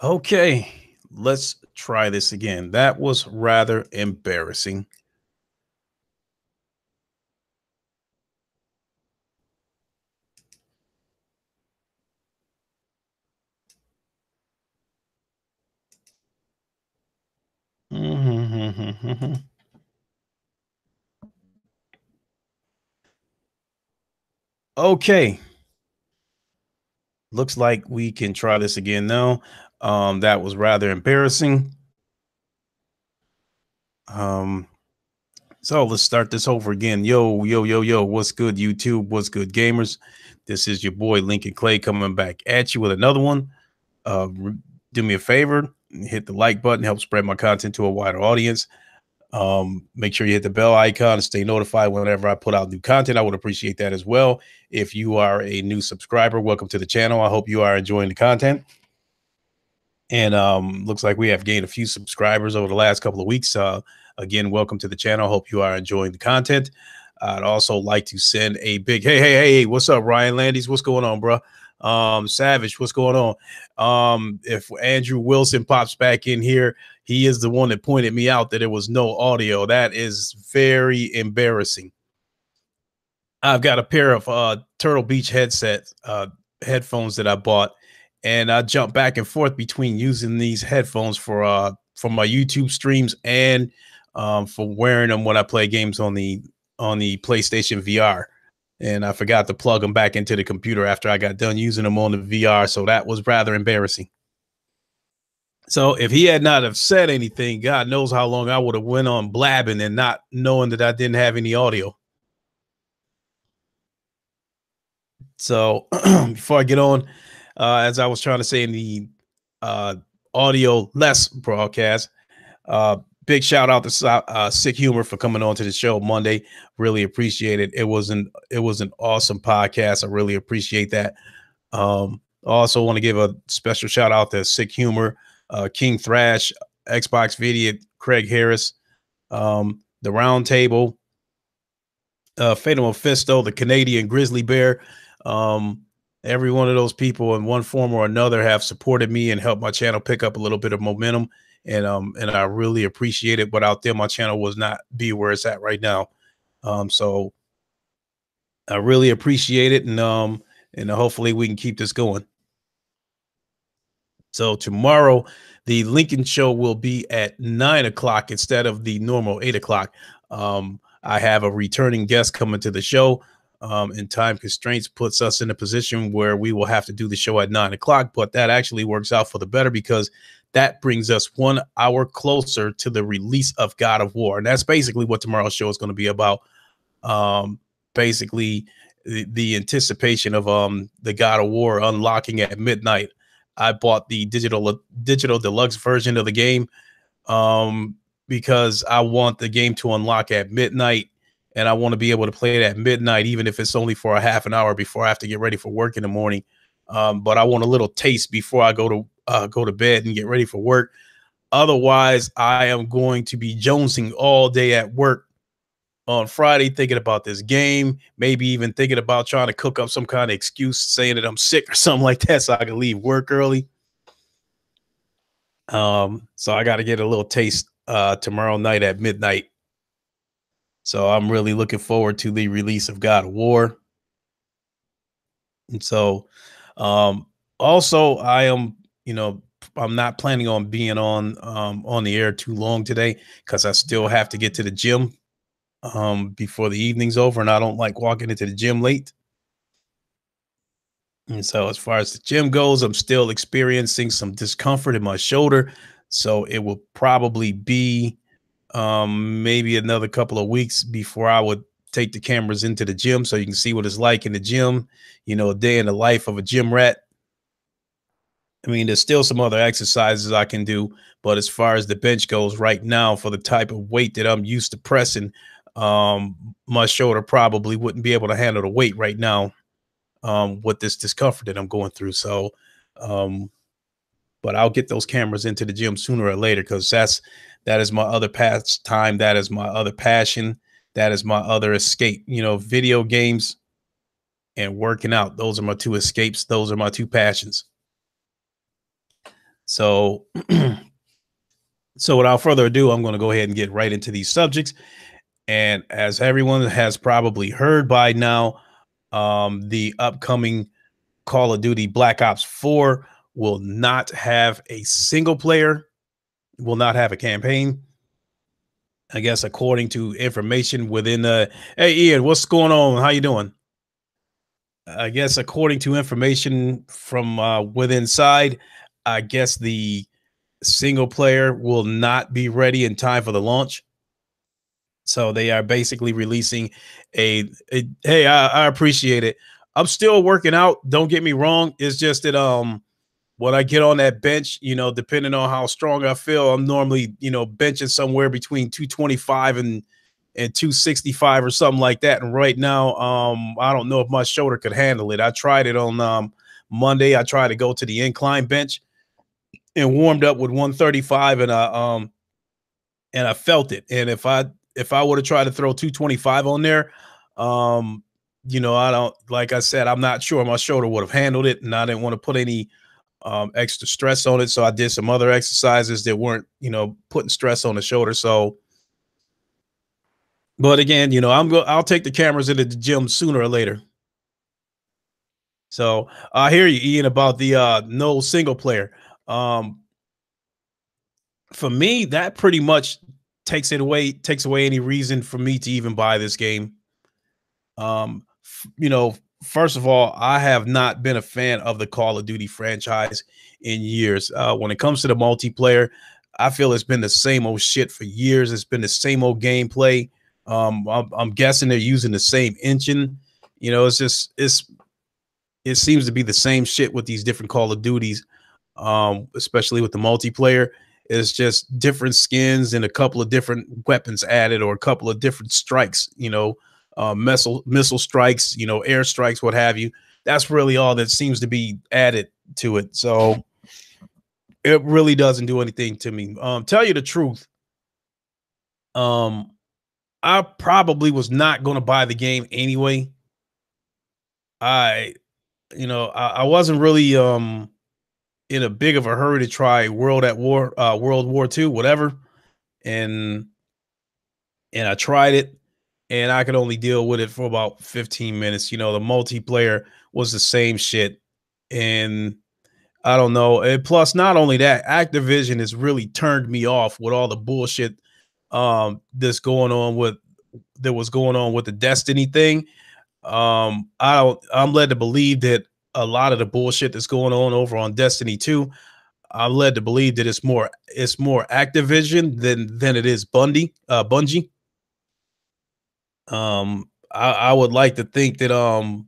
Okay, let's try this again. That was rather embarrassing. Okay, looks like we can try this again now. That was rather embarrassing. Um, so let's start this over again. Yo, yo, yo, yo, what's good, YouTube? What's good, gamers? This is your boy Lincoln Clay coming back at you with another one. Do me a favor, hit the like button, help spread my content to a wider audience. Make sure you hit the bell icon and stay notified whenever I put out new content. I would appreciate that as well. If you are a new subscriber, welcome to the channel. I hope you are enjoying the content. And looks like we have gained a few subscribers over the last couple of weeks. Again, welcome to the channel. Hope you are enjoying the content. I'd also like to send a big hey, what's up, Ryan Landis? What's going on, bro? Savage, what's going on? If Andrew Wilson pops back in here, he is the one that pointed me out that there was no audio. That is very embarrassing. I've got a pair of Turtle Beach headphones that I bought, and I jump back and forth between using these headphones for my YouTube streams and for wearing them when I play games on the PlayStation VR. And I forgot to plug them back into the computer after I got done using them on the VR, so that was rather embarrassing. So if he had not have said anything, God knows how long I would have went on blabbing and not knowing that I didn't have any audio. So before I get on, as I was trying to say in the uh, audio less broadcast, big shout out to Sick Humor for coming on to the show Monday. Really appreciate it. It was an awesome podcast. I really appreciate that. I also want to give a special shout out to Sick Humor, King Thrash, Xbox Video, Craig Harris, the Round Table, Fatal Mephisto, the Canadian Grizzly Bear. Um, every one of those people in one form or another have supported me and helped my channel pick up a little bit of momentum. And I really appreciate it. Without them, my channel was not be where it's at right now. So I really appreciate it. And hopefully we can keep this going. So tomorrow, the Lincoln show will be at 9 o'clock instead of the normal 8 o'clock. I have a returning guest coming to the show, and time constraints puts us in a position where we will have to do the show at 9 o'clock. But that actually works out for the better because that brings us 1 hour closer to the release of God of War. And that's basically what tomorrow's show is going to be about. Basically, the anticipation of the God of War unlocking at midnight. I bought the digital deluxe version of the game because I want the game to unlock at midnight, and I want to be able to play it at midnight, even if it's only for a half an hour before I have to get ready for work in the morning. But I want a little taste before I go to bed and get ready for work. Otherwise, I am going to be jonesing all day at work on Friday, thinking about this game, maybe even thinking about trying to cook up some kind of excuse saying that I'm sick or something like that so I can leave work early. So I got to get a little taste tomorrow night at midnight. So I'm really looking forward to the release of God of War. And so also I am, I'm not planning on being on the air too long today because I still have to get to the gym before the evening's over, and I don't like walking into the gym late. And so, as far as the gym goes, I'm still experiencing some discomfort in my shoulder. So, it will probably be maybe another couple of weeks before I would take the cameras into the gym so you can see what it's like in the gym, a day in the life of a gym rat. I mean, there's still some other exercises I can do, but as far as the bench goes right now, for the type of weight that I'm used to pressing, um, my shoulder probably wouldn't be able to handle the weight right now with this discomfort that I'm going through. So, um, but I'll get those cameras into the gym sooner or later because that is my other pastime. That is my other passion. That is my other escape. Video games and working out. Those are my two escapes. Those are my two passions. So, so without further ado, I'm going to go ahead and get right into these subjects. And as everyone has probably heard by now, the upcoming Call of Duty Black Ops 4 will not have a single player, will not have a campaign. I guess according to information within the hey Ian, what's going on? How you doing? I guess according to information from within inside, I guess the single player will not be ready in time for the launch. So they are basically releasing a hey, I appreciate it. I'm still working out. Don't get me wrong. It's just that when I get on that bench, depending on how strong I feel, I'm normally, benching somewhere between 225 and 265 or something like that. And right now, I don't know if my shoulder could handle it. I tried it on Monday. I tried to go to the incline bench and warmed up with 135, and I felt it. And if I would have tried to throw 225 on there, um, I don't, like I said, I'm not sure my shoulder would have handled it, and I didn't want to put any extra stress on it. So I did some other exercises that weren't, putting stress on the shoulder. So, but again, I'll take the cameras into the gym sooner or later. So I hear you, Ian, about the no single player. Um, for me, that pretty much takes away any reason for me to even buy this game. First of all, I have not been a fan of the Call of Duty franchise in years. When it comes to the multiplayer, I feel it's been the same old shit for years. It's been the same old gameplay. I'm guessing they're using the same engine. It seems to be the same shit with these different Call of Duties, especially with the multiplayer. It's just different skins and a couple of different weapons added, or a couple of different strikes, missile strikes, air strikes, what have you. That's really all that seems to be added to it. So it really doesn't do anything to me. Tell you the truth, um, I probably was not going to buy the game anyway. I, I wasn't really in a big of a hurry to try World War II, whatever. And I tried it, and I could only deal with it for about 15 minutes. The multiplayer was the same shit. And I don't know. And plus, not only that, Activision has really turned me off with all the bullshit that's going on with that was going on with the Destiny thing. I'm led to believe that a lot of the bullshit that's going on over on Destiny 2, I'm led to believe that it's more Activision than it is Bungie. I would like to think that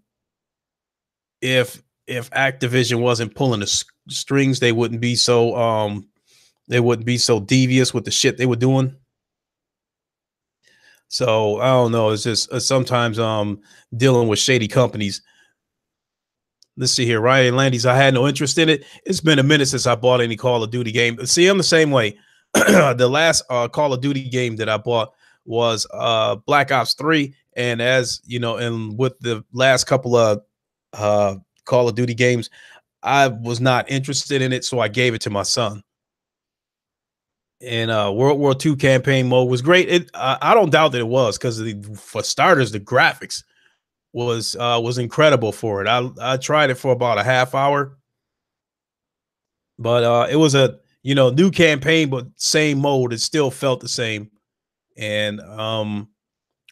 if Activision wasn't pulling the strings, they wouldn't be so devious with the shit they were doing. So I don't know. It's just sometimes dealing with shady companies. Let's see here. Ryan Landis, I had no interest in it. It's been a minute since I bought any Call of Duty game. See, I'm the same way. The last Call of Duty game that I bought was Black Ops 3. And as you know, and with the last couple of Call of Duty games, I was not interested in it, so I gave it to my son. And World War II campaign mode was great. I don't doubt that it was, because for starters, the graphics was incredible for it. I tried it for about a half hour, but it was a new campaign, but same mode. It still felt the same. And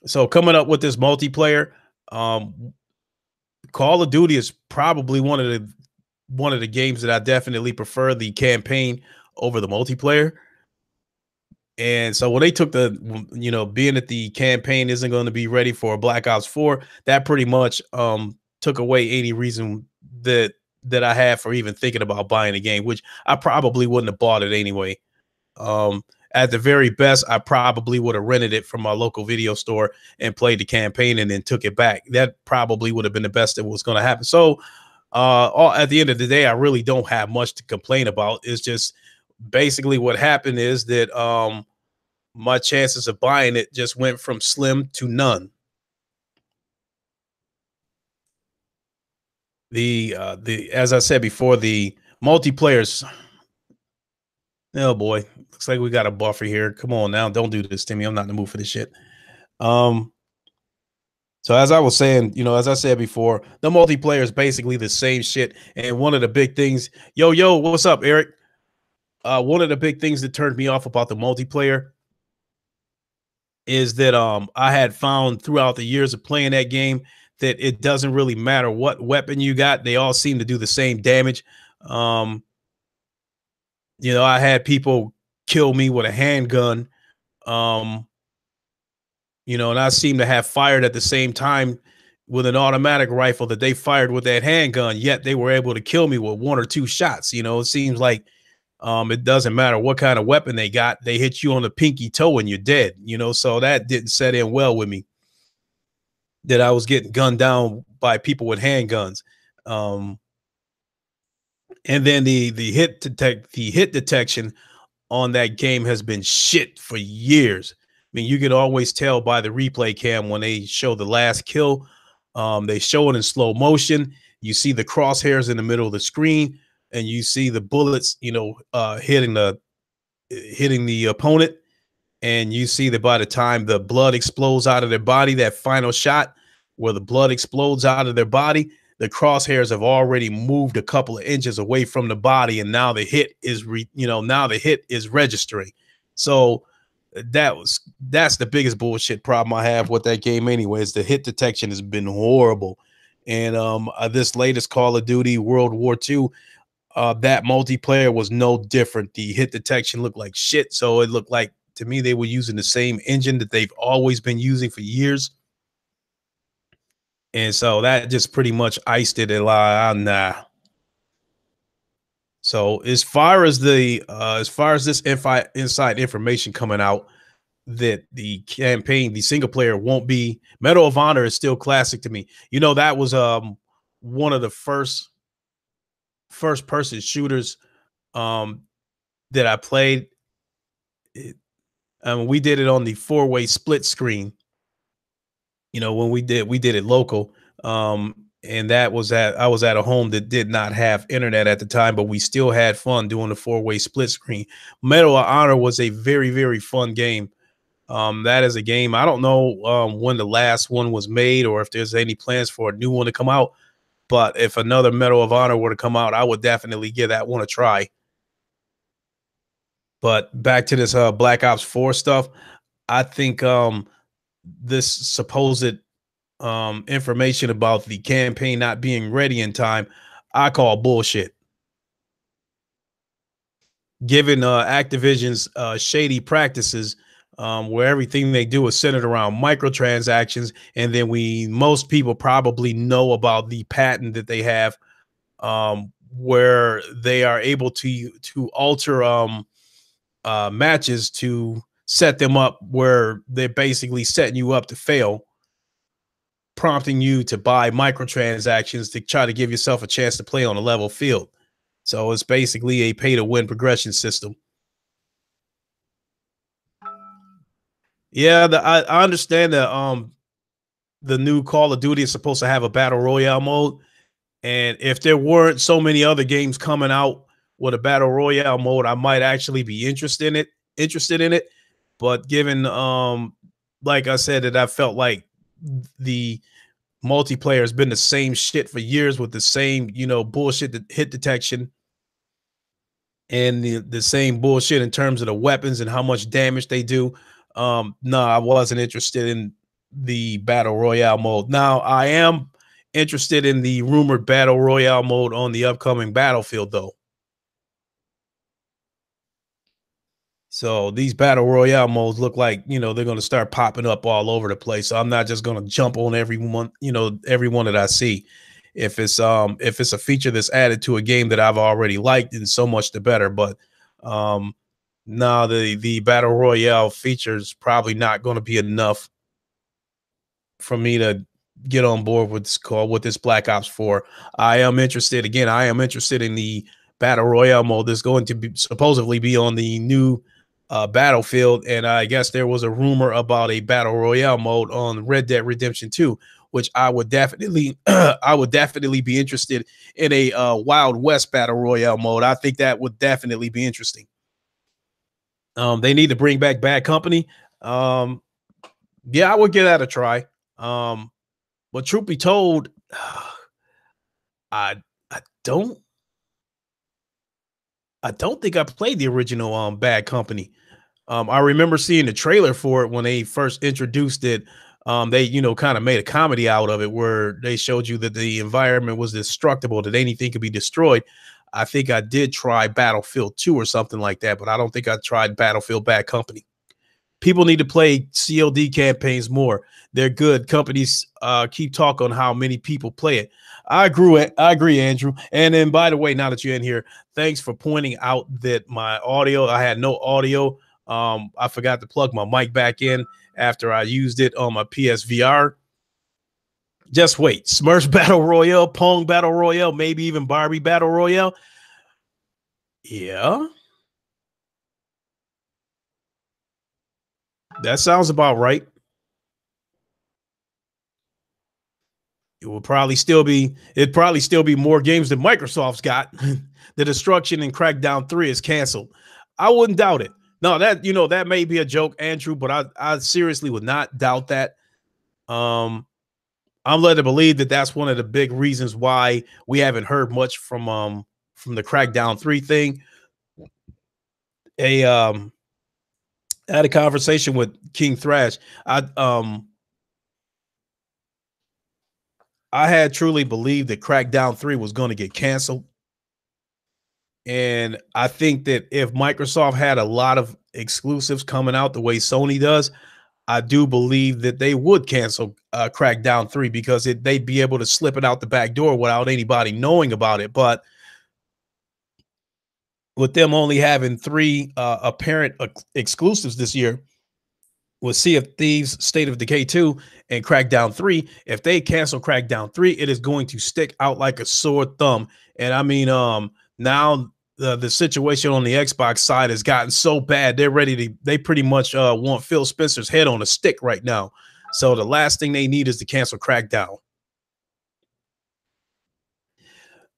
so coming up with this multiplayer, um, Call of Duty is probably one of the games that I definitely prefer the campaign over the multiplayer. And so when they took being that the campaign isn't going to be ready for Black Ops 4, that pretty much took away any reason that I had for even thinking about buying the game, which I probably wouldn't have bought it anyway. Um, at the very best, I probably would have rented it from my local video store and played the campaign and then took it back. That probably would have been the best that was going to happen. So at the end of the day, I really don't have much to complain about. It's just basically what happened is that my chances of buying it just went from slim to none. The as I said before, the multiplayers Oh boy, looks like we got a buffer here. Come on now, don't do this to me. I'm not in the mood for this shit. Um, so as I was saying, as I said before, the multiplayer is basically the same shit. And one of the big things, yo, what's up, Eric? One of the big things that turned me off about the multiplayer is that I had found throughout the years of playing that game that it doesn't really matter what weapon you got, they all seem to do the same damage. Um, I had people kill me with a handgun. Um, and I seem to have fired at the same time with an automatic rifle that they fired with that handgun, yet they were able to kill me with one or two shots. It seems like it doesn't matter what kind of weapon they got, they hit you on the pinky toe and you're dead, so that didn't set in well with me, that I was getting gunned down by people with handguns. Um, and then the hit detection on that game has been shit for years. I mean, you could always tell by the replay cam when they show the last kill. They show it in slow motion. You see the crosshairs in the middle of the screen, and you see the bullets, hitting the opponent. And you see that by the time the blood explodes out of their body, that final shot where the blood explodes out of their body, the crosshairs have already moved a couple of inches away from the body, and now the hit is registering. So that's the biggest bullshit problem I have with that game. Anyways, the hit detection has been horrible, and this latest Call of Duty World War II, that multiplayer was no different. The hit detection looked like shit, so it looked like to me they were using the same engine that they've always been using for years. And so that just pretty much iced it. And like, nah. So as far as this inside information coming out that the campaign, the single player won't be, Medal of Honor is still classic to me. That was one of the first person shooters that I played. We did it on the 4-way split screen. When we did it local. And I was at a home that did not have internet at the time, but we still had fun doing the 4-way split screen. Medal of Honor was a very, very fun game. That is a game. I don't know when the last one was made or if there's any plans for a new one to come out. But if another Medal of Honor were to come out, I would definitely give that one a try. But back to this Black Ops 4 stuff, I think this supposed information about the campaign not being ready in time, I call bullshit. Given Activision's shady practices, where everything they do is centered around microtransactions, and then most people probably know about the patent that they have, where they are able to alter matches to set them up where they're basically setting you up to fail, prompting you to buy microtransactions to try to give yourself a chance to play on a level field. So it's basically a pay to win progression system. Yeah, I understand that the new Call of Duty is supposed to have a battle royale mode, and if there weren't so many other games coming out with a battle royale mode, I might actually be interested in it. But given like I said, that I felt like the multiplayer has been the same shit for years with the same, bullshit, hit detection, and the same bullshit in terms of the weapons and how much damage they do. No, I wasn't interested in the battle royale mode. Now I am interested in the rumored battle royale mode on the upcoming Battlefield, though. So these battle royale modes look like, they're going to start popping up all over the place. So I'm not just going to jump on everyone that I see. If it's a feature that's added to a game that I've already liked, then so much the better. But no, the battle royale feature is probably not going to be enough for me to get on board with this Black Ops 4. I am interested in the battle royale mode that's going to be supposedly be on the new Battlefield, and I guess there was a rumor about a battle royale mode on Red Dead Redemption 2, which I would definitely be interested in a Wild West battle royale mode. I think that would definitely be interesting. They need to bring back Bad Company. Um, yeah, I would give that a try. Um, but truth be told, I I don't I don't think I played the original Bad Company. I remember seeing the trailer for it when they first introduced it. They, kind of made a comedy out of it where they showed you that the environment was destructible, that anything could be destroyed. I think I did try Battlefield 2 or something like that, but I don't think I tried Battlefield Bad Company. People need to play COD campaigns more. They're good. Companies keep talking on how many people play it. I agree, Andrew. And then, by the way, now that you're in here, thanks for pointing out that my audio, I had no audio. I forgot to plug my mic back in after I used it on my PSVR. Just wait. Smurfs Battle Royale, Pong Battle Royale, maybe even Barbie Battle Royale. Yeah, that sounds about right. It'd probably still be more games than Microsoft's got. The destruction in Crackdown 3 is canceled. I wouldn't doubt it. No, that may be a joke, Andrew, but I seriously would not doubt that. Um, I'm led to believe that that's one of the big reasons why we haven't heard much from the Crackdown 3 thing. A I had a conversation with King Thrash. I had truly believed that Crackdown 3 was going to get canceled. And I think that if Microsoft had a lot of exclusives coming out the way Sony does, I do believe that they would cancel Crackdown 3 because they'd be able to slip it out the back door without anybody knowing about it. But with them only having three apparent exclusives this year, with Sea of Thieves, State of Decay 2, and Crackdown 3, if they cancel Crackdown 3, it is going to stick out like a sore thumb. And I mean, now the situation on the Xbox side has gotten so bad, they pretty much want Phil Spencer's head on a stick right now. So the last thing they need is to cancel Crackdown.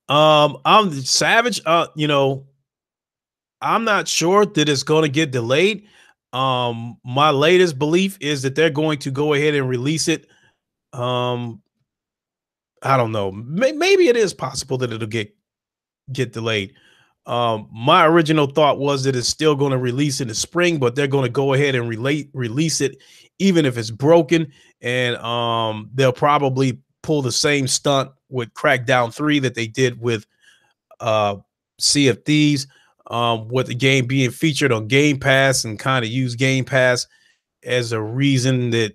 I'm Savage. I'm not sure that it's going to get delayed. My latest belief is that they're going to go ahead and release it. Um, I don't know. Maybe it is possible that it'll get delayed. My original thought was that it's still going to release in the spring, but they're going to go ahead and release it, even if it's broken. And they'll probably pull the same stunt with Crackdown 3 that they did with uh, Sea of Thieves, with the game being featured on Game Pass and kind of use Game Pass as a reason that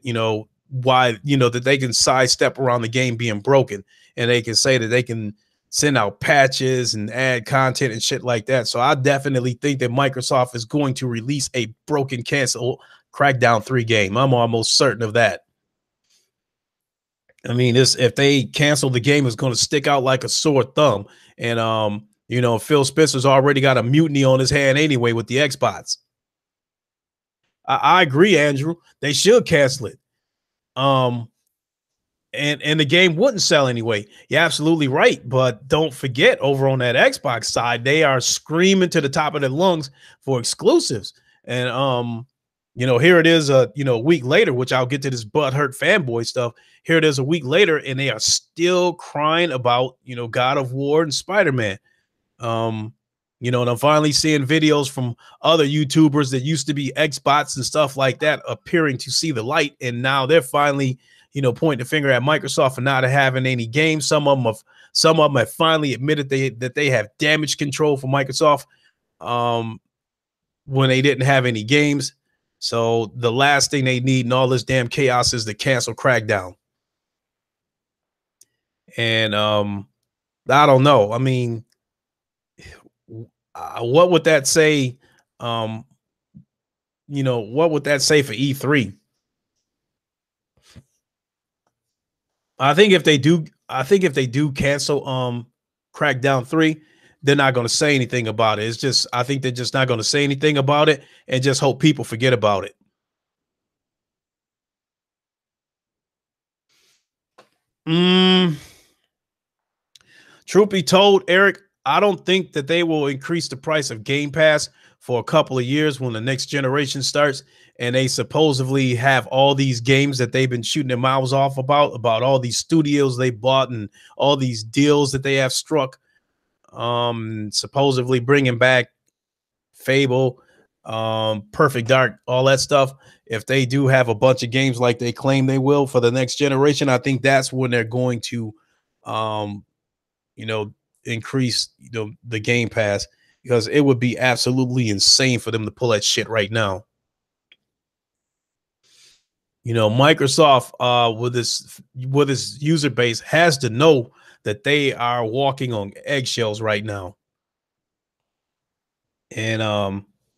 why that they can sidestep around the game being broken, and they can say that they can send out patches and add content and shit like that. So I definitely think that Microsoft is going to release a broken cancel Crackdown 3 game. I'm almost certain of that. I mean, this if they cancel the game, it's going to stick out like a sore thumb. And Phil Spencer's already got a mutiny on his hand anyway with the Xbox. I agree, Andrew. They should cancel it. Um, and the game wouldn't sell anyway. You're absolutely right. But don't forget, over on that Xbox side, they are screaming to the top of their lungs for exclusives. And here it is a week later, which I'll get to this butthurt fanboy stuff. Here it is a week later, and they are still crying about God of War and Spider-Man. And I'm finally seeing videos from other YouTubers that used to be Xbox and stuff like that appearing to see the light, and now they're finally pointing the finger at Microsoft for not having any games. Some of them have finally admitted that they have damage control for Microsoft when they didn't have any games. So the last thing they need in all this damn chaos is to cancel Crackdown. And I don't know. I mean, what would that say? What would that say for E3? I think if they do cancel Crackdown 3, they're not going to say anything about it. It's just I think they're just not going to say anything about it and just hope people forget about it. Mm, truth be told, Eric, I don't think that they will increase the price of Game Pass for a couple of years when the next generation starts, and they supposedly have all these games that they've been shooting their mouths off about all these studios they bought and all these deals that they have struck. Supposedly bringing back Fable, Perfect Dark, all that stuff. If they do have a bunch of games like they claim they will for the next generation, I think that's when they're going to, um, you know, increase the Game Pass, because it would be absolutely insane for them to pull that shit right now. Microsoft, with this user base, has to know that they are walking on eggshells right now. And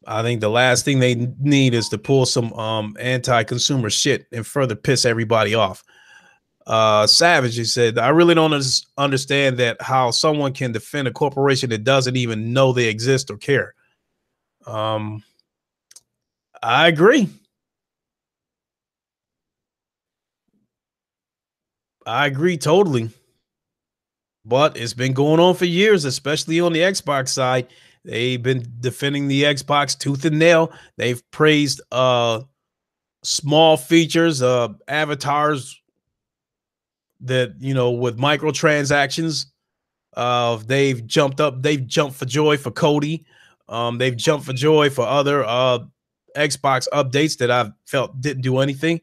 I think the last thing they need is to pull some anti-consumer shit and further piss everybody off. Savage, he said, I really don't understand that how someone can defend a corporation that doesn't even know they exist or care. Um, I agree. I agree totally. But it's been going on for years, especially on the Xbox side. They've been defending the Xbox tooth and nail. They've praised small features, avatars that, with microtransactions. They've jumped for joy for Cody. They've jumped for joy for other Xbox updates that I felt didn't do anything.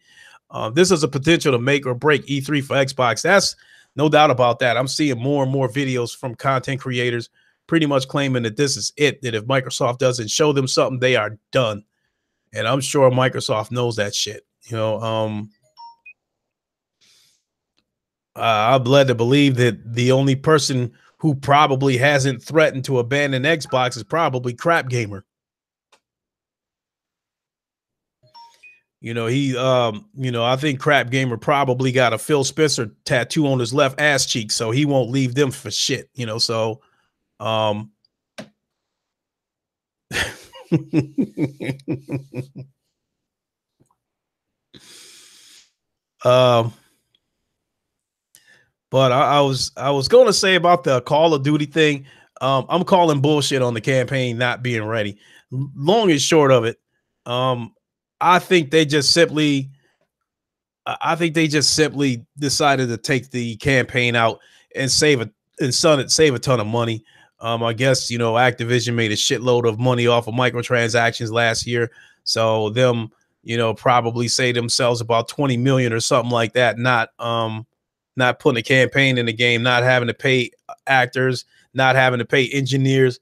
This is a potential to make or break E3 for Xbox. That's no doubt about that. I'm seeing more and more videos from content creators pretty much claiming that this is it, that if Microsoft doesn't show them something, they are done. And I'm sure Microsoft knows that shit. I'm led to believe that the only person who probably hasn't threatened to abandon Xbox is probably Crap Gamer. I think Crap Gamer probably got a Phil Spencer tattoo on his left ass cheek, so he won't leave them for shit, so um but I was going to say about the Call of Duty thing. I'm calling bullshit on the campaign not being ready. Long and short of it, um, I think they just simply, decided to take the campaign out and save a ton of money. I guess Activision made a shitload of money off of microtransactions last year, so them probably save themselves about 20 million or something like that. Not putting a campaign in the game, not having to pay actors, not having to pay engineers.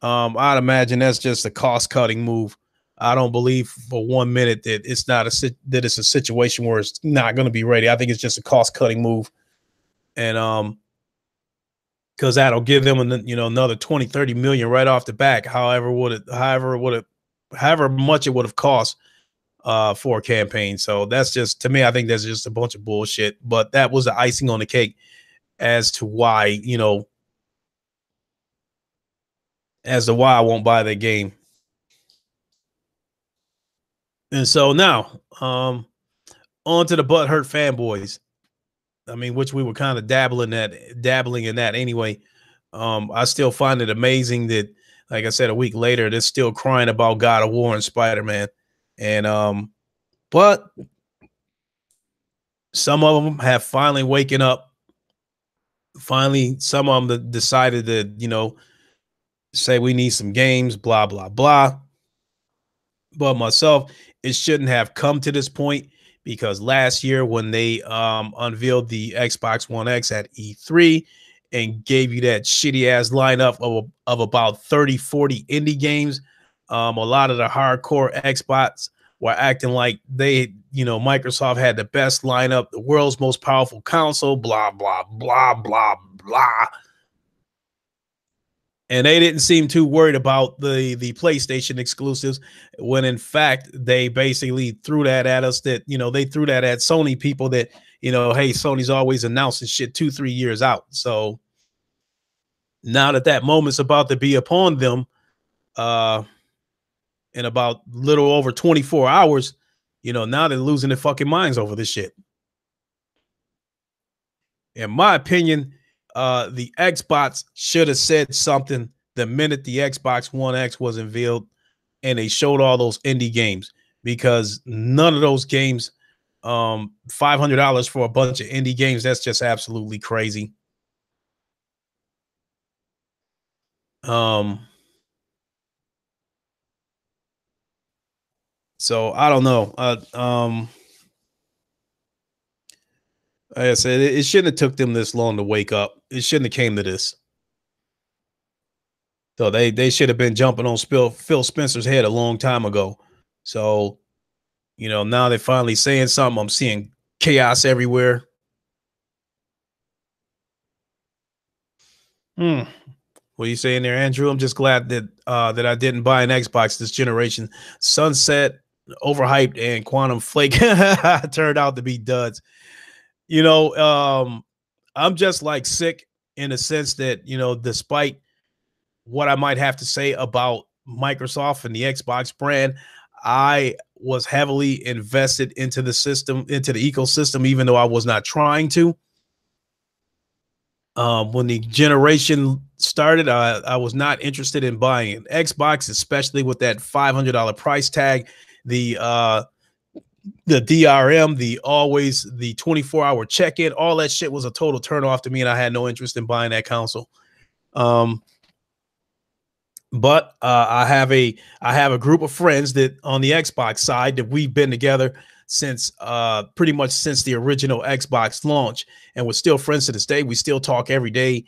I'd imagine that's just a cost cutting move. I don't believe for 1 minute that it's a situation where it's not going to be ready. I think it's just a cost cutting move, and because that'll give them another 20, 30 million right off the back. However much it would have cost for a campaign. So that's just, to me, I think that's just a bunch of bullshit. But that was the icing on the cake as to why I won't buy that game. And so now, on to the butthurt fanboys. I mean, which we were kind of dabbling in that anyway. I still find it amazing that, like I said, a week later, they're still crying about God of War and Spider-Man. And but some of them have finally waken up. Finally, some of them decided to, say we need some games, blah, blah, blah. But myself, it shouldn't have come to this point, because last year when they unveiled the Xbox One X at E3 and gave you that shitty ass lineup of about 30, 40 indie games, a lot of the hardcore Xbox were acting like Microsoft had the best lineup, the world's most powerful console, blah, blah, blah, blah, blah. And they didn't seem too worried about the PlayStation exclusives, when in fact they basically threw that at us. That they threw that at Sony people, that hey, Sony's always announcing shit 2-3 years out. So now that moment's about to be upon them, in about little over 24 hours, now they're losing their fucking minds over this shit. In my opinion, The Xbox should have said something the minute the Xbox One X was unveiled, and they showed all those indie games, because none of those games, $500 for a bunch of indie games, that's just absolutely crazy. Um, so I don't know. Like I said, it shouldn't have took them this long to wake up. It shouldn't have came to this. So they should have been jumping on Phil Spencer's head a long time ago. So, now they're finally saying something. I'm seeing chaos everywhere. Hmm. What are you saying there, Andrew? I'm just glad that I didn't buy an Xbox this generation. Sunset, overhyped, and Quantum Flake turned out to be duds. You know, I'm just like sick in the sense that, despite what I might have to say about Microsoft and the Xbox brand, I was heavily invested into the system, into the ecosystem, even though I was not trying to. When the generation started, I was not interested in buying an Xbox, especially with that $500 price tag. The DRM, the 24-hour check-in, all that shit was a total turn off to me, and I had no interest in buying that console. But I have a group of friends that on the Xbox side that we've been together since pretty much since the original Xbox launch, and we're still friends to this day. We still talk every day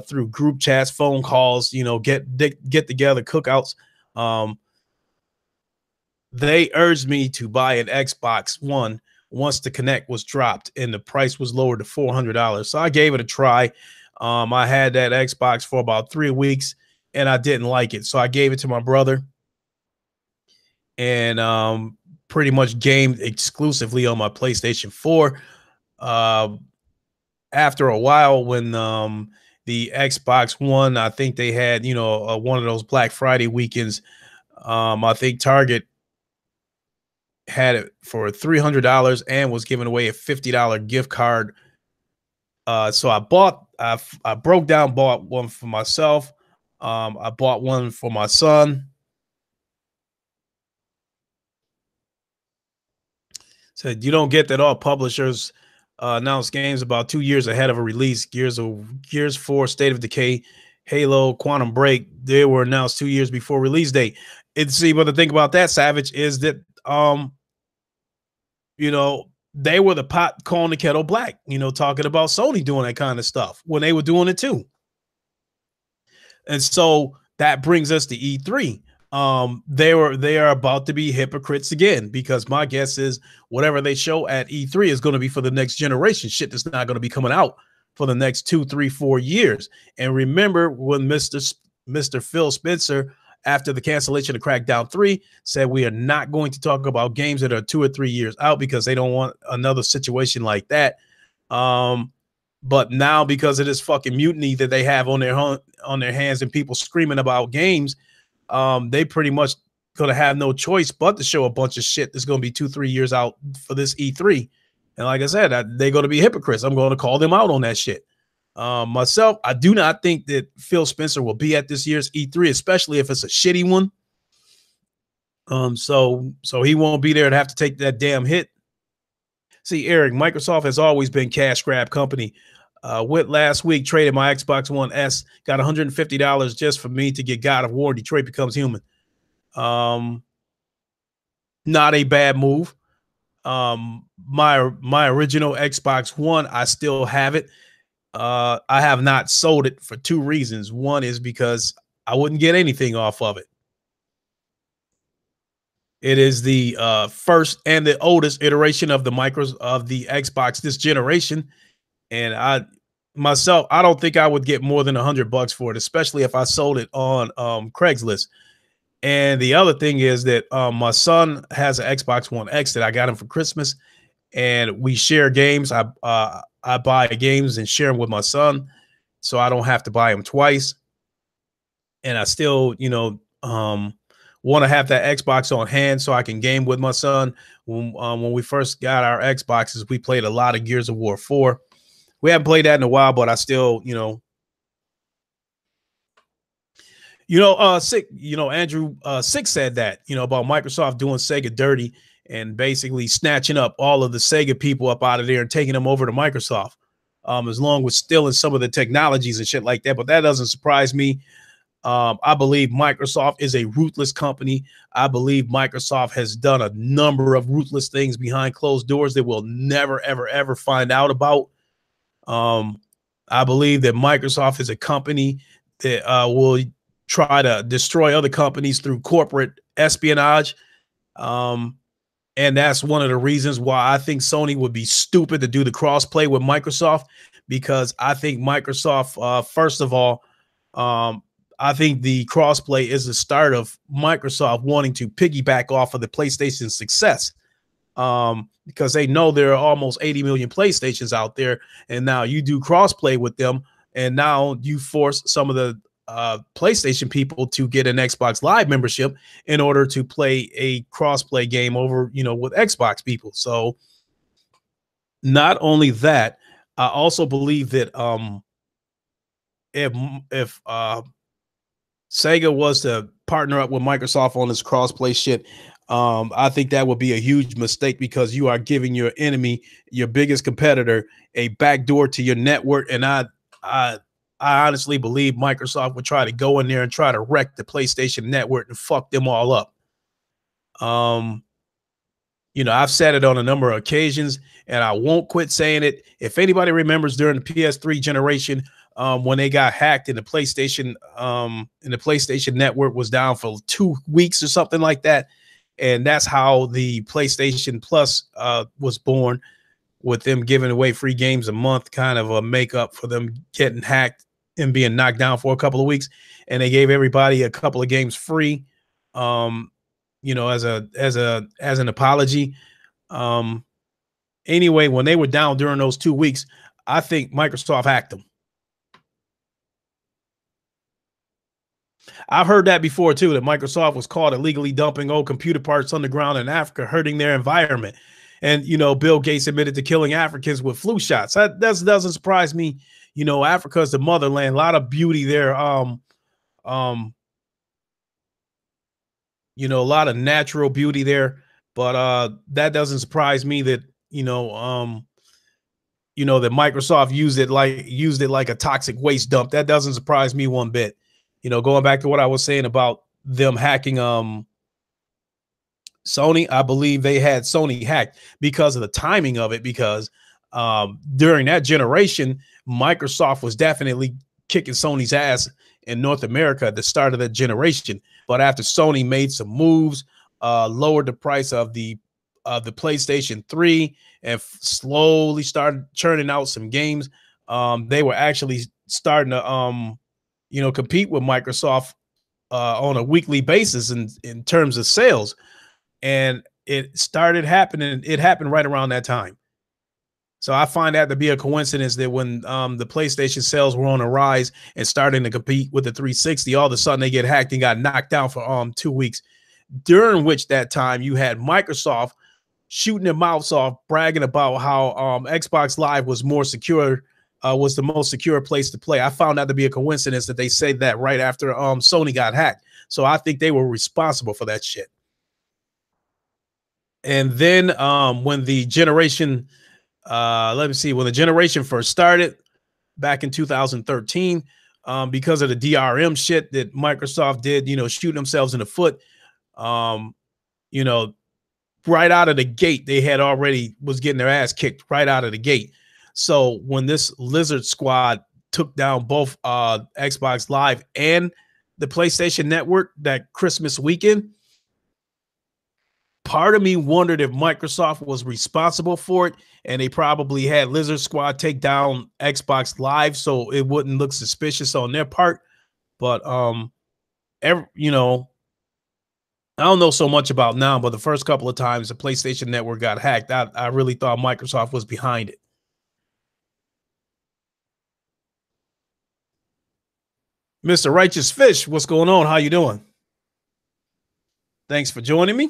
through group chats, phone calls, get together, cookouts. They urged me to buy an Xbox One once the Connect was dropped and the price was lowered to $400. So I gave it a try. I had that Xbox for about 3 weeks and I didn't like it. So I gave it to my brother and pretty much gamed exclusively on my PlayStation 4. After a while, when the Xbox One, I think they had, one of those Black Friday weekends. I think Target had it for $300 and was giving away a $50 gift card. So I broke down, bought one for myself. I bought one for my son. Said you don't get that all publishers announce games about 2 years ahead of a release. Gears 4, State of Decay, Halo, Quantum Break, they were announced 2 years before release date. But the thing about that, Savage, is that they were the pot calling the kettle black, talking about Sony doing that kind of stuff when they were doing it too. And so that brings us to E3. They are about to be hypocrites again, because my guess is whatever they show at E3 is going to be for the next generation. Shit that's not going to be coming out for the next 2, 3, 4 years. And remember when Mr. Phil Spencer, after the cancellation of Crackdown 3, said we are not going to talk about games that are 2 or 3 years out because they don't want another situation like that. But now, because of this fucking mutiny that they have on their hands and people screaming about games, they pretty much gonna have no choice but to show a bunch of shit that's gonna be 2, 3 years out for this E3. And like I said, they're gonna be hypocrites. I'm going to call them out on that shit. Myself, I do not think that Phil Spencer will be at this year's E3, especially if it's a shitty one. So he won't be there to have to take that damn hit. See, Eric, Microsoft has always been cash grab company. Went last week, traded my Xbox One S, got $150 just for me to get God of War, Detroit Becomes Human. Not a bad move. My original Xbox One, I still have it. I have not sold it for 2 reasons. One is because I wouldn't get anything off of it. It is the first and the oldest iteration of the Xbox this generation. And I don't think I would get more than $100 for it, especially if I sold it on Craigslist. And the other thing is that my son has an Xbox One X that I got him for Christmas, and we share games. I buy games and share them with my son, so I don't have to buy them twice. And I still, want to have that Xbox on hand so I can game with my son. When we first got our Xboxes, we played a lot of Gears of War 4. We haven't played that in a while, but I still, Sick, Andrew Sick said that, about Microsoft doing Sega dirty and basically snatching up all of the Sega people up out of there and taking them over to Microsoft, as long as stealing some of the technologies and shit like that. But that doesn't surprise me. I believe Microsoft is a ruthless company. I believe Microsoft has done a number of ruthless things behind closed doors that we'll never, ever, ever find out about. Um, I believe that Microsoft is a company that will try to destroy other companies through corporate espionage. Um, and that's one of the reasons why I think Sony would be stupid to do the crossplay with Microsoft, because I think Microsoft, first of all, um, I think the crossplay is the start of Microsoft wanting to piggyback off of the PlayStation success, because they know there are almost 80 million PlayStations out there, and now you do crossplay with them, and now you force some of the PlayStation people to get an Xbox Live membership in order to play a crossplay game over, with Xbox people. So not only that, I also believe that if if Sega was to partner up with Microsoft on this crossplay shit, I think that would be a huge mistake, because you are giving your enemy, your biggest competitor, a backdoor to your network. And I, I honestly believe Microsoft would try to go in there and try to wreck the PlayStation network and fuck them all up. I've said it on a number of occasions, and I won't quit saying it. If anybody remembers during the PS3 generation, when they got hacked and the PlayStation network was down for 2 weeks or something like that, and that's how the PlayStation Plus was born, with them giving away free games a month, kind of a makeup for them getting hacked and being knocked down for a couple of weeks, and they gave everybody a couple of games free. As an apology. Um, anyway, when they were down during those 2 weeks, I think Microsoft hacked them. I've heard that before too, that Microsoft was caught illegally dumping old computer parts underground in Africa, hurting their environment. And Bill Gates admitted to killing Africans with flu shots. That doesn't surprise me. Africa is the motherland, a lot of beauty there. A lot of natural beauty there, but that doesn't surprise me that that Microsoft used it like a toxic waste dump. That doesn't surprise me one bit. Going back to what I was saying about them hacking Sony, I believe they had Sony hacked because of the timing of it, because during that generation, Microsoft was definitely kicking Sony's ass in North America at the start of that generation. But after Sony made some moves, lowered the price of the PlayStation 3 and slowly started churning out some games, they were actually starting to compete with Microsoft on a weekly basis in terms of sales. And it started happening. It happened right around that time. So I find that to be a coincidence that when the PlayStation sales were on a rise and starting to compete with the 360, all of a sudden they get hacked and got knocked down for 2 weeks, during which that time you had Microsoft shooting their mouths off, bragging about how Xbox Live was more secure, was the most secure place to play. I found that to be a coincidence that they said that right after Sony got hacked. So I think they were responsible for that shit. And then when the generation let me see, when the generation first started back in 2013, because of the DRM shit that Microsoft did, shooting themselves in the foot, you know, right out of the gate, they had already was getting their ass kicked right out of the gate. So when this Lizard Squad took down both Xbox Live and the PlayStation Network that Christmas weekend, part of me wondered if Microsoft was responsible for it, and they probably had Lizard Squad take down Xbox Live so it wouldn't look suspicious on their part. But I don't know so much about now, but the first couple of times the PlayStation Network got hacked, I really thought Microsoft was behind it. Mr. Righteous Fish, what's going on? How you doing? Thanks for joining me.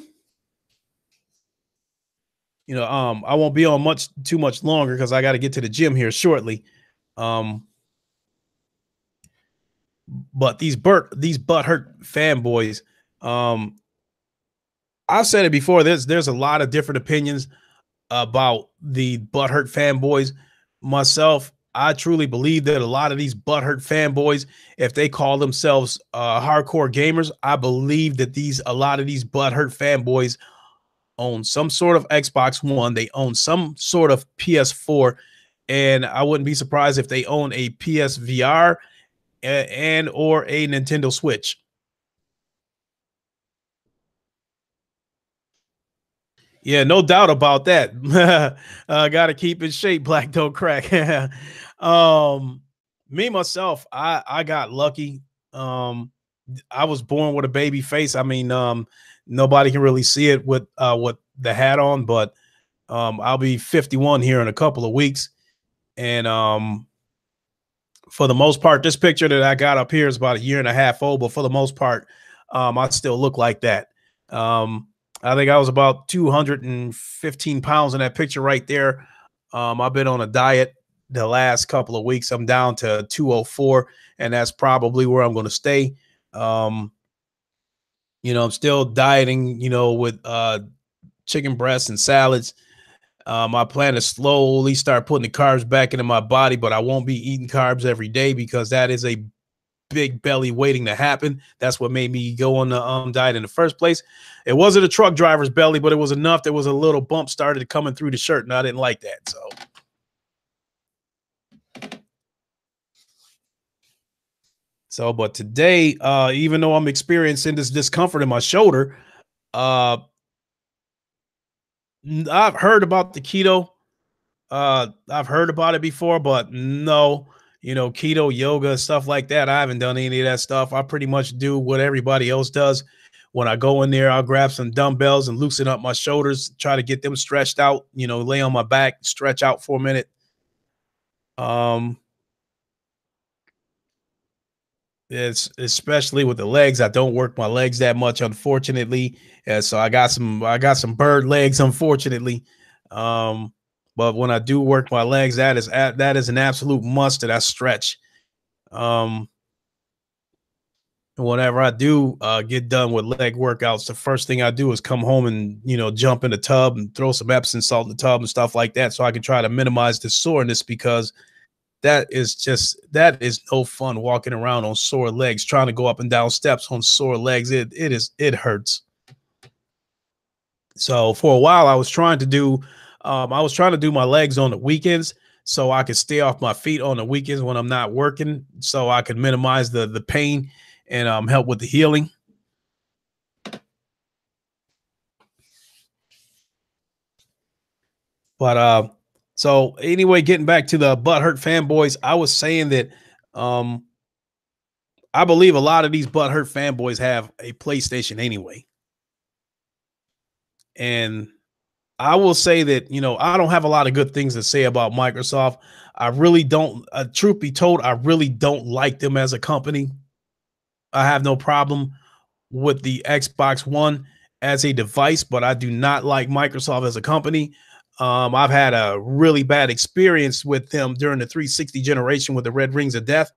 I won't be on too much longer because I got to get to the gym here shortly. Um, but these butthurt fanboys, um, I've said it before. There's a lot of different opinions about the butthurt fanboys. Myself, I truly believe that a lot of these butthurt fanboys, if they call themselves hardcore gamers, I believe that a lot of these butthurt fanboys own some sort of Xbox One. They own some sort of PS4, and I wouldn't be surprised if they own a PSVR and or a Nintendo Switch. Yeah, no doubt about that. Got to keep in shape. Black don't crack. um, Me myself, I got lucky. Um, I was born with a baby face. I mean, nobody can really see it with the hat on, but I'll be 51 here in a couple of weeks, and for the most part, this picture that I got up here is about a year and a half old, but for the most part, I still look like that. Um, I think I was about 215 pounds in that picture right there. I've been on a diet the last couple of weeks. I'm down to 204, and that's probably where I'm going to stay. Um, I'm still dieting, with chicken breasts and salads. I plan to slowly start putting the carbs back into my body, but I won't be eating carbs every day because that is a big belly waiting to happen. That's what made me go on the diet in the first place. It wasn't a truck driver's belly, but it was enough. There was a little bump started coming through the shirt, and I didn't like that. But today, even though I'm experiencing this discomfort in my shoulder, uh, I've heard about the keto. I've heard about it before, but no, keto, yoga, stuff like that. I haven't done any of that stuff. I pretty much do what everybody else does. When I go in there, I'll grab some dumbbells and loosen up my shoulders, try to get them stretched out, lay on my back, stretch out for a minute. Um, it's especially with the legs. I don't work my legs that much, unfortunately. So I got some bird legs, unfortunately. Um, but when I do work my legs, that is an absolute must that I stretch. Um, Whenever I do get done with leg workouts, the first thing I do is come home and jump in the tub and throw some Epsom salt in the tub and stuff like that, so I can try to minimize the soreness, because that is no fun walking around on sore legs, trying to go up and down steps on sore legs. It hurts. So for a while, I was trying to do my legs on the weekends so I could stay off my feet on the weekends when I'm not working, so I could minimize the pain and help with the healing. But so anyway, getting back to the butthurt fanboys, I was saying that um, I believe a lot of these butthurt fanboys have a PlayStation anyway, and I will say that, I don't have a lot of good things to say about Microsoft. I really don't. Truth be told, I really don't like them as a company. I have no problem with the Xbox One as a device, but I do not like Microsoft as a company. I've had a really bad experience with them during the 360 generation with the Red Rings of Death.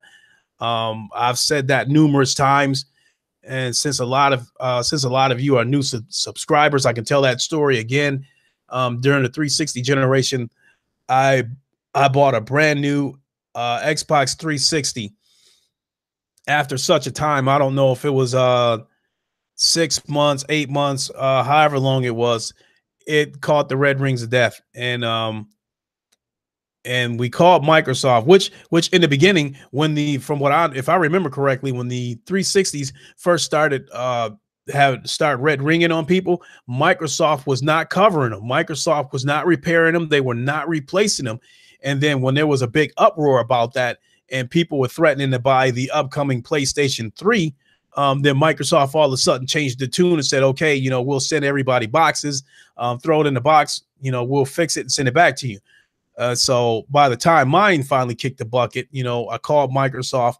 I've said that numerous times, and since a lot of you are new subscribers, I can tell that story again. During the 360 generation, I I bought a brand new Xbox 360 after such a time. I don't know if it was 6 months, 8 months, however long it was. It caught the red rings of death, and we called Microsoft, which in the beginning, when the from what I if I remember correctly, when the 360s first started start red ringing on people, Microsoft was not covering them. Microsoft was not repairing them. They were not replacing them. And then when there was a big uproar about that, and people were threatening to buy the upcoming PlayStation 3, then Microsoft all of a sudden changed the tune and said, okay, we'll send everybody boxes, throw it in the box, we'll fix it and send it back to you. So by the time mine finally kicked the bucket, I called Microsoft.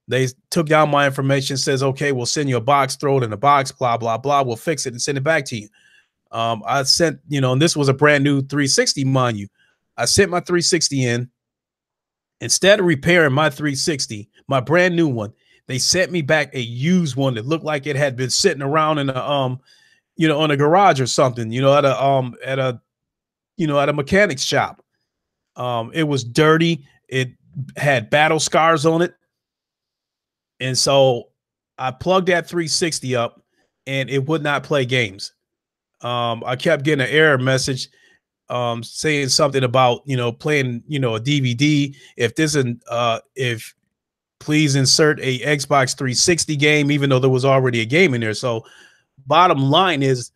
They took down my information, says, okay, we'll send you a box, throw it in a box, blah, blah, blah. We'll fix it and send it back to you. I sent, and this was a brand new 360, mind you. I sent my 360 in. Instead of repairing my 360, my brand new one, they sent me back a used one that looked like it had been sitting around in a on a garage or something, at a mechanic's shop. It was dirty. It had battle scars on it. And so I plugged that 360 up and it would not play games. I kept getting an error message saying something about, playing, a DVD. If this isn't, if please insert a Xbox 360 game, even though there was already a game in there. So bottom line is,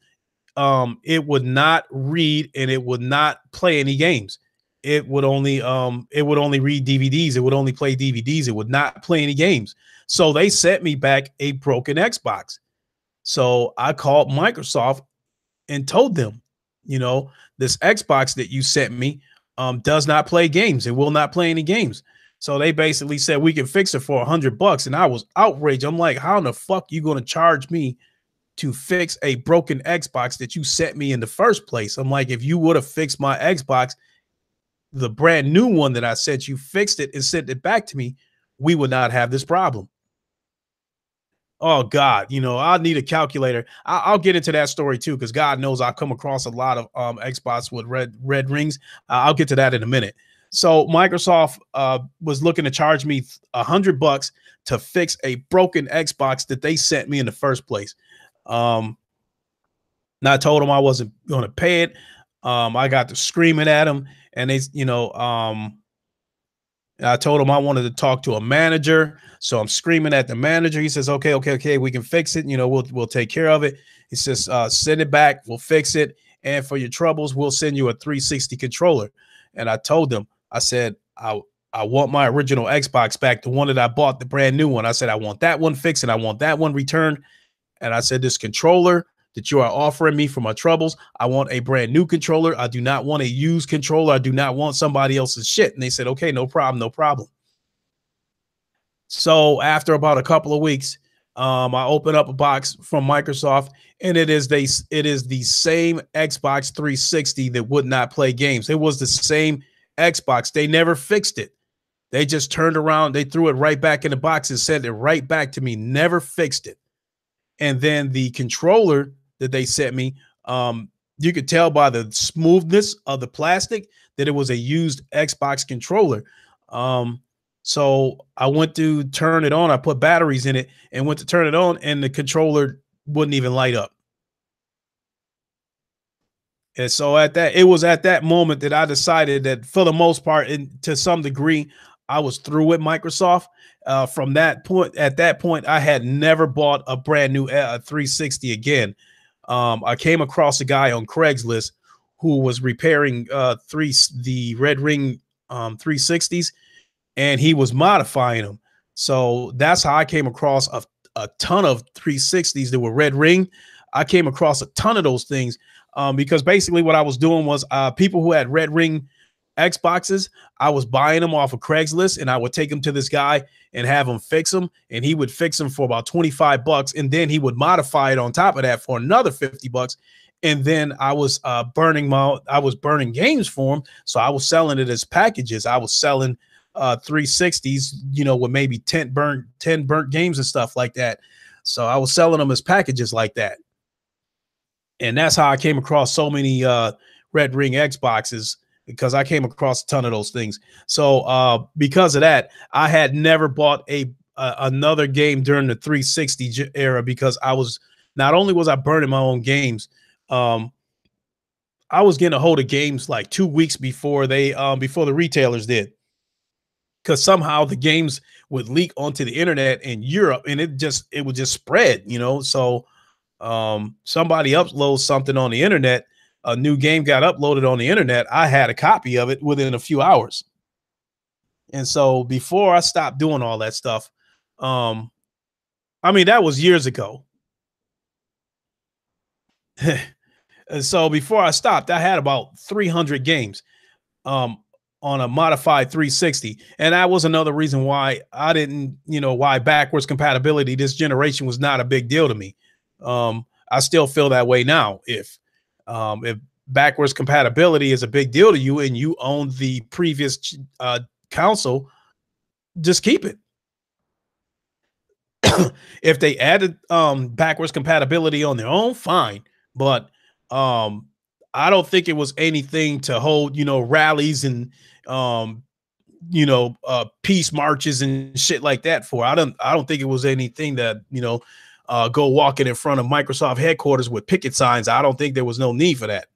it would not read and it would not play any games. It would only read DVDs. It would only play DVDs. It would not play any games. So they sent me back a broken Xbox. So I called Microsoft and told them, this Xbox that you sent me does not play games. It will not play any games. So they basically said we can fix it for $100. And I was outraged. I'm like, how in the fuck you going to charge me to fix a broken Xbox that you sent me in the first place? I'm like, if you would have fixed my Xbox, the brand new one that I sent you, fixed it and sent it back to me, we would not have this problem. Oh God, I need a calculator. I'll get into that story too, because God knows I come across a lot of Xbox with red rings. I'll get to that in a minute. So Microsoft was looking to charge me $100 to fix a broken Xbox that they sent me in the first place. And I told them I wasn't going to pay it. I got to screaming at them, and they, I told him I wanted to talk to a manager. So I'm screaming at the manager. He says, okay, we can fix it. We'll take care of it. He says, send it back. We'll fix it. And for your troubles, we'll send you a 360 controller. And I told them, I said, I want my original Xbox back, the one that I bought, the brand new one. I said, I want that one fixed and I want that one returned. And I said, this controller that you are offering me for my troubles, I want a brand new controller. I do not want a used controller. I do not want somebody else's shit. And they said, okay, no problem. So after about a couple of weeks, I opened up a box from Microsoft, and it is the same Xbox 360 that would not play games. It was the same Xbox. They never fixed it. They just turned around. They threw it right back in the box and sent it right back to me. Never fixed it. And then the controller that they sent me, you could tell by the smoothness of the plastic that it was a used Xbox controller. So I went to turn it on. I put batteries in it and went to turn it on, and the controller wouldn't even light up. And so it was at that moment that I decided that for the most part, and to some degree, I was through with Microsoft. From that point, I had never bought a brand new 360 again. I came across a guy on Craigslist who was repairing the Red Ring 360s, and he was modifying them. So that's how I came across a ton of 360s that were Red Ring. I came across a ton of those things because basically what I was doing was people who had Red Ring Xboxes, I was buying them off of Craigslist, and I would take them to this guy and have him fix them, and he would fix them for about $25, and then he would modify it on top of that for another $50. And then I was burning games for him, so I was selling it as packages. I was selling 360s, with maybe 10 burnt games and stuff like that. So I was selling them as packages like that, and that's how I came across so many Red Ring Xboxes, because I came across a ton of those things. So because of that, I had never bought another game during the 360 era, because not only was I burning my own games, I was getting a hold of games like 2 weeks before before the retailers did, because somehow the games would leak onto the internet in Europe, and it would just spread, So somebody uploads something on the internet. A new game got uploaded on the internet. I had a copy of it within a few hours. And so before I stopped doing all that stuff, that was years ago. And so before I stopped, I had about 300 games on a modified 360. And that was another reason why I didn't, why backwards compatibility this generation was not a big deal to me. I still feel that way now. If backwards compatibility is a big deal to you and you own the previous console, just keep it. If they added backwards compatibility on their own, fine. But um I don't think it was anything to hold, rallies and um peace marches and shit like that for. I don't think it was anything that, go walking in front of Microsoft headquarters with picket signs. I don't think there was no need for that.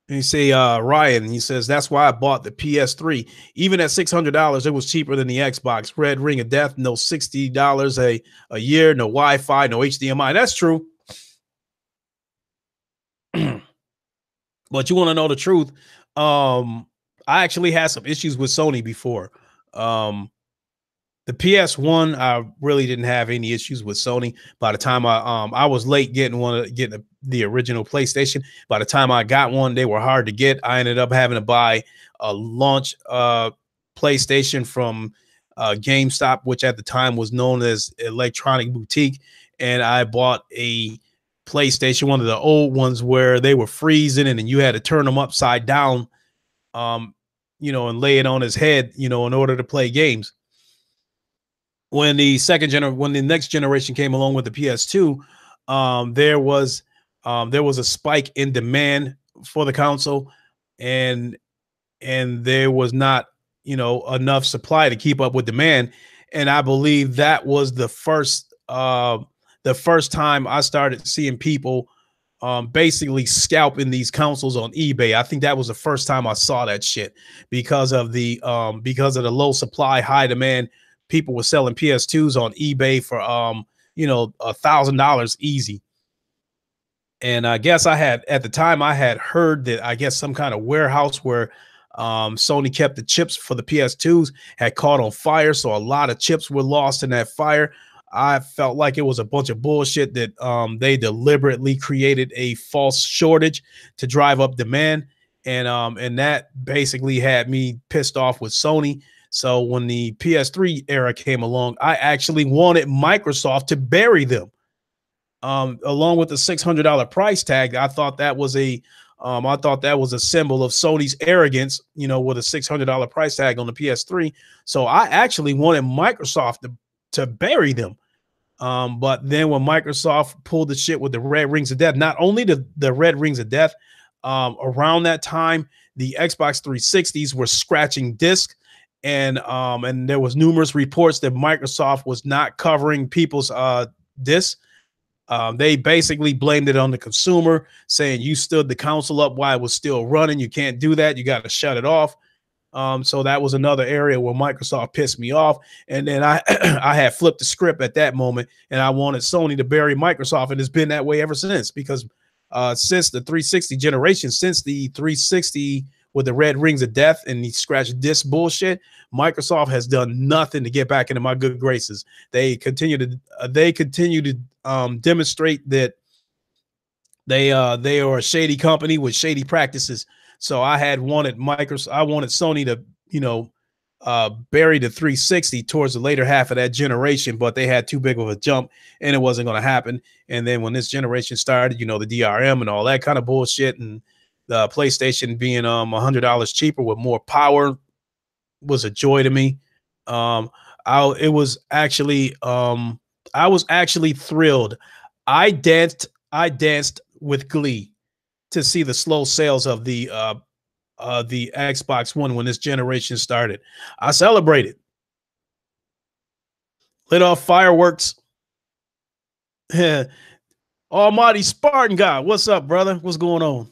And you say, Ryan, he says, that's why I bought the PS3. Even at $600, it was cheaper than the Xbox. Red Ring of Death, no $60 a year, no Wi-Fi, no HDMI. That's true. But you want to know the truth? I actually had some issues with Sony before. The PS1, I really didn't have any issues with Sony. By the time I was late getting the original PlayStation. By the time I got one, they were hard to get. I ended up having to buy a launch PlayStation from GameStop, which at the time was known as Electronic Boutique, and I bought a PlayStation, one of the old ones where they were freezing and then you had to turn them upside down, and lay it on his head, in order to play games. When the next generation came along with the PS2, there was a spike in demand for the console, and there was not enough supply to keep up with demand. And I believe that was the first time I started seeing people basically scalping these consoles on eBay. I think that was the first time I saw that shit because of the low supply, high demand. People were selling PS2s on eBay for $1,000 easy. And I guess at the time I had heard that I guess some kind of warehouse where Sony kept the chips for the PS2s had caught on fire, so a lot of chips were lost in that fire. I felt like it was a bunch of bullshit that they deliberately created a false shortage to drive up demand, and that basically had me pissed off with Sony. So when the PS3 era came along, I actually wanted Microsoft to bury them, along with the $600 price tag. I thought that was a symbol of Sony's arrogance, with a $600 price tag on the PS3. So I actually wanted Microsoft to bury them. But then when Microsoft pulled the shit with the Red Rings of Death, not only the Red Rings of Death, around that time, the Xbox 360s were scratching disc. And there was numerous reports that Microsoft was not covering people's discs. They basically blamed it on the consumer, saying you stood the console up while it was still running. You can't do that. You got to shut it off. So that was another area where Microsoft pissed me off. And then I I had flipped the script at that moment, and I wanted Sony to bury Microsoft, and it's been that way ever since. Because since the 360 generation, since the 360 with the Red Rings of Death and the scratch disc bullshit, Microsoft has done nothing to get back into my good graces. They continue to demonstrate that they are a shady company with shady practices. So I wanted Sony to bury the 360 towards the later half of that generation, but they had too big of a jump and it wasn't going to happen. And then when this generation started, the DRM and all that kind of bullshit, and the PlayStation being $100 cheaper with more power was a joy to me. I was actually thrilled. I danced with glee to see the slow sales of the Xbox One when this generation started. I celebrated, lit off fireworks. Almighty Spartan God, what's up, brother? What's going on?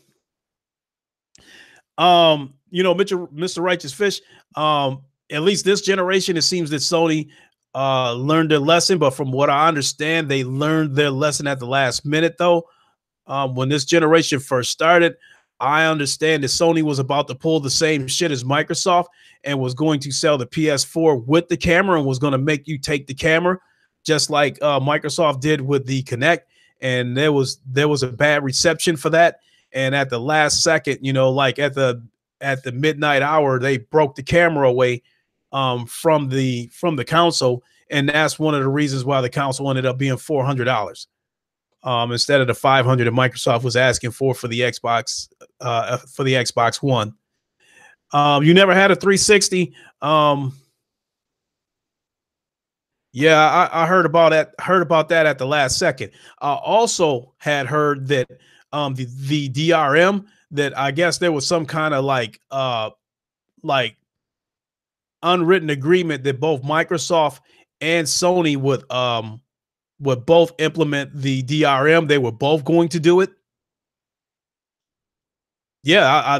Mr. Righteous Fish. At least this generation, it seems that Sony learned their lesson, but from what I understand, they learned their lesson at the last minute, though. When this generation first started, I understand that Sony was about to pull the same shit as Microsoft and was going to sell the PS4 with the camera and was going to make you take the camera, just like Microsoft did with the Kinect. And there was a bad reception for that. And at the last second, like at the midnight hour, they broke the camera away from the console, and that's one of the reasons why the console ended up being $400. instead of the 500 that Microsoft was asking for the Xbox One. You never had a 360. Yeah, I heard about that. Heard about that at the last second. I also had heard that the DRM, that I guess there was some kind of like unwritten agreement that both Microsoft and Sony would both implement the DRM. They were both going to do it. Yeah,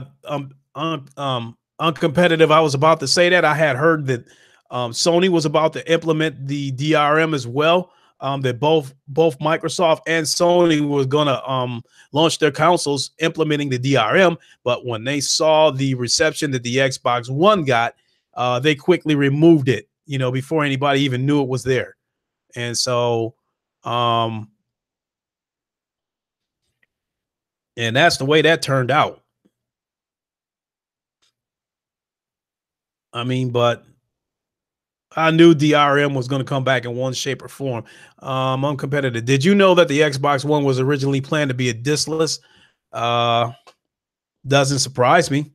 uncompetitive. I was about to say that. I had heard that Sony was about to implement the DRM as well. That both Microsoft and Sony was gonna launch their consoles implementing the DRM. But when they saw the reception that the Xbox One got, they quickly removed it. You know, before anybody even knew it was there. And so, um, and that's the way that turned out. I mean, but I knew DRM was going to come back in one shape or form. Uncompetitive. Did you know that the Xbox One was originally planned to be a diskless? Uh, doesn't surprise me.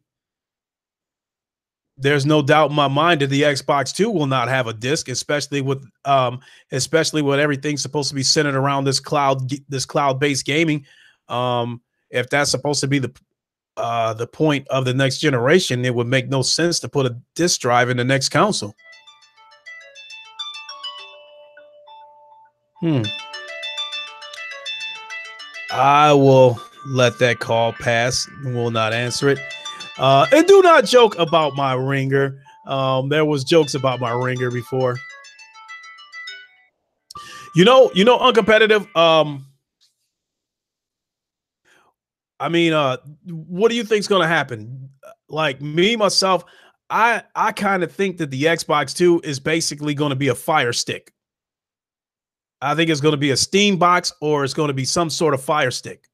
There's no doubt in my mind that the Xbox Two will not have a disc, especially with everything supposed to be centered around this cloud-based gaming. If that's supposed to be the point of the next generation, it would make no sense to put a disk drive in the next console. Hmm. I will let that call pass. Will not answer it. And do not joke about my ringer. There was jokes about my ringer before. Uncompetitive. I mean, what do you think's going to happen? Like me myself, I kind of think that the Xbox Two is basically going to be a Fire Stick. I think it's going to be a Steam box, or it's going to be some sort of Fire Stick.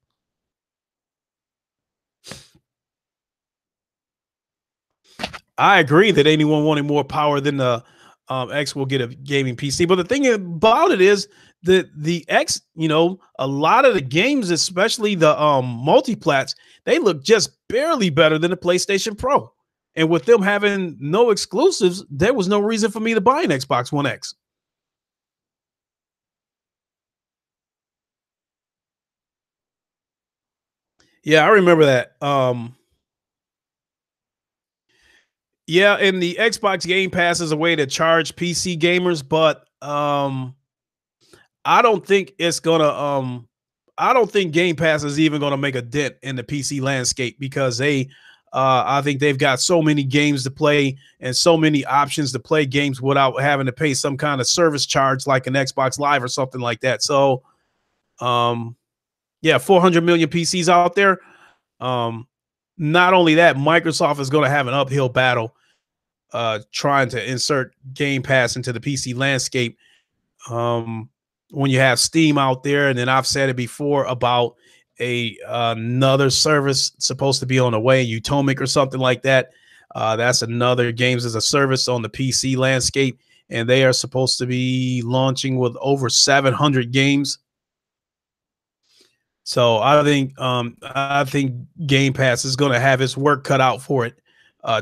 I agree that anyone wanting more power than the X will get a gaming PC. But the thing about it is that the X, a lot of the games, especially the multiplats, they look just barely better than the PlayStation Pro. And with them having no exclusives, there was no reason for me to buy an Xbox One X. Yeah, I remember that. Yeah, and the Xbox Game Pass is a way to charge PC gamers, but I don't think it's gonna I don't think Game Pass is even gonna make a dent in the PC landscape, because I think they've got so many games to play and so many options to play games without having to pay some kind of service charge like an Xbox Live or something like that. So yeah, 400 million PCs out there. Um Not only that, Microsoft is going to have an uphill battle trying to insert Game Pass into the PC landscape. When you have Steam out there, and then I've said it before about another service supposed to be on the way, Utomic or something like that. That's another games as a service on the PC landscape, and they are supposed to be launching with over 700 games. So I think Game Pass is going to have its work cut out for it,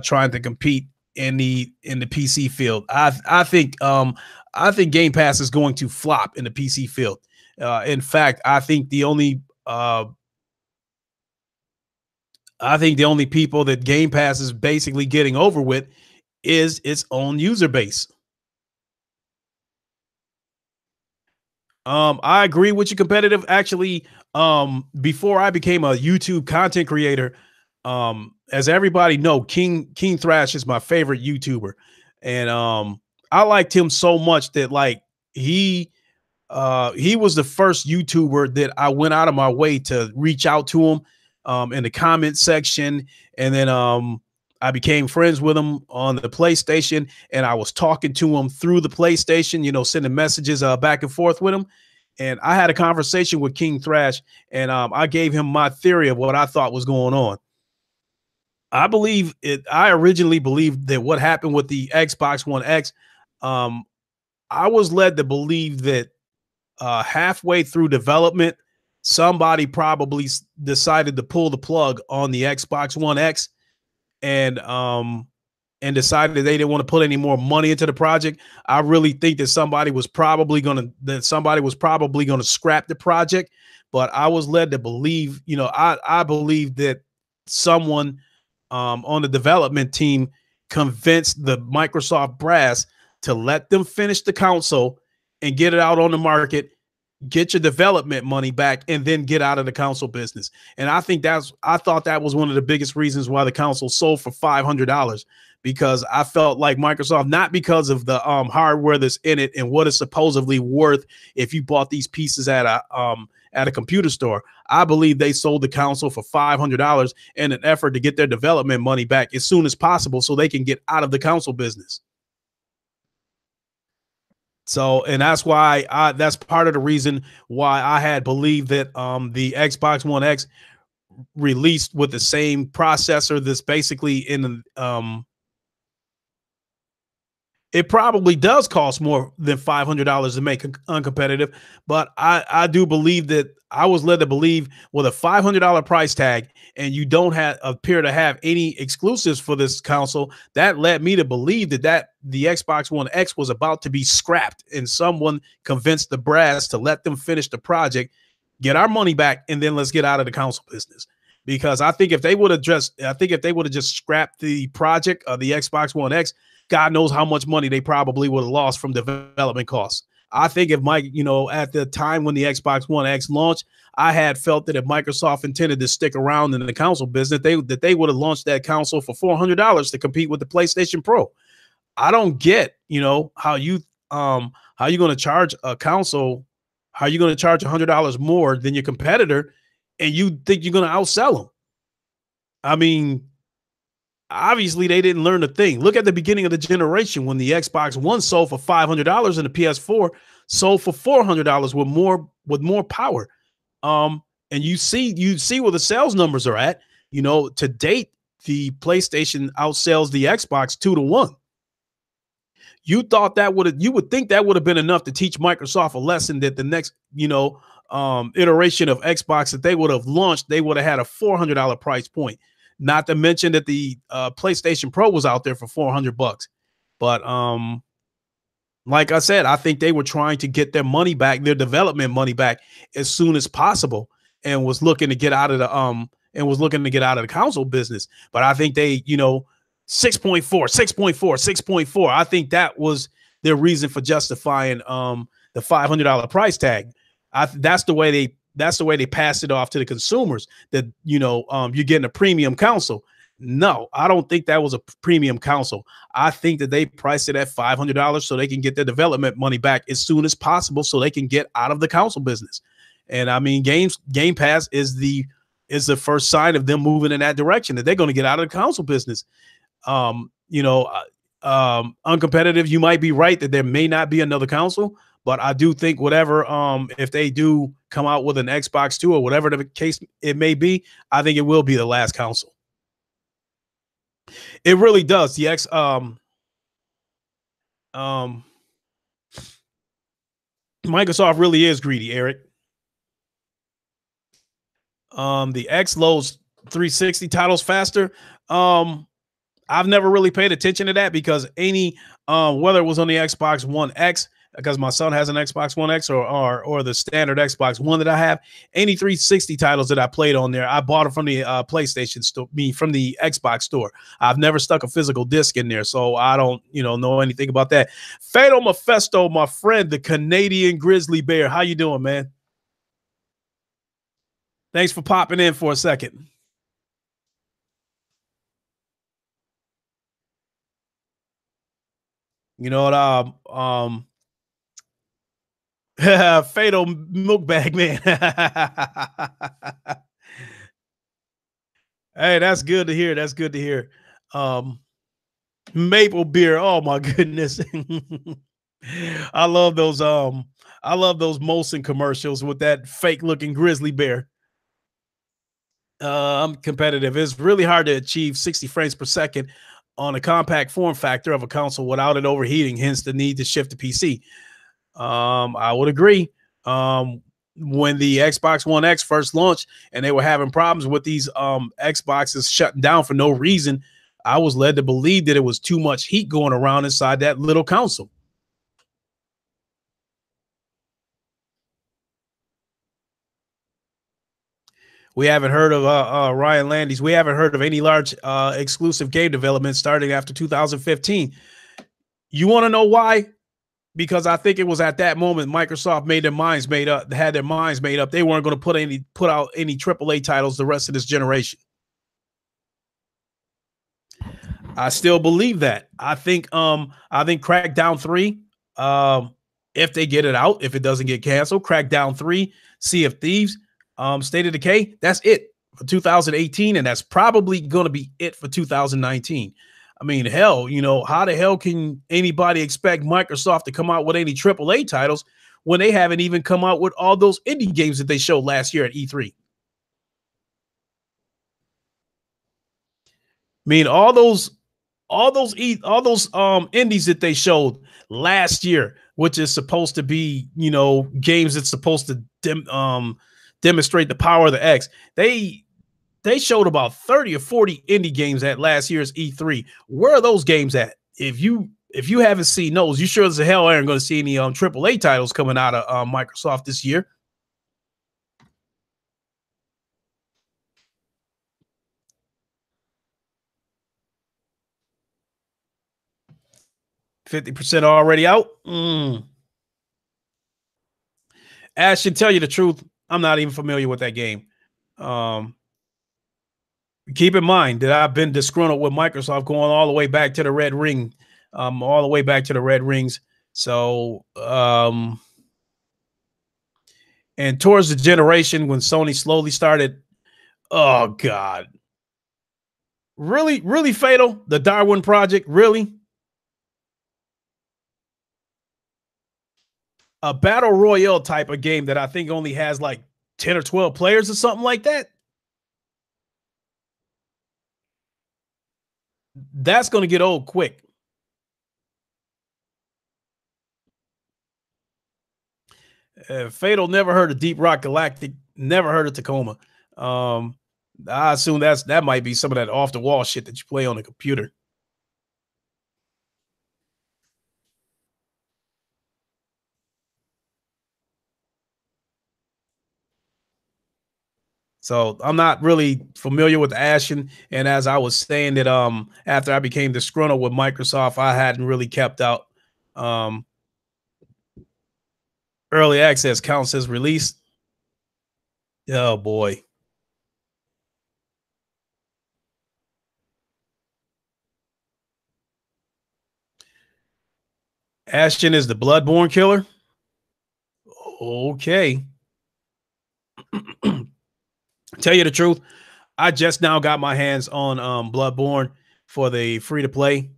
trying to compete in the PC field. I think Game Pass is going to flop in the PC field. In fact, I think the only people that Game Pass is basically getting over with is its own user base. I agree with you, competitive. Actually, before I became a YouTube content creator, as everybody know, King Thrash is my favorite YouTuber, and I liked him so much that he was the first YouTuber that I went out of my way to reach out to him in the comment section, and then I became friends with him on the PlayStation, and I was talking to him through the PlayStation, sending messages back and forth with him. And I had a conversation with King Thrash, and I gave him my theory of what I thought was going on. I originally believed that what happened with the Xbox One X, I was led to believe that halfway through development, somebody probably decided to pull the plug on the Xbox One X, and decided they didn't want to put any more money into the project. I really think that somebody was probably going to scrap the project, but I was led to believe, I believe that someone on the development team convinced the Microsoft brass to let them finish the console and get it out on the market, get your development money back, and then get out of the console business. And I thought that was one of the biggest reasons why the console sold for $500, because I felt like Microsoft, not because of the hardware that's in it and what it's supposedly worth if you bought these pieces at a computer store. I believe they sold the console for $500 in an effort to get their development money back as soon as possible so they can get out of the console business. So, and that's why that's part of the reason why I had believed that the Xbox One X released with the same processor that's basically in it probably does cost more than $500 to make uncompetitive, but I do believe that I was led to believe with a $500 price tag and you don't appear to have any exclusives for this console, that led me to believe that the Xbox One X was about to be scrapped, and someone convinced the brass to let them finish the project, get our money back, and then let's get out of the console business. Because I think if they would have just scrapped the project of the Xbox One X, God knows how much money they probably would have lost from development costs. I think if at the time when the Xbox One X launched, I had felt that if Microsoft intended to stick around in the console business, that they would have launched that console for $400 to compete with the PlayStation Pro. I don't get, how you going to charge a console, how you going to charge $100 more than your competitor, and you think you're going to outsell them. I mean, obviously they didn't learn a thing. Look at the beginning of the generation when the Xbox One sold for $500 and the PS4 sold for $400 with more power. And you see where the sales numbers are at. To date, the PlayStation outsells the Xbox 2-1. You would think that would have been enough to teach Microsoft a lesson that the next, iteration of Xbox that they would have launched, they would have had a $400 price point. Not to mention that the PlayStation Pro was out there for $400. But like I said, I think they were trying to get their money back, their development money back, as soon as possible, and was looking to get out of the console business. But I think they, 6.4, 6.4, 6.4. I think that was their reason for justifying the $500 price tag. That's the way they passed it off to the consumers, that you're getting a premium console. No, I don't think that was a premium console. I think that they priced it at $500 so they can get their development money back as soon as possible so they can get out of the console business. And I mean, Game Pass is the first sign of them moving in that direction, that they're going to get out of the console business. Uncompetitive, you might be right that there may not be another console, but I do think if they do come out with an Xbox 2 or whatever the case it may be, I think it will be the last console. It really does. The Microsoft really is greedy, Eric. The X loads 360 titles faster. I've never really paid attention to that, because whether it was on the Xbox One X, because my son has an Xbox One X, or the standard Xbox One that I have, any 360 titles that I played on there, I bought it from the PlayStation store, from the Xbox store. I've never stuck a physical disc in there, so I don't, know anything about that. Fatal Mephisto, my friend, the Canadian grizzly bear. How you doing, man? Thanks for popping in for a second. You know what? Fatal milk bag man. Hey, that's good to hear. That's good to hear. Maple beer. Oh my goodness. I love those Molson commercials with that fake looking grizzly bear. I'm competitive. It's really hard to achieve 60 frames per second on a compact form factor of a console without it overheating, hence the need to shift to PC. I would agree. when the Xbox One X first launched and they were having problems with these Xboxes shutting down for no reason, I was led to believe that it was too much heat going around inside that little console. We haven't heard of Ryan Landis. We haven't heard of any large exclusive game development starting after 2015. You want to know why? Because I think it was at that moment Microsoft made their minds made up, had their minds made up. They weren't going to put out any AAA titles the rest of this generation. I still believe that. I think Crackdown 3, if they get it out, if it doesn't get canceled, Crackdown 3, Sea of Thieves, State of Decay, that's it for 2018, and that's probably going to be it for 2019. I mean, hell, how the hell can anybody expect Microsoft to come out with any AAA titles when they haven't even come out with all those indie games that they showed last year at E3? I mean, all those indies that they showed last year, which is supposed to be, games that's supposed to demonstrate the power of the X. They showed about 30 or 40 indie games at last year's E3. Where are those games at? If you haven't seen those, you sure as the hell aren't going to see any AAA titles coming out of Microsoft this year. %50 already out. Ash, should tell you the truth, I'm not even familiar with that game. Keep in mind that I've been disgruntled with Microsoft going all the way back to the Red Ring, all the way back to the Red Rings. So, and towards the generation when Sony slowly started, oh God, really, really Fatal, the Darwin Project, really? A battle royale type of game that I think only has like 10 or 12 players or something like that. That's going to get old quick. Fatal, never heard of Deep Rock Galactic, never heard of Tacoma. I assume that might be some of that off the wall shit that you play on the computer. So I'm not really familiar with Ashen. And as I was saying that after I became disgruntled with Microsoft, I hadn't really kept out early access counts as release. Oh boy. Ashen is the Bloodborne killer. Okay. Tell you the truth, I just now got my hands on Bloodborne for the free to play,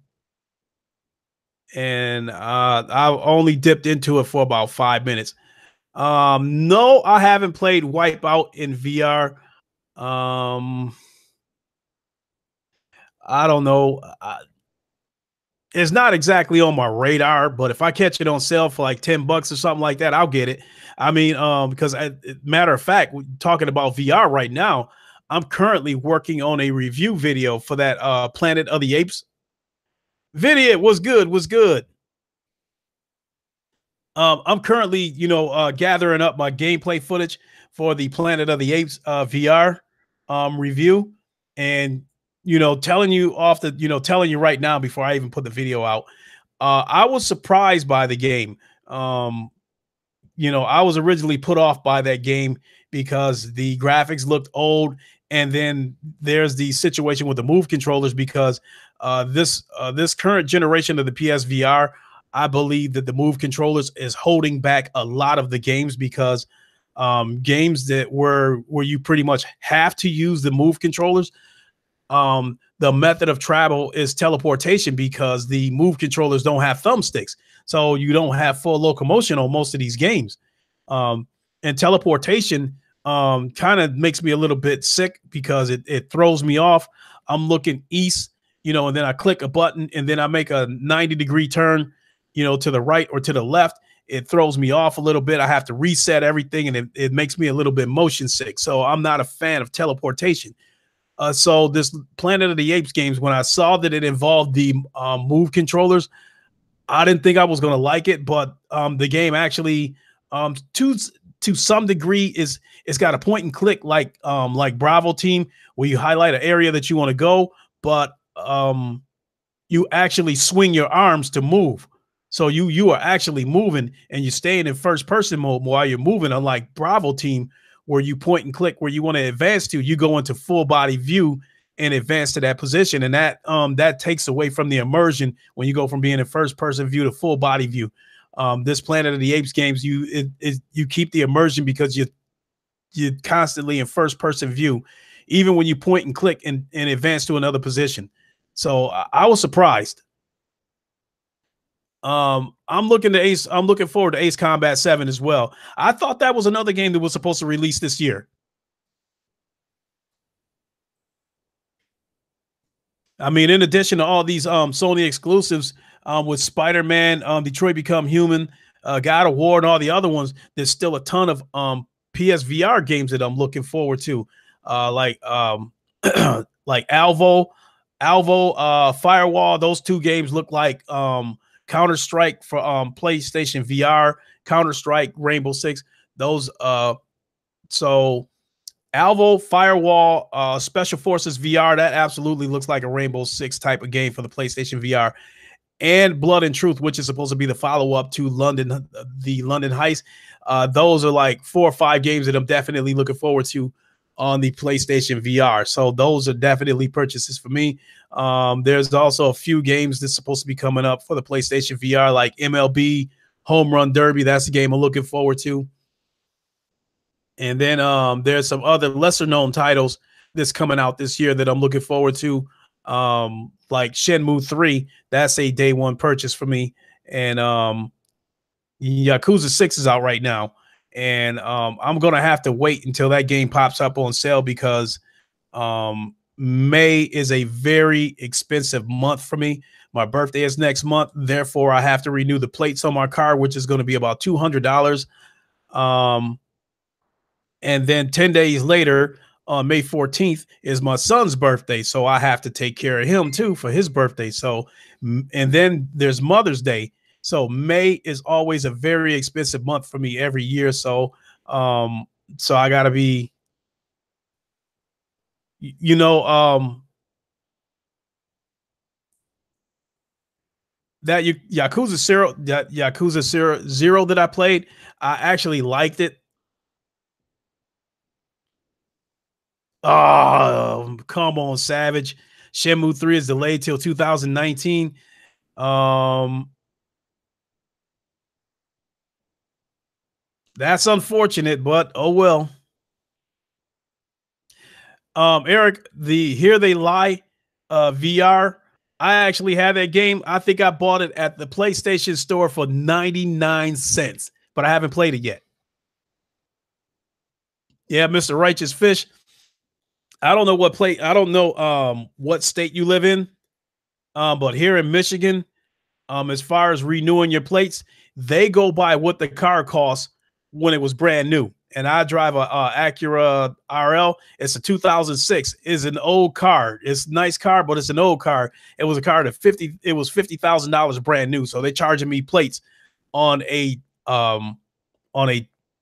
and I only dipped into it for about 5 minutes. No, I haven't played Wipeout in VR. I don't know. It's not exactly on my radar, but if I catch it on sale for like $10 or something like that, I'll get it. I mean, because matter of fact, talking about VR right now, I'm currently working on a review video for that Planet of the Apes video. Was good, was good. I'm currently, gathering up my gameplay footage for the Planet of the Apes VR review, and telling you telling you right now before I even put the video out, I was surprised by the game. I was originally put off by that game because the graphics looked old, and then there's the situation with the move controllers because this current generation of the PSVR, I believe that the move controllers is holding back a lot of the games because games that where you pretty much have to use the move controllers, the method of travel is teleportation because the move controllers don't have thumbsticks. So you don't have full locomotion on most of these games. And teleportation kind of makes me a little bit sick because it throws me off. I'm looking east, and then I click a button and then I make a 90-degree turn, to the right or to the left. it throws me off a little bit. I have to reset everything, and it makes me a little bit motion sick. So I'm not a fan of teleportation. So this Planet of the Apes games, when I saw that it involved the move controllers, I didn't think I was going to like it, but the game actually, to some degree, it's got a point and click like Bravo Team, where you highlight an area that you want to go, but you actually swing your arms to move. So you are actually moving, and you're staying in first person mode while you're moving. Unlike Bravo Team, where you point and click where you want to advance to, you go into full body view and advance to that position, and that takes away from the immersion when you go from being in first person view to full body view. This Planet of the Apes games, you keep the immersion because you're constantly in first person view, even when you point and click and advance to another position. So I was surprised. I'm looking forward to Ace Combat 7 as well. I thought that was another game that was supposed to release this year. I mean, in addition to all these Sony exclusives, with Spider-Man, Detroit Become Human, God of War, and all the other ones, there's still a ton of PSVR games that I'm looking forward to. Like like Alvo, Firewall. Those two games look like Counter-Strike for PlayStation VR, Counter-Strike, Rainbow Six. Those so Alvo, Firewall, Special Forces VR, that absolutely looks like a Rainbow Six type of game for the PlayStation VR. And Blood and Truth, which is supposed to be the follow-up to the London Heist. Those are like 4 or 5 games that I'm definitely looking forward to on the PlayStation VR. So those are definitely purchases for me. There's also a few games that's supposed to be coming up for the PlayStation VR, like MLB Home Run Derby. That's the game I'm looking forward to. And then there's some other lesser known titles that's coming out this year that I'm looking forward to. Like Shenmue 3, that's a day one purchase for me. And Yakuza 6 is out right now. And I'm going to have to wait until that game pops up on sale, because May is a very expensive month for me. My birthday is next month. Therefore, I have to renew the plates on my car, which is going to be about $200. And then 10 days later, on May 14th, is my son's birthday. So I have to take care of him too for his birthday. So, and then there's Mother's Day. So May is always a very expensive month for me every year. So, so I gotta be, that Yakuza Zero that I played, I actually liked it. Oh, come on, Savage. Shenmue 3 is delayed till 2019. That's unfortunate, but oh well. Eric, the Here They Lie VR, I actually had that game. I think I bought it at the PlayStation Store for 99 cents, but I haven't played it yet. Yeah, Mr. Righteous Fish. I don't know what state you live in. But here in Michigan, as far as renewing your plates, they go by what the car costs when it was brand new. And I drive a Acura RL. It's a 2006. It's an old car. It's a nice car, but it's an old car. It was a car that it was $50,000 brand new. So they charging me plates on a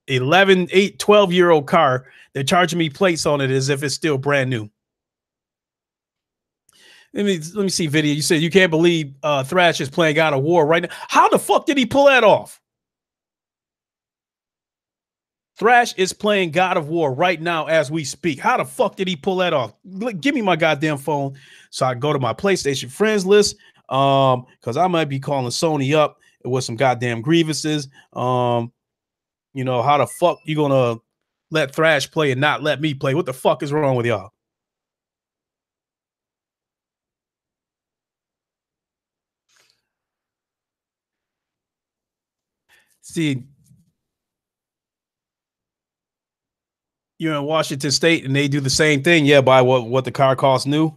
11, 8, 12-year-old car. They're charging me plates on it as if it's still brand new. Let me see video. You said you can't believe Thrash is playing God of War right now. How the fuck did he pull that off? Thrash is playing God of War right now as we speak. How the fuck did he pull that off? Give me my goddamn phone so I can go to my PlayStation friends list. Because I might be calling Sony up with some goddamn grievances. How the fuck you gonna let Thrash play and not let me play? What the fuck is wrong with y'all? See, you're in Washington State and they do the same thing. Yeah, by what the car costs new.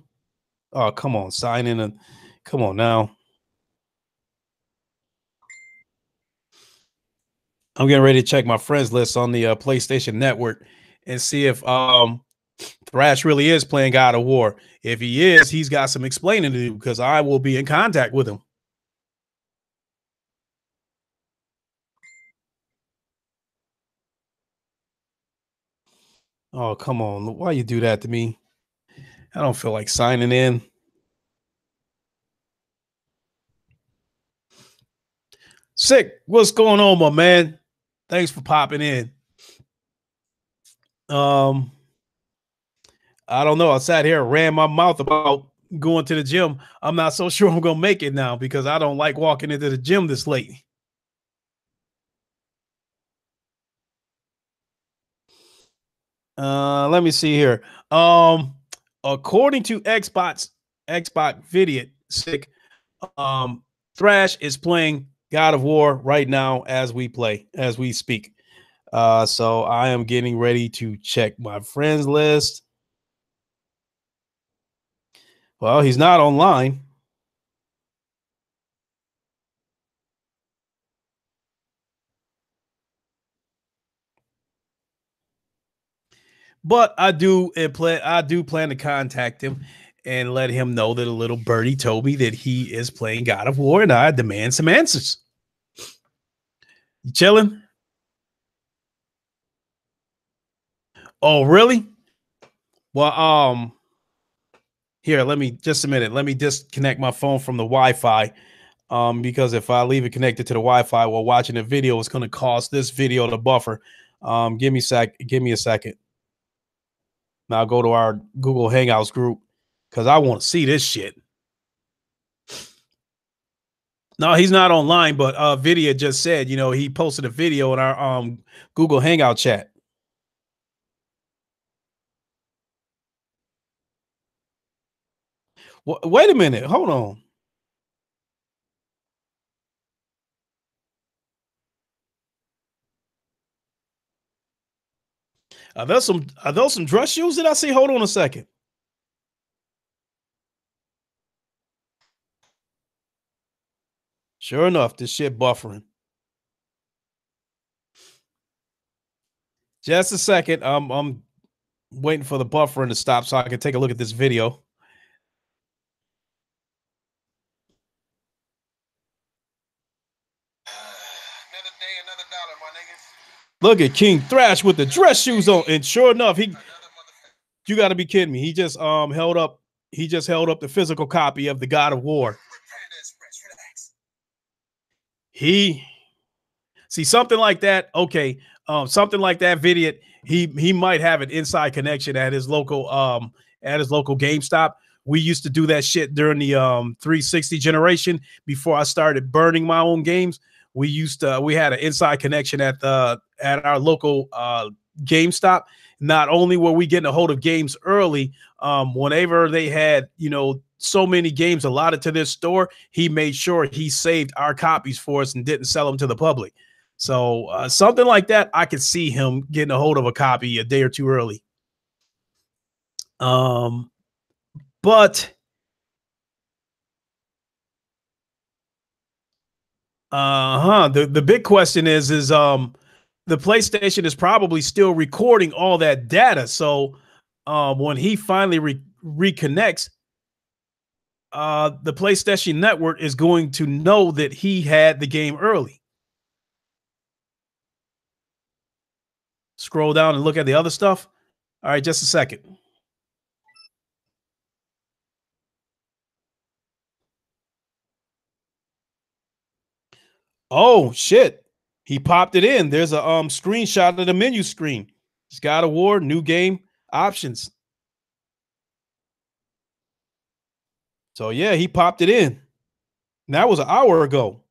Oh, come on, sign in and come on now. I'm getting ready to check my friends list on the PlayStation Network and see if Thrash really is playing God of War. If he is, he's got some explaining to do because I will be in contact with him. Oh, come on. Why you do that to me? I don't feel like signing in. Sick. What's going on, my man? Thanks for popping in. Um, I don't know. I sat here and ran my mouth about going to the gym. I'm not so sure I'm gonna make it now because I don't like walking into the gym this late. Let me see here. According to Xbox Video, sick. Thrash is playing God of War right now as we speak. So I am getting ready to check my friends list. Well, he's not online. But I do plan to contact him and let him know that a little birdie told me that he is playing God of War and I demand some answers. You chilling? Oh, really? Well, here, let me just a minute. Let me disconnect my phone from the Wi-Fi. Because if I leave it connected to the Wi-Fi while watching the video, it's going to cause this video to buffer. Give me a second. Now I'll go to our Google Hangouts group because I want to see this shit. No, he's not online, but Vidya just said, he posted a video in our Google Hangout chat. Wait a minute, hold on. Are those some dress shoes that I see? Hold on a second. Sure enough, this shit buffering. Just a second. I'm waiting for the buffering to stop so I can take a look at this video. Another day, another dollar, my niggas. Look at King Thrash with the dress shoes on, and sure enough, you got to be kidding me. He just held up the physical copy of the God of War. He see something like that. Okay, something like that video. He might have an inside connection at his local GameStop. We used to do that shit during the 360 generation before I started burning my own games. We had an inside connection at our local GameStop. Not only were we getting a hold of games early, whenever they had so many games allotted to this store, he made sure he saved our copies for us and didn't sell them to the public. So something like that, I could see him getting a hold of a copy a day or two early. But the big question is the PlayStation is probably still recording all that data. So when he finally reconnects, the PlayStation Network is going to know that he had the game early. Scroll down and look at the other stuff. All right, just a second. Oh shit. He popped it in. There's a screenshot of the menu screen. It's God of War, new game, options. So yeah, he popped it in. And that was an hour ago.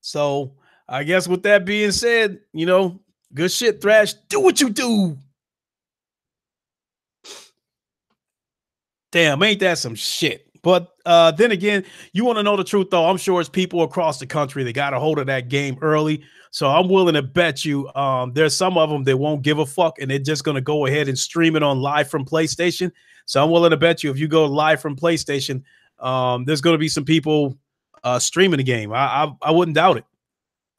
So I guess with that being said, good shit, Thrash. Do what you do. Damn, ain't that some shit? But then again, you want to know the truth, though. I'm sure it's people across the country that got a hold of that game early. So I'm willing to bet you there's some of them that won't give a fuck and they're just going to go ahead and stream it on live from PlayStation. So I'm willing to bet you if you go live from PlayStation, there's going to be some people streaming the game. I wouldn't doubt it.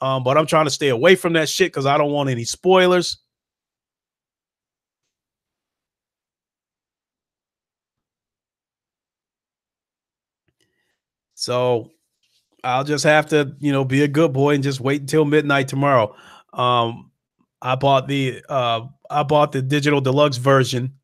But I'm trying to stay away from that shit because I don't want any spoilers. So I'll just have to, be a good boy and just wait until midnight tomorrow. Um, I bought the digital deluxe version,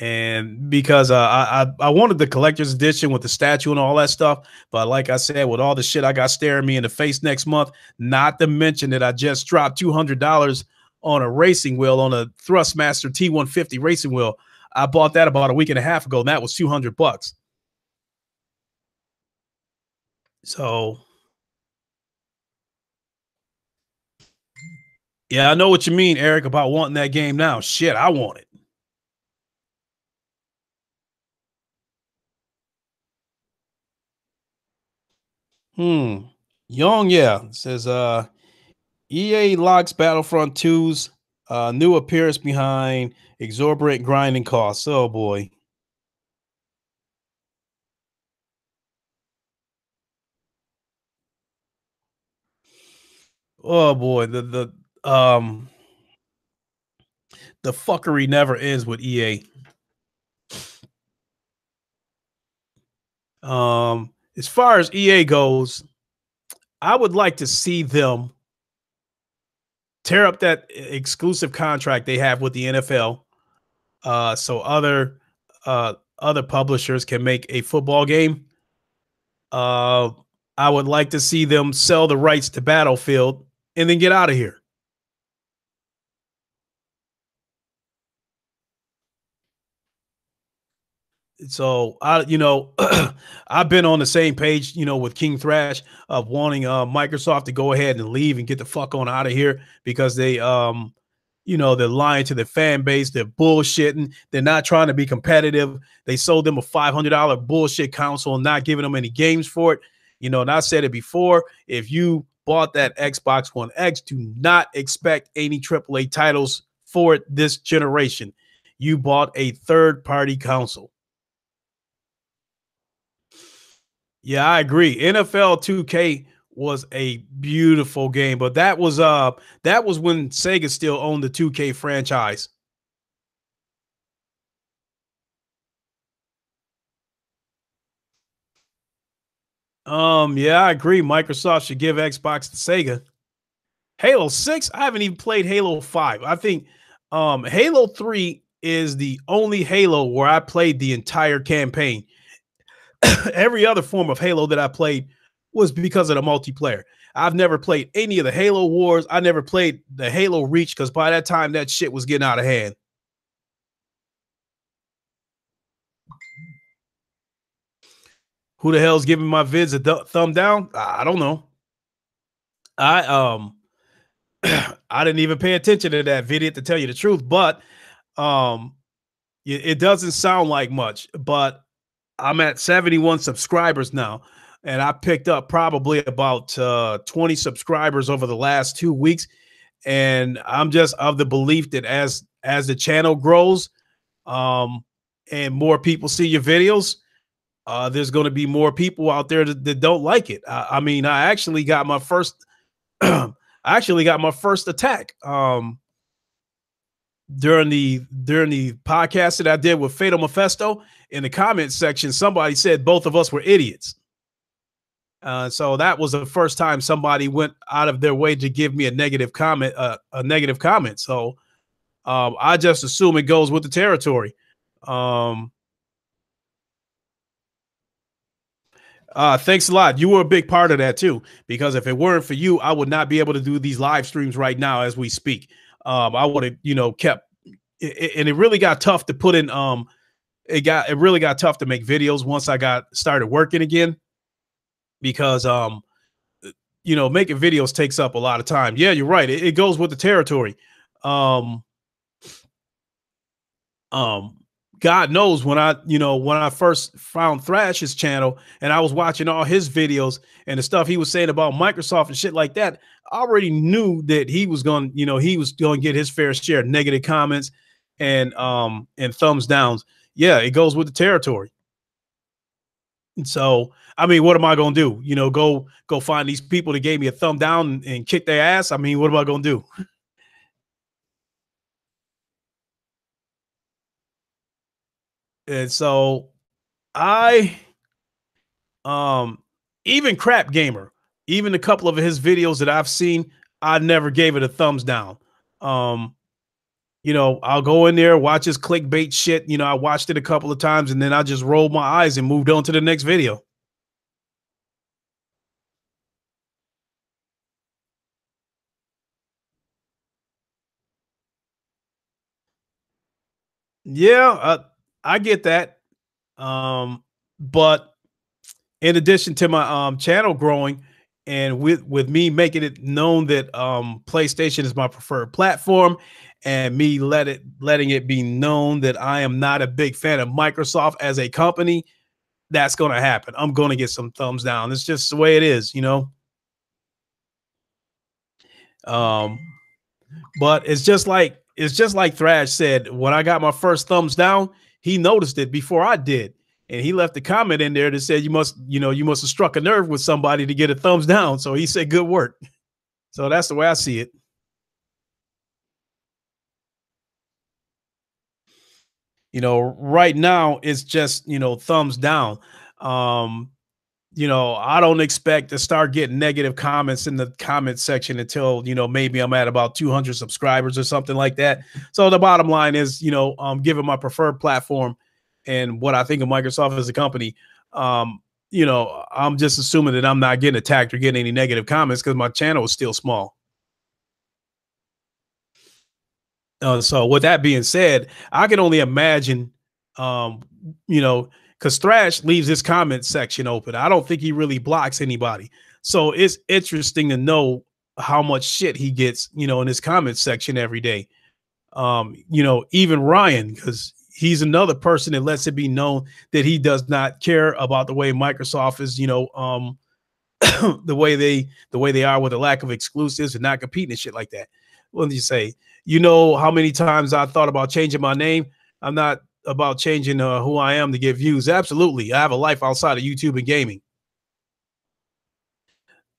and because I wanted the collector's edition with the statue and all that stuff, but like I said, with all the shit I got staring me in the face next month, not to mention that I just dropped $200 on a racing wheel, on a Thrustmaster T150 racing wheel. I bought that about a week and a half ago, and that was $200. So yeah, I know what you mean, Eric, about wanting that game now. Shit, I want it. Young, yeah. Says EA locks Battlefront 2's new appearance behind exorbitant grinding costs. Oh boy. Oh boy. The fuckery never ends with EA. As far as EA goes, I would like to see them tear up that exclusive contract they have with the NFL, so other publishers can make a football game. Uh, I would like to see them sell the rights to Battlefield and then get out of here. So I've been on the same page, with King Thrash of wanting Microsoft to go ahead and leave and get the fuck on out of here because they're lying to their fan base, they're bullshitting, they're not trying to be competitive. They sold them a $500 bullshit console and not giving them any games for it. And I said it before, if you bought that Xbox One X, do not expect any AAA titles for it this generation. You bought a third-party console. Yeah, I agree. NFL 2K was a beautiful game, but that was when Sega still owned the 2K franchise. Yeah, I agree. Microsoft should give Xbox to Sega. Halo 6, I haven't even played Halo 5. I think Halo 3 is the only Halo where I played the entire campaign. Every other form of Halo that I played was because of the multiplayer. I've never played any of the Halo Wars. I never played the Halo Reach because by that time that shit was getting out of hand. Who the hell's giving my vids a thumb down? I don't know. I I didn't even pay attention to that video to tell you the truth, but um it doesn't sound like much, but I'm at 71 subscribers now, and I picked up probably about 20 subscribers over the last 2 weeks. And I'm just of the belief that as the channel grows, um, and more people see your videos, there's going to be more people out there that don't like it. I mean, I actually got my first, I actually got my first attack during the podcast that I did with Fatal Mephisto. In the comment section, somebody said both of us were idiots. So that was the first time somebody went out of their way to give me a negative comment. So I just assume it goes with the territory. Um, Thanks a lot. You were a big part of that too, because if it weren't for you, I would not be able to do these live streams right now as we speak. I would have, kept it, and it really got tough to put in. It really got tough to make videos once I got started working again, because making videos takes up a lot of time. Yeah, you're right. It goes with the territory. Um, um, God knows when when I first found Thrash's channel and I was watching all his videos and the stuff he was saying about Microsoft and shit like that, I already knew that he was going, he was going to get his fair share of negative comments and thumbs downs. Yeah, it goes with the territory. And so, I mean, what am I going to do? Go find these people that gave me a thumb down and kick their ass. I mean, what am I going to do? And so I Um, even Crap Gamer, even a couple of his videos that I've seen, I never gave it a thumbs down. Um, I'll go in there, watch his clickbait shit. I watched it a couple of times and then I just rolled my eyes and moved on to the next video. Yeah, I get that. But in addition to my channel growing and with me making it known that PlayStation is my preferred platform and me letting it be known that I am not a big fan of Microsoft as a company, that's going to happen. I'm going to get some thumbs down. It's just the way it is. Um but it's just like Thrash said, when I got my first thumbs down, he noticed it before I did. And he left a comment in there that said you must have struck a nerve with somebody to get a thumbs down. So he said good work. So that's the way I see it. Right now it's just, thumbs down. Um, I don't expect to start getting negative comments in the comment section until, maybe I'm at about 200 subscribers or something like that. So the bottom line is, given my preferred platform and what I think of Microsoft as a company, I'm just assuming that I'm not getting attacked or getting any negative comments because my channel is still small. So with that being said, I can only imagine, um, because Thrash leaves his comment section open. I don't think he really blocks anybody. So it's interesting to know how much shit he gets, in his comment section every day. Even Ryan, because he's another person that lets it be known that he does not care about the way Microsoft is, the way they are with a lack of exclusives and not competing and shit like that. What did you say? You know how many times I thought about changing my name? I'm not about changing who I am to get views. Absolutely, I have a life outside of YouTube and gaming.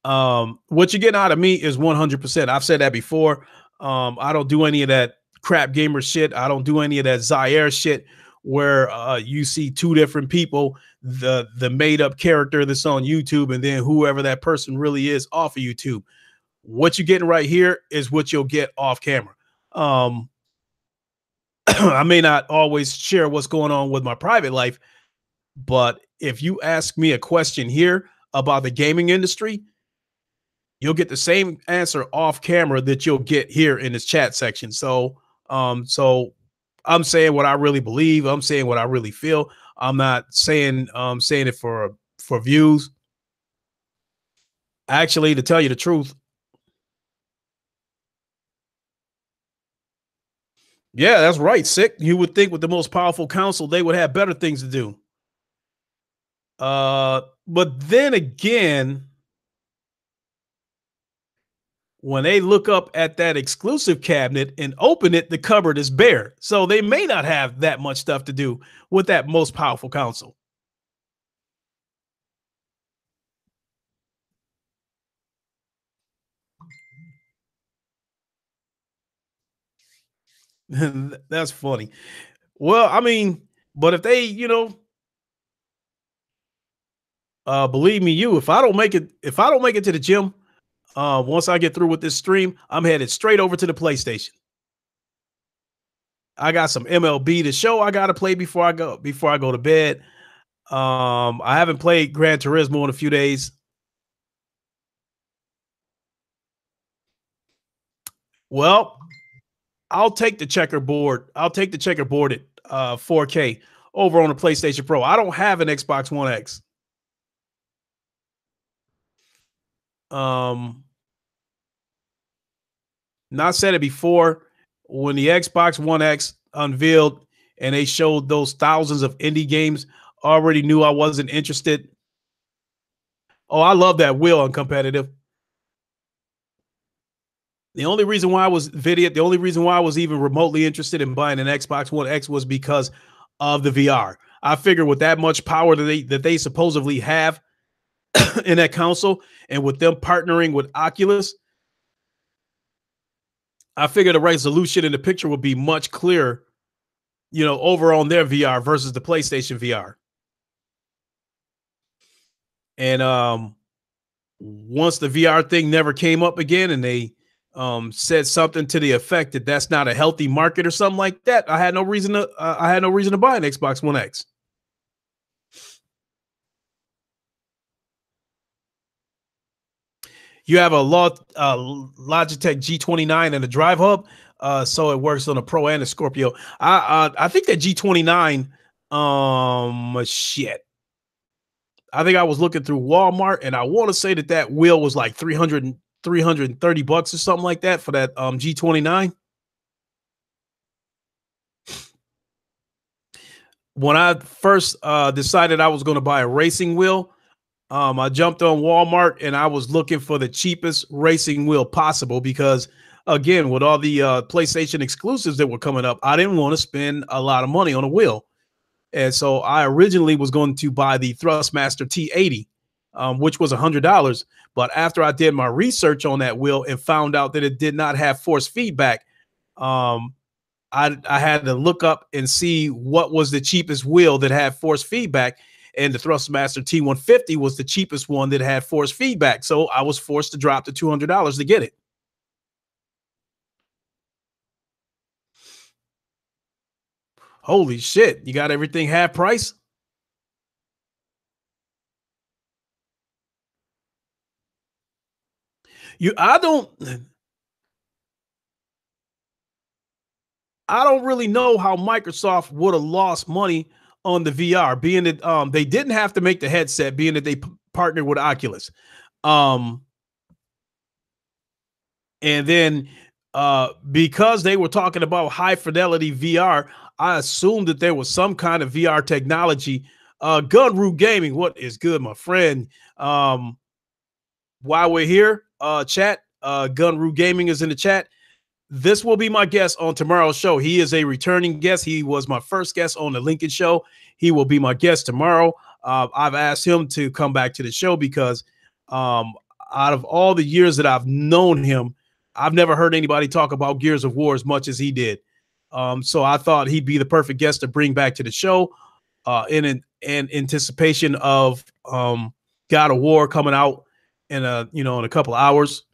What you're getting out of me is 100%. I've said that before. I don't do any of that crap gamer shit. I don't do any of that Zaire shit where you see two different people, the made up character that's on YouTube, and then whoever that person really is off of YouTube. What you're getting right here is what you'll get off camera. Um, I may not always share what's going on with my private life, but if you ask me a question here about the gaming industry, you'll get the same answer off camera that you'll get here in this chat section. So I'm saying what I really believe. I'm saying what I really feel. I'm not saying it for views. Actually, to tell you the truth, yeah, that's right. Sick. You would think with the most powerful council, they would have better things to do. But then again, when they look up at that exclusive cabinet and open it, the cupboard is bare. So they may not have that much stuff to do with that most powerful council. That's funny. Well, I mean, but if they, believe me, if I don't make it to the gym, once I get through with this stream, I'm headed straight over to the PlayStation. I got some MLB to show I got to play before I go to bed. I haven't played Gran Turismo in a few days. Well, I'll take the checkerboard. I'll take the checkerboard at 4K over on the PlayStation Pro. I don't have an Xbox One X. Um, Not said it before. When the Xbox One X unveiled, and they showed those thousands of indie games, already knew I wasn't interested. Oh, I love that wheel on competitive. The only reason why I was the only reason why I was even remotely interested in buying an Xbox One X was because of the VR. I figured with that much power that they supposedly have in that console, and with them partnering with Oculus, I figured the resolution in the picture would be much clearer, over on their VR versus the PlayStation VR. And once the VR thing never came up again, and they said something to the effect that that's not a healthy market or something like that, I had no reason to buy an Xbox One X. You have a Logitech G29 and a Drive Hub, so it works on a Pro and a Scorpio. I think that G29, shit. I think I was looking through Walmart, and I want to say that wheel was like 330 bucks or something like that for that G29. When I first decided I was going to buy a racing wheel, I jumped on Walmart and I was looking for the cheapest racing wheel possible because, again, with all the PlayStation exclusives that were coming up, I didn't want to spend a lot of money on a wheel. And so I originally was going to buy the Thrustmaster T80, which was $100. But after I did my research on that wheel and found out that it did not have force feedback, I had to look up and see what was the cheapest wheel that had force feedback. And the Thrustmaster T150 was the cheapest one that had force feedback. So I was forced to drop the $200 to get it. Holy shit. You got everything half price? I don't really know how Microsoft would have lost money on the VR, being that they didn't have to make the headset, being that they partnered with Oculus. Um, and then because they were talking about high fidelity VR, I assumed that there was some kind of VR technology. Gunru Gaming, what is good, my friend? While we're here, chat, Gunru Gaming is in the chat. This will be my guest on tomorrow's show. He is a returning guest. He was my first guest on the Lincoln Show. He will be my guest tomorrow. I've asked him to come back to the show because out of all the years that I've known him, I've never heard anybody talk about Gears of War as much as he did. So I thought he'd be the perfect guest to bring back to the show in anticipation of God of War coming out in a couple of hours.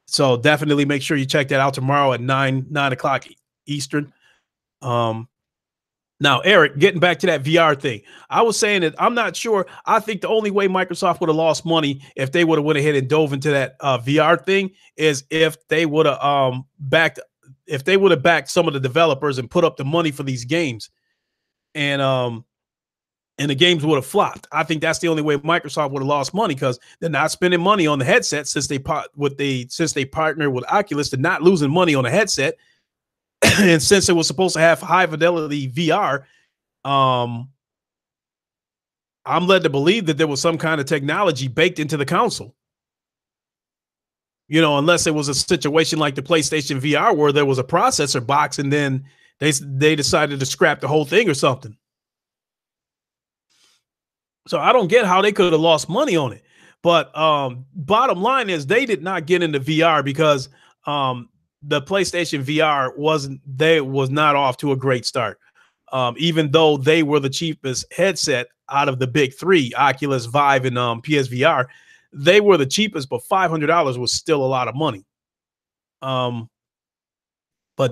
So definitely make sure you check that out tomorrow at 9 o'clock Eastern. Now, Eric, getting back to that VR thing, I was saying that I'm not sure. I think the only way Microsoft would have lost money if they would have went ahead and dove into that VR thing is if they would have backed some of the developers and put up the money for these games, and the games would have flopped. I think that's the only way Microsoft would have lost money because they're not spending money on the headset since they partnered with Oculus. They're not losing money on the headset, and since it was supposed to have high fidelity VR, I'm led to believe that there was some kind of technology baked into the console. Unless it was a situation like the PlayStation VR where there was a processor box and then they decided to scrap the whole thing or something. So I don't get how they could have lost money on it. But bottom line is they did not get into VR because the PlayStation VR was not off to a great start. Even though they were the cheapest headset out of the big three, Oculus, Vive, and PSVR, they were the cheapest, but $500 was still a lot of money. But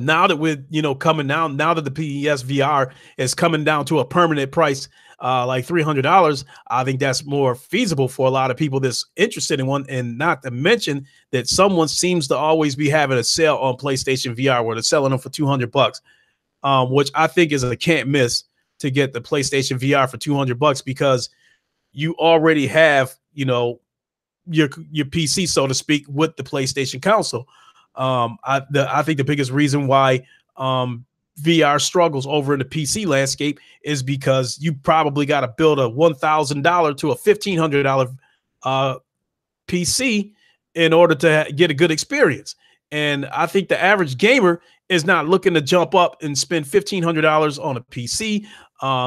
now that we're coming down, now that the PSVR is coming down to a permanent price, like $300, I think that's more feasible for a lot of people that's interested in one. And not to mention that someone seems to always be having a sale on PlayStation VR where they're selling them for $200, which I think is a can't miss to get the PlayStation VR for $200 because you already have your PC, so to speak, with the PlayStation console. I think the biggest reason why VR struggles over in the PC landscape is because you probably got to build a $1,000 to a $1,500 PC in order to get a good experience. And I think the average gamer is not looking to jump up and spend $1,500 on a PC.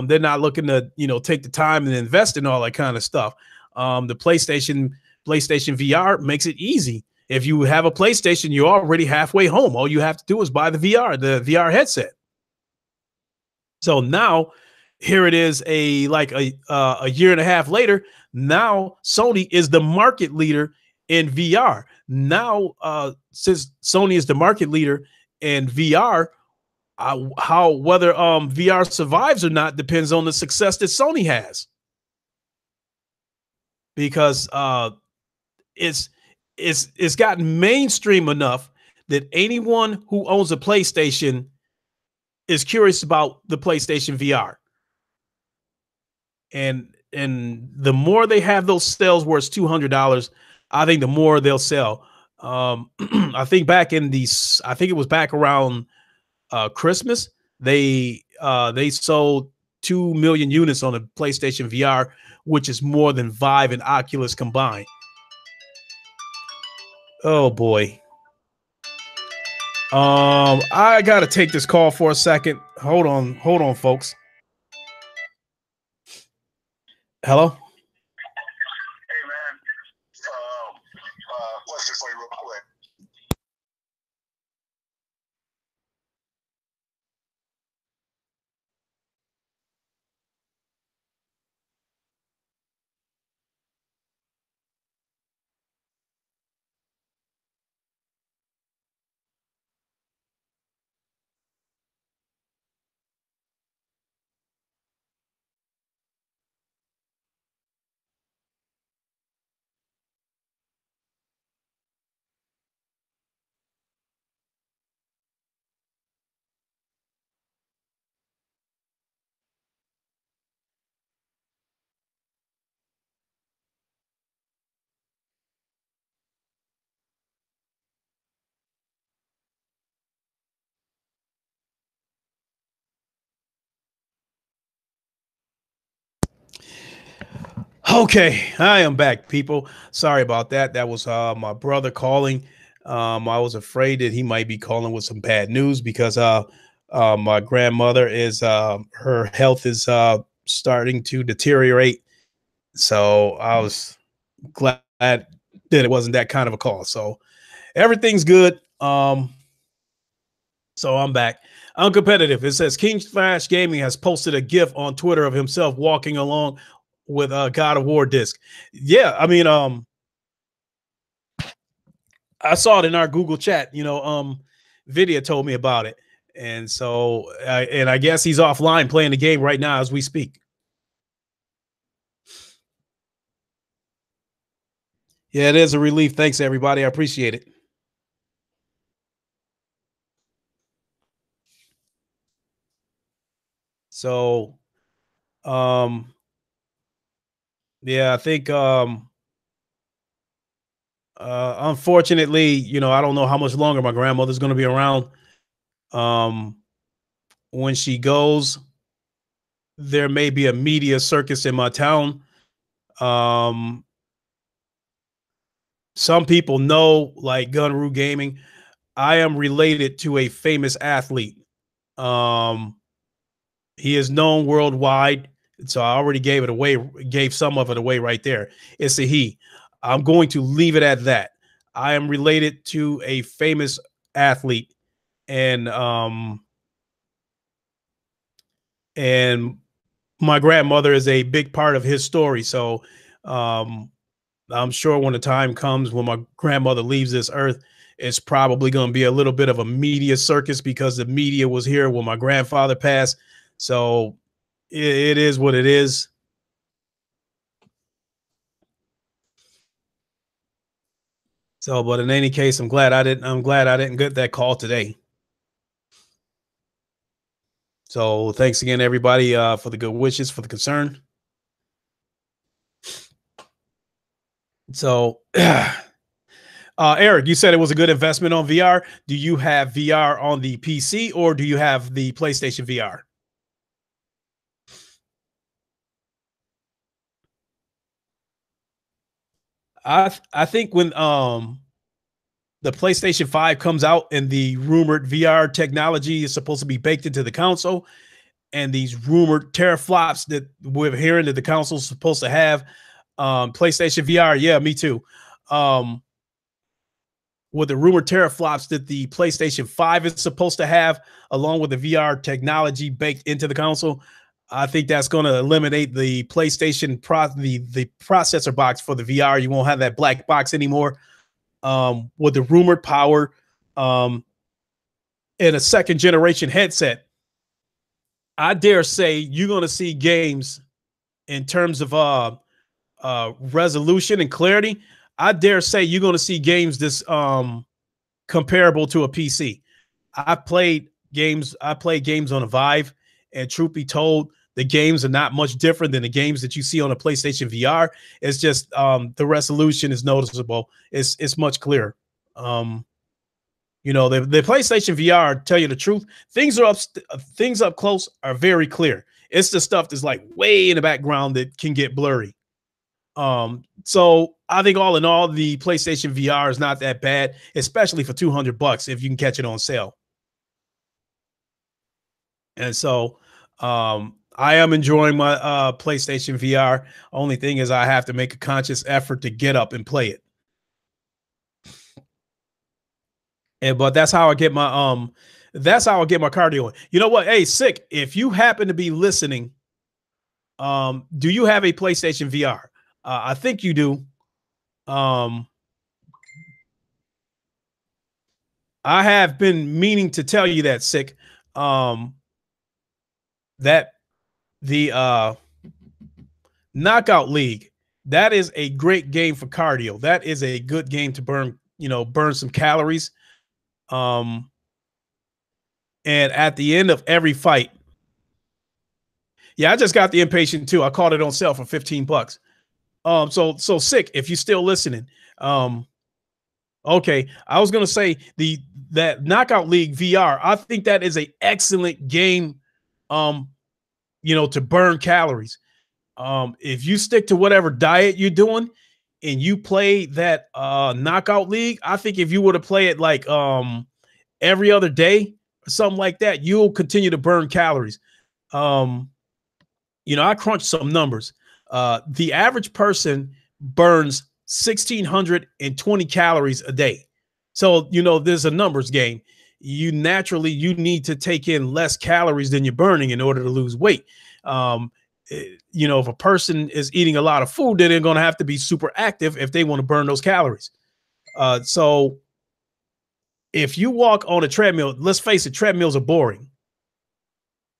They're not looking to, take the time and invest in all that kind of stuff. The PlayStation VR makes it easy. If you have a PlayStation, you're already halfway home. All you have to do is buy the VR headset. So now here it is, a year and a half later. Now Sony is the market leader in VR. Now, since Sony is the market leader in VR, how whether VR survives or not depends on the success that Sony has, because it's gotten mainstream enough that anyone who owns a PlayStation is curious about the PlayStation VR. And the more they have those sales where it's $200, I think the more they'll sell. I think it was back around Christmas, they sold 2 million units on a PlayStation VR, which is more than Vive and Oculus combined. Oh boy. I gotta take this call for a second. Hold on, folks. Hello. Hey man, question for you real quick. Okay, I am back, people. Sorry about that. That was my brother calling. I was afraid that he might be calling with some bad news because my grandmother is her health is starting to deteriorate. So I was glad that it wasn't that kind of a call. So everything's good. So I'm back. Uncompetitive. It says King Flash Gaming has posted a GIF on Twitter of himself walking along with a God of War disc. Yeah, I mean, I saw it in our Google chat. Vidya told me about it, and so and I guess he's offline playing the game right now as we speak. Yeah, it is a relief. Thanks, everybody. I appreciate it. So, yeah, I think, unfortunately, I don't know how much longer my grandmother's going to be around. Um, when she goes, there may be a media circus in my town. Some people know, like Gunru Gaming, I am related to a famous athlete. Um, he is known worldwide. So I already gave some of it away right there. It's a he. I'm going to leave it at that. I am related to a famous athlete, and my grandmother is a big part of his story. So I'm sure when the time comes when my grandmother leaves this earth, it's probably going to be a little bit of a media circus because the media was here when my grandfather passed. So it is what it is. So, but in any case, I'm glad I didn't get that call today. So thanks again, everybody, for the good wishes, for the concern. So Eric, you said it was a good investment on VR. Do you have VR on the PC or do you have the PlayStation VR? I think when the PlayStation 5 comes out and the rumored VR technology is supposed to be baked into the console, and these rumored teraflops that we're hearing that the console is supposed to have, PlayStation VR, yeah, me too. Um, with the rumored teraflops that the PlayStation 5 is supposed to have, along with the VR technology baked into the console, I think that's going to eliminate the PlayStation the processor box for the VR. You won't have that black box anymore. With the rumored power, um, in a second generation headset, I dare say you're going to see games in terms of resolution and clarity. I dare say you're going to see games this comparable to a PC. I played games on a Vive, and truth be told, the games are not much different than the games that you see on a PlayStation VR. It's just the resolution is noticeable. It's much clearer. Um, the PlayStation VR, tell you the truth, things up close are very clear. It's the stuff that's like way in the background that can get blurry. So I think all in all, the PlayStation VR is not that bad, especially for $200 if you can catch it on sale. And so I am enjoying my PlayStation VR. Only thing is I have to make a conscious effort to get up and play it. And but that's how I get my cardio in. You know what? Hey, sick. If you happen to be listening, do you have a PlayStation VR? I think you do. Um, I have been meaning to tell you that, sick. That the Knockout League, that is a great game for cardio. That is a good game to burn some calories. Um, and at the end of every fight, yeah, I just got the impatient too. I caught it on sale for $15. So sick. If you're still listening, okay, I was gonna say that Knockout League VR. I think that is a excellent game. To burn calories. If you stick to whatever diet you're doing and you play that Knockout League, I think if you were to play it like every other day or something like that, you'll continue to burn calories. Um, I crunched some numbers. The average person burns 1,620 calories a day. So, there's a numbers game. You need to take in less calories than you're burning in order to lose weight. If a person is eating a lot of food, then they're going to have to be super active if they want to burn those calories. So if you walk on a treadmill, let's face it, treadmills are boring.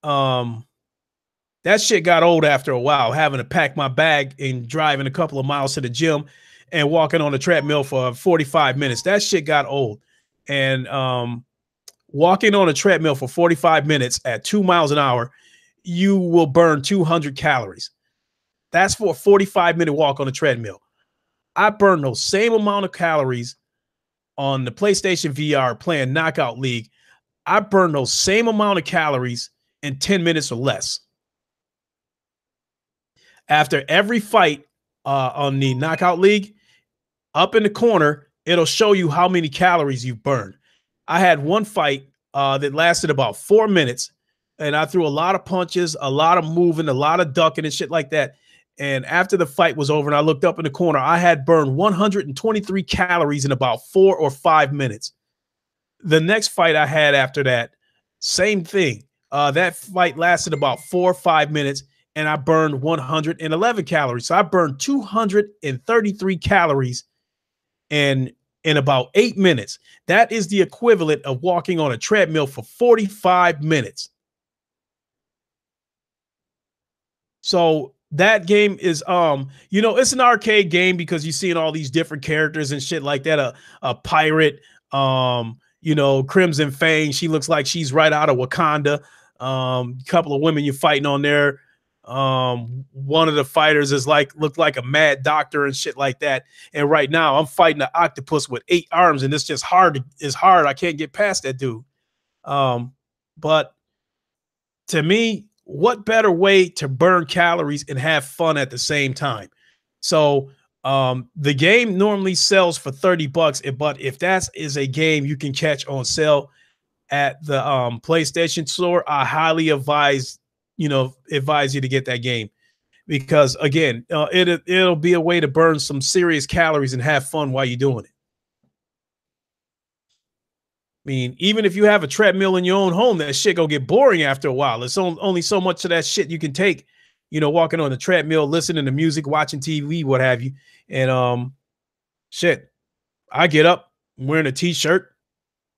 That shit got old after a while, having to pack my bag and driving a couple of miles to the gym and walking on the treadmill for 45 minutes. That shit got old. And walking on a treadmill for 45 minutes at 2 miles an hour, you will burn 200 calories. That's for a 45-minute walk on a treadmill. I burn those same amount of calories on the PlayStation VR playing Knockout League. I burn those same amount of calories in 10 minutes or less. After every fight on the Knockout League, up in the corner, it'll show you how many calories you've burned. I had one fight that lasted about 4 minutes, and I threw a lot of punches, a lot of moving, a lot of ducking and shit like that. And after the fight was over and I looked up in the corner, I had burned 123 calories in about 4 or 5 minutes. The next fight I had after that, same thing. That fight lasted about 4 or 5 minutes, and I burned 111 calories. So I burned 233 calories in about 8 minutes. That is the equivalent of walking on a treadmill for 45 minutes. So that game is it's an arcade game because you're seeing all these different characters and shit like that. A pirate, Crimson Fang, she looks like she's right out of Wakanda. Couple of women you're fighting on there. One of the fighters is like looked like a mad doctor and shit like that. And right now I'm fighting an octopus with 8 arms, and it's just hard. It's hard. I can't get past that dude. But to me, what better way to burn calories and have fun at the same time? So the game normally sells for $30, but if that is a game you can catch on sale at the PlayStation Store, I highly advise you to get that game, because again, it'll be a way to burn some serious calories and have fun while you're doing it. I mean, even if you have a treadmill in your own home, that shit gonna get boring after a while. It's only so much of that shit you can take, walking on the treadmill, listening to music, watching TV, what have you. And shit, I get up, I'm wearing a t-shirt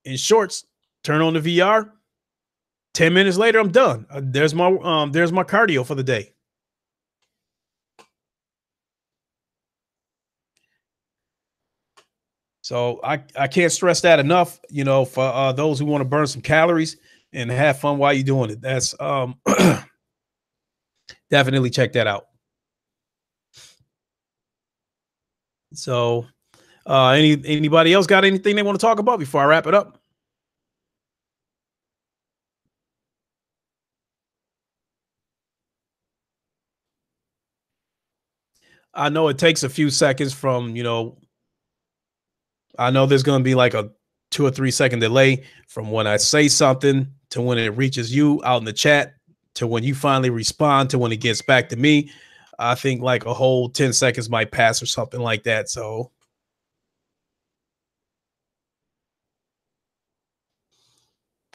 and shorts, turn on the VR. 10 minutes later, I'm done. There's my cardio for the day. So I can't stress that enough, for those who want to burn some calories and have fun while you're doing it. That's definitely check that out. So anybody else got anything they want to talk about before I wrap it up? I know it takes a few seconds I know there's going to be like a 2 or 3 second delay from when I say something to when it reaches you out in the chat to when you finally respond to when it gets back to me. I think like a whole 10 seconds might pass or something like that. So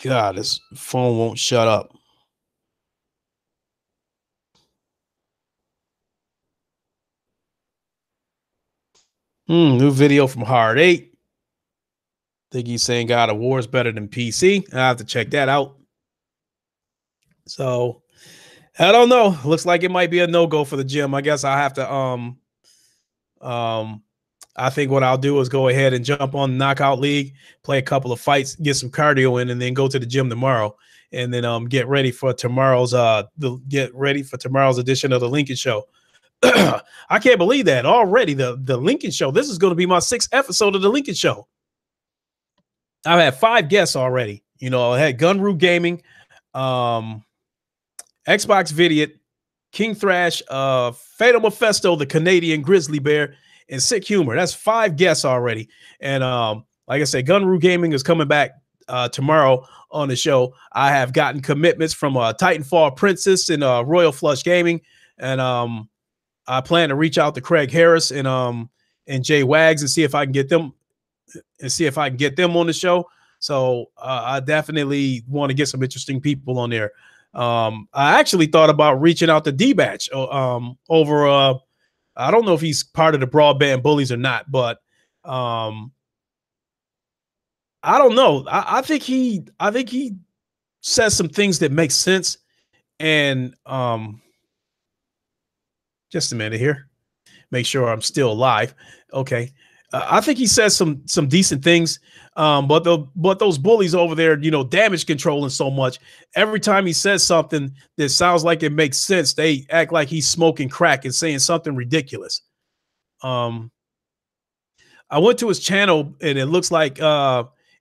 God, this phone won't shut up. New video from Hard 8. Think he's saying God of War is better than PC. I have to check that out. So I don't know. Looks like it might be a no-go for the gym. I guess I have to I think what I'll do is go ahead and jump on the Knockout League, play a couple of fights, get some cardio in, and then go to the gym tomorrow. And then get ready for tomorrow's edition of the Lincoln Show. I can't believe that already. The Lincoln Show. This is going to be my 6th episode of the Lincoln Show. I've had 5 guests already. I had Gunru Gaming, Xbox Vidiot, King Thrash, Fatal Mephisto, the Canadian Grizzly Bear, and Sick Humor. That's 5 guests already. And like I said, Gunru Gaming is coming back tomorrow on the show. I have gotten commitments from Titanfall Princess and Royal Flush Gaming, and I plan to reach out to Craig Harris and Jay Wags and see if I can get them on the show. So I definitely want to get some interesting people on there. I actually thought about reaching out to D-Batch over I don't know if he's part of the Broadband Bullies or not, but I don't know. I think he says some things that make sense. And just a minute here. Make sure I'm still alive. Okay. I think he says some decent things, but those bullies over there, damage controlling so much. Every time he says something that sounds like it makes sense, they act like he's smoking crack and saying something ridiculous. I went to his channel, and it looks like,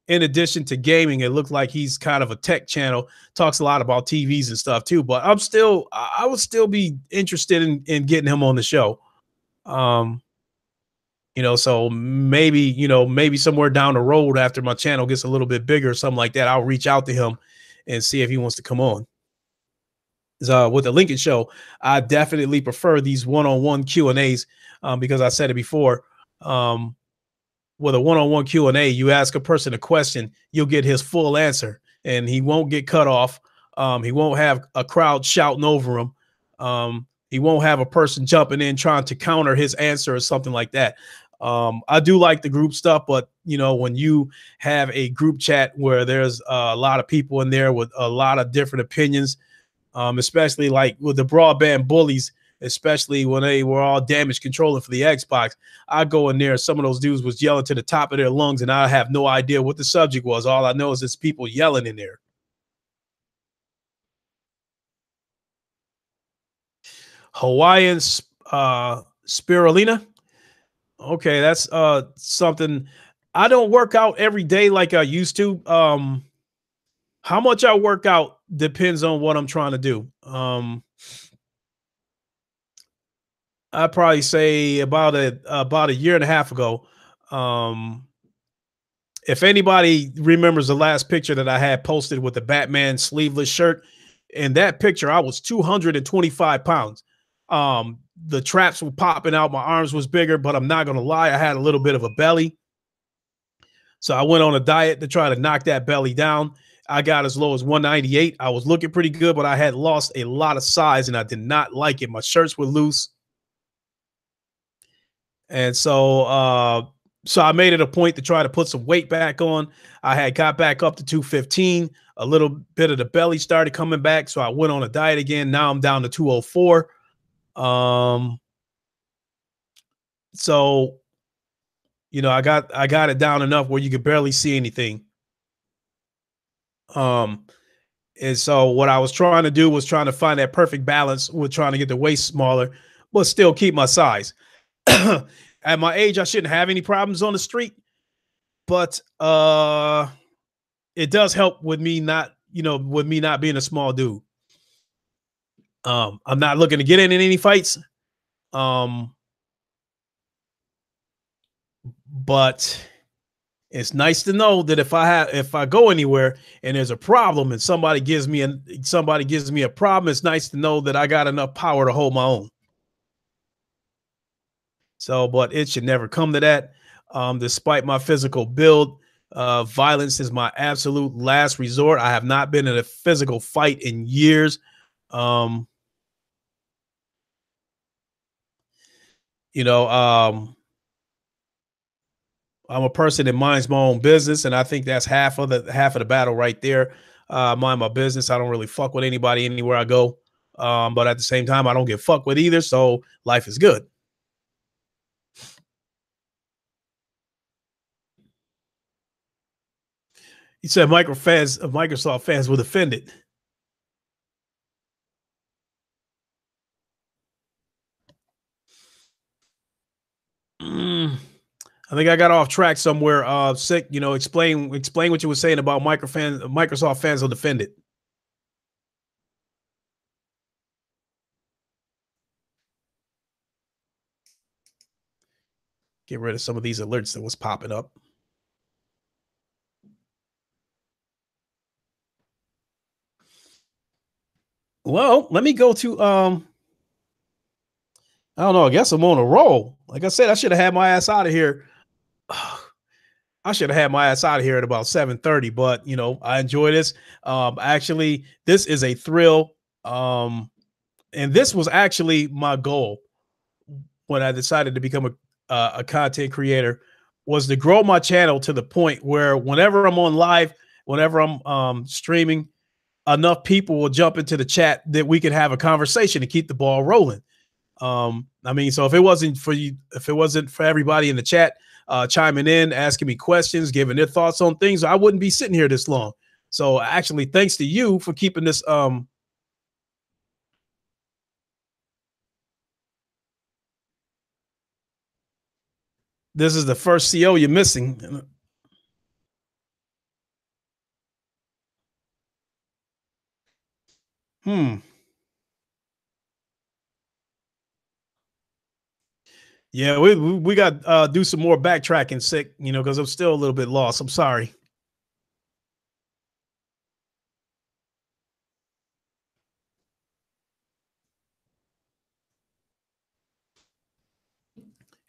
in addition to gaming, it looks like he's kind of a tech channel. Talks a lot about TVs and stuff too. But I would still be interested in getting him on the show. So maybe somewhere down the road after my channel gets a little bit bigger or something like that, I'll reach out to him and see if he wants to come on. With the Lincoln Show, I definitely prefer these one-on-one Q&As because I said it before. With a one-on-one Q&A, you ask a person a question, you'll get his full answer, and he won't get cut off. He won't have a crowd shouting over him. He won't have a person jumping in trying to counter his answer or something like that. I do like the group stuff, but when you have a group chat where there's a lot of people in there with a lot of different opinions, especially like with the Broadband Bullies, especially when they were all damage controlling for the Xbox, I go in there, some of those dudes was yelling to the top of their lungs, and I have no idea what the subject was. All I know is it's people yelling in there. Hawaiian spirulina. Okay, that's something. I don't work out every day like I used to. How much I work out depends on what I'm trying to do. I'd probably say about a year and a half ago. Um, if anybody remembers the last picture that I had posted with the Batman sleeveless shirt, in that picture I was 225 pounds. The traps were popping out, my arms was bigger, but I'm not gonna lie, I had a little bit of a belly. So I went on a diet to try to knock that belly down. I got as low as 198. I was looking pretty good, but I had lost a lot of size and I did not like it. My shirts were loose. And so I made it a point to try to put some weight back on. I had got back up to 215. A little bit of the belly started coming back. So I went on a diet again. Now I'm down to 204. So I got it down enough where you could barely see anything. Um, and so what I was trying to do was trying to find that perfect balance with trying to get the waist smaller, but still keep my size. At my age, I shouldn't have any problems on the street, but it does help with me not being a small dude. I'm not looking to get in any fights. Um, but it's nice to know that if I go anywhere and there's a problem and somebody gives me a problem, it's nice to know that I got enough power to hold my own. So, but it should never come to that. Despite my physical build, violence is my absolute last resort. I have not been in a physical fight in years. Um, you know, I'm a person that minds my own business, and I think that's half of the battle right there. Mind my business. I don't really fuck with anybody anywhere I go. But at the same time, I don't get fucked with either. So life is good. He said Microsoft fans were offended. Mm, I think I got off track somewhere. Sick. Explain what you were saying about Microsoft fans will defend it. Get rid of some of these alerts that was popping up. Well, let me go to I don't know. I guess I'm on a roll. Like I said, I should have had my ass out of here. I should have had my ass out of here at about 7:30, but I enjoy this. Actually, this is a thrill. And this was actually my goal when I decided to become a content creator, was to grow my channel to the point where whenever I'm on live, whenever I'm streaming, enough people will jump into the chat that we can have a conversation to keep the ball rolling. I mean, so if it wasn't for everybody in the chat chiming in, asking me questions, giving their thoughts on things, I wouldn't be sitting here this long. So actually, thanks to you for keeping this. This is the first CO you're missing. Yeah, we got do some more backtracking, sick. Because I'm still a little bit lost. I'm sorry.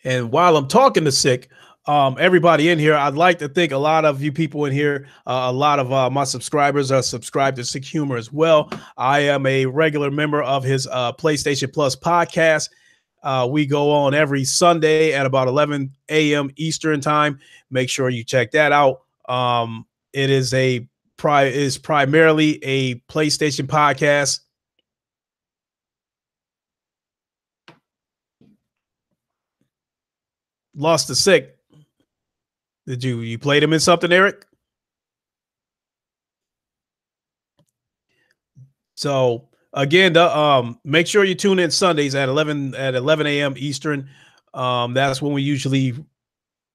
And while I'm talking to sick, everybody in here, I'd like to think a lot of you people in here, a lot of my subscribers are subscribed to Sick Humor as well. I am a regular member of his PlayStation Plus podcast. We go on every Sunday at about 11 a.m. Eastern time. Make sure you check that out. It is primarily a PlayStation podcast. Lost the sick. Did you played him in something, Eric? So again, make sure you tune in Sundays at 11 a.m. Eastern. That's when we usually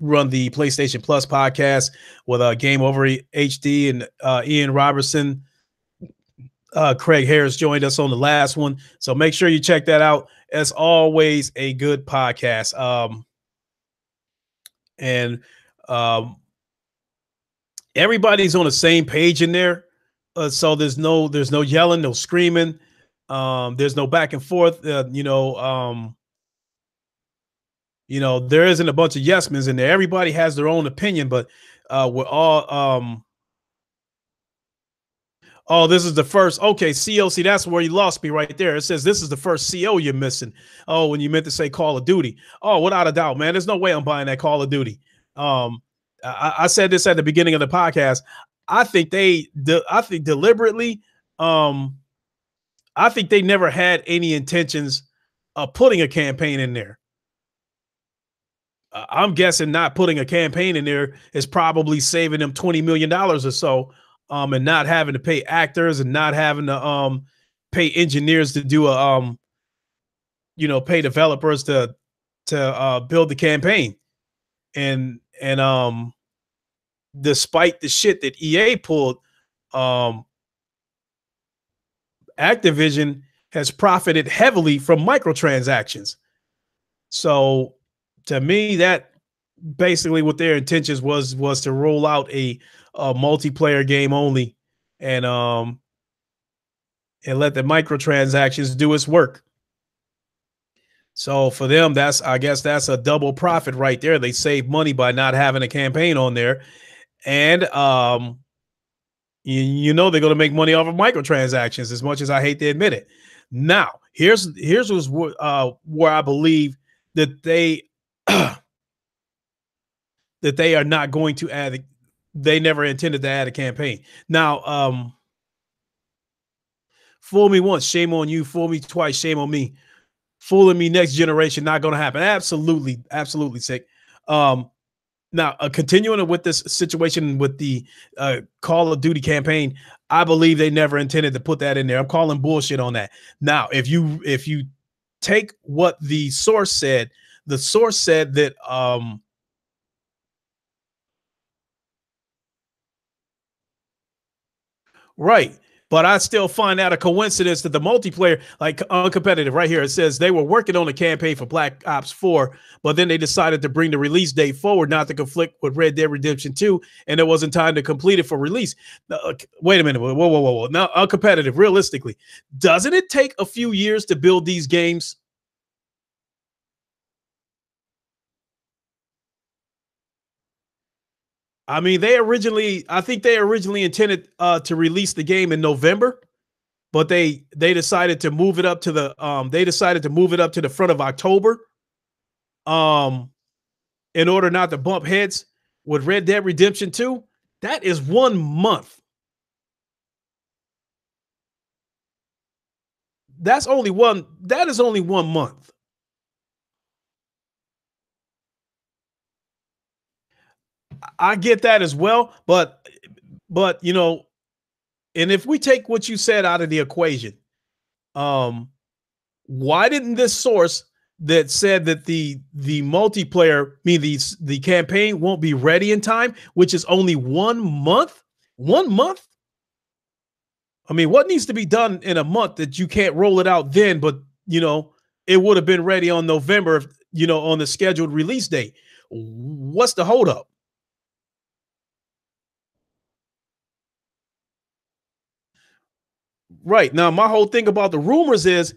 run the PlayStation Plus podcast with Game Over HD and Ian Robertson. Craig Harris joined us on the last one, so make sure you check that out. As always, a good podcast. And um, everybody's on the same page in there, so there's no yelling, no screaming. There's no back and forth. There isn't a bunch of yes men's in there. Everybody has their own opinion, but we're all oh, this is the first. Okay, COC, that's where you lost me right there. It says this is the first CO you're missing. Oh, when you meant to say Call of Duty. Oh, without a doubt, man. There's no way I'm buying that Call of Duty. I said this at the beginning of the podcast. I think deliberately, I think they never had any intentions of putting a campaign in there. I'm guessing not putting a campaign in there is probably saving them $20 million or so, and not having to pay actors and not having to pay engineers to do pay developers to build the campaign. And despite the shit that EA pulled, Activision has profited heavily from microtransactions. So to me, that basically what their intentions was to roll out a multiplayer game only, and let the microtransactions do its work. So for them, I guess that's a double profit right there. They save money by not having a campaign on there, and they're going to make money off of microtransactions. As much as I hate to admit it. Now, here's where I believe that they that they are not going to add. They never intended to add a campaign. Now, fool me once, shame on you. Fool me twice, shame on me. Fooling me next generation, not going to happen. Absolutely, absolutely sick. Now, continuing with this situation with the Call of Duty campaign, I believe they never intended to put that in there. I'm calling bullshit on that. Now, if you take what the source said that right. But I still find that a coincidence that the multiplayer, like uncompetitive, right here, it says they were working on a campaign for Black Ops 4, but then they decided to bring the release date forward, not to conflict with Red Dead Redemption 2, and there wasn't time to complete it for release. Wait a minute. Whoa. Now, uncompetitive, realistically, doesn't it take a few years to build these games? I mean, I think they originally intended to release the game in November, but they decided to move it up to the front of October, in order not to bump heads with Red Dead Redemption 2. That is 1 month. That is only 1 month. I get that as well, but and if we take what you said out of the equation, why didn't this source that said that the multiplayer, the campaign won't be ready in time, which is only 1 month? 1 month? I mean, what needs to be done in a month that you can't roll it out then, but it would have been ready on November, on the scheduled release date? What's the holdup? Right. Now, my whole thing about the rumors is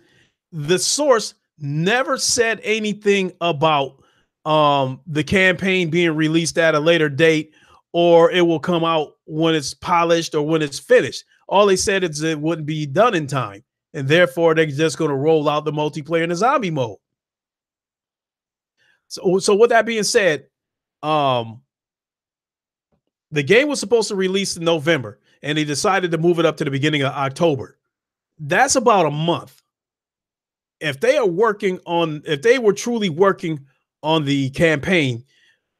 the source never said anything about the campaign being released at a later date, or it will come out when it's polished or when it's finished. All they said is it wouldn't be done in time, and therefore they're just going to roll out the multiplayer in the zombie mode. So with that being said, the game was supposed to release in November, and they decided to move it up to the beginning of October. That's about a month. If they were truly working on the campaign,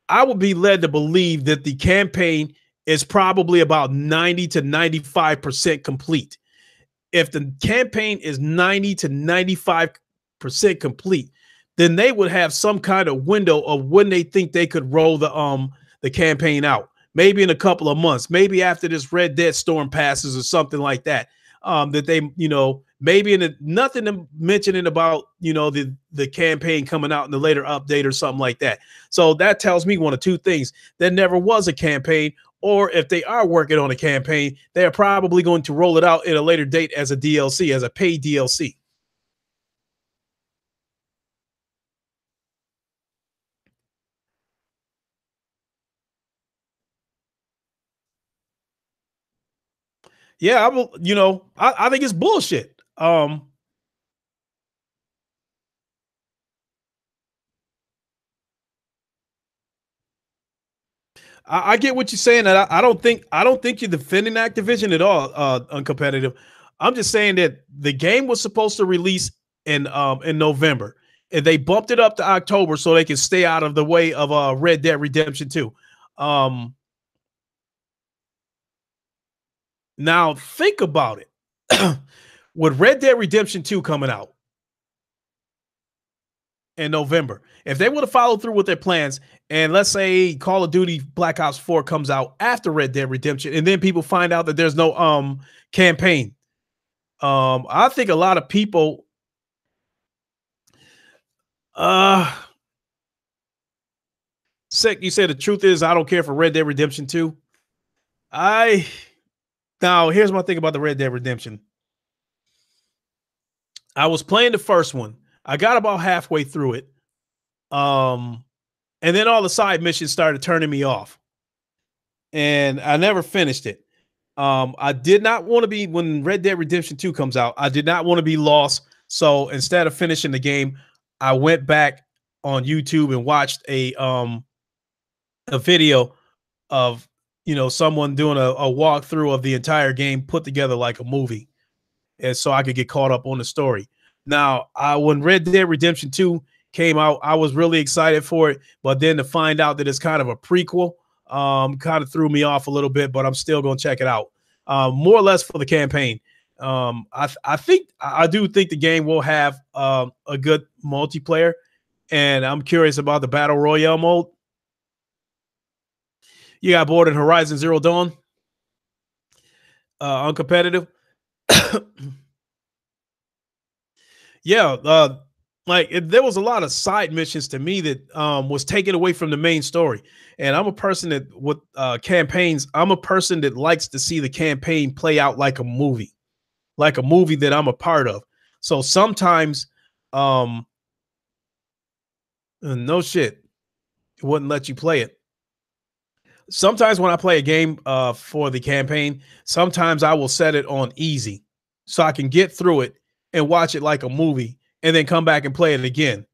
I would be led to believe that the campaign is probably about 90 to 95% complete. if the campaign is 90 to 95% complete, then they would have some kind of window of when they think they could roll the campaign out. Maybe in a couple of months, maybe after this Red Dead storm passes or something like that. That they, maybe nothing mentioning about, the campaign coming out in the later update or something like that. So that tells me one of two things: there never was a campaign, or if they are working on a campaign, they are probably going to roll it out at a later date as a DLC, as a paid DLC. Yeah, I will. I think it's bullshit. I get what you're saying. That I don't think you're defending Activision at all, uncompetitive. I'm just saying that the game was supposed to release in November, and they bumped it up to October so they can stay out of the way of Red Dead Redemption 2. Um, Now think about it. With Red Dead Redemption 2 coming out in November, if they would have followed through with their plans, and let's say Call of Duty Black Ops 4 comes out after Red Dead Redemption, and then people find out that there's no campaign, I think a lot of people uh sick. You said the truth is I don't care for Red Dead Redemption 2. I Now here's my thing about the Red Dead Redemption. I was playing the first one. I got about halfway through it. Um and then all the side missions started turning me off. And I never finished it. I did not want to be, when Red Dead Redemption 2 comes out, I did not want to be lost. So instead of finishing the game, I went back on YouTube and watched a video of someone doing a walkthrough of the entire game put together like a movie, and so I could get caught up on the story. Now, when Red Dead Redemption 2 came out, I was really excited for it, but then to find out that it's kind of a prequel, kind of threw me off a little bit. But I'm still gonna check it out, more or less for the campaign. I do think the game will have a good multiplayer, and I'm curious about the battle royale mode. You got bored in Horizon Zero Dawn, uncompetitive. Yeah, there was a lot of side missions to me that was taken away from the main story. And I'm a person that with campaigns, I'm a person that likes to see the campaign play out like a movie that I'm a part of. So sometimes, um, no shit, it wouldn't let you play it. Sometimes when I play a game for the campaign, sometimes I will set it on easy so I can get through it and watch it like a movie, and then come back and play it again.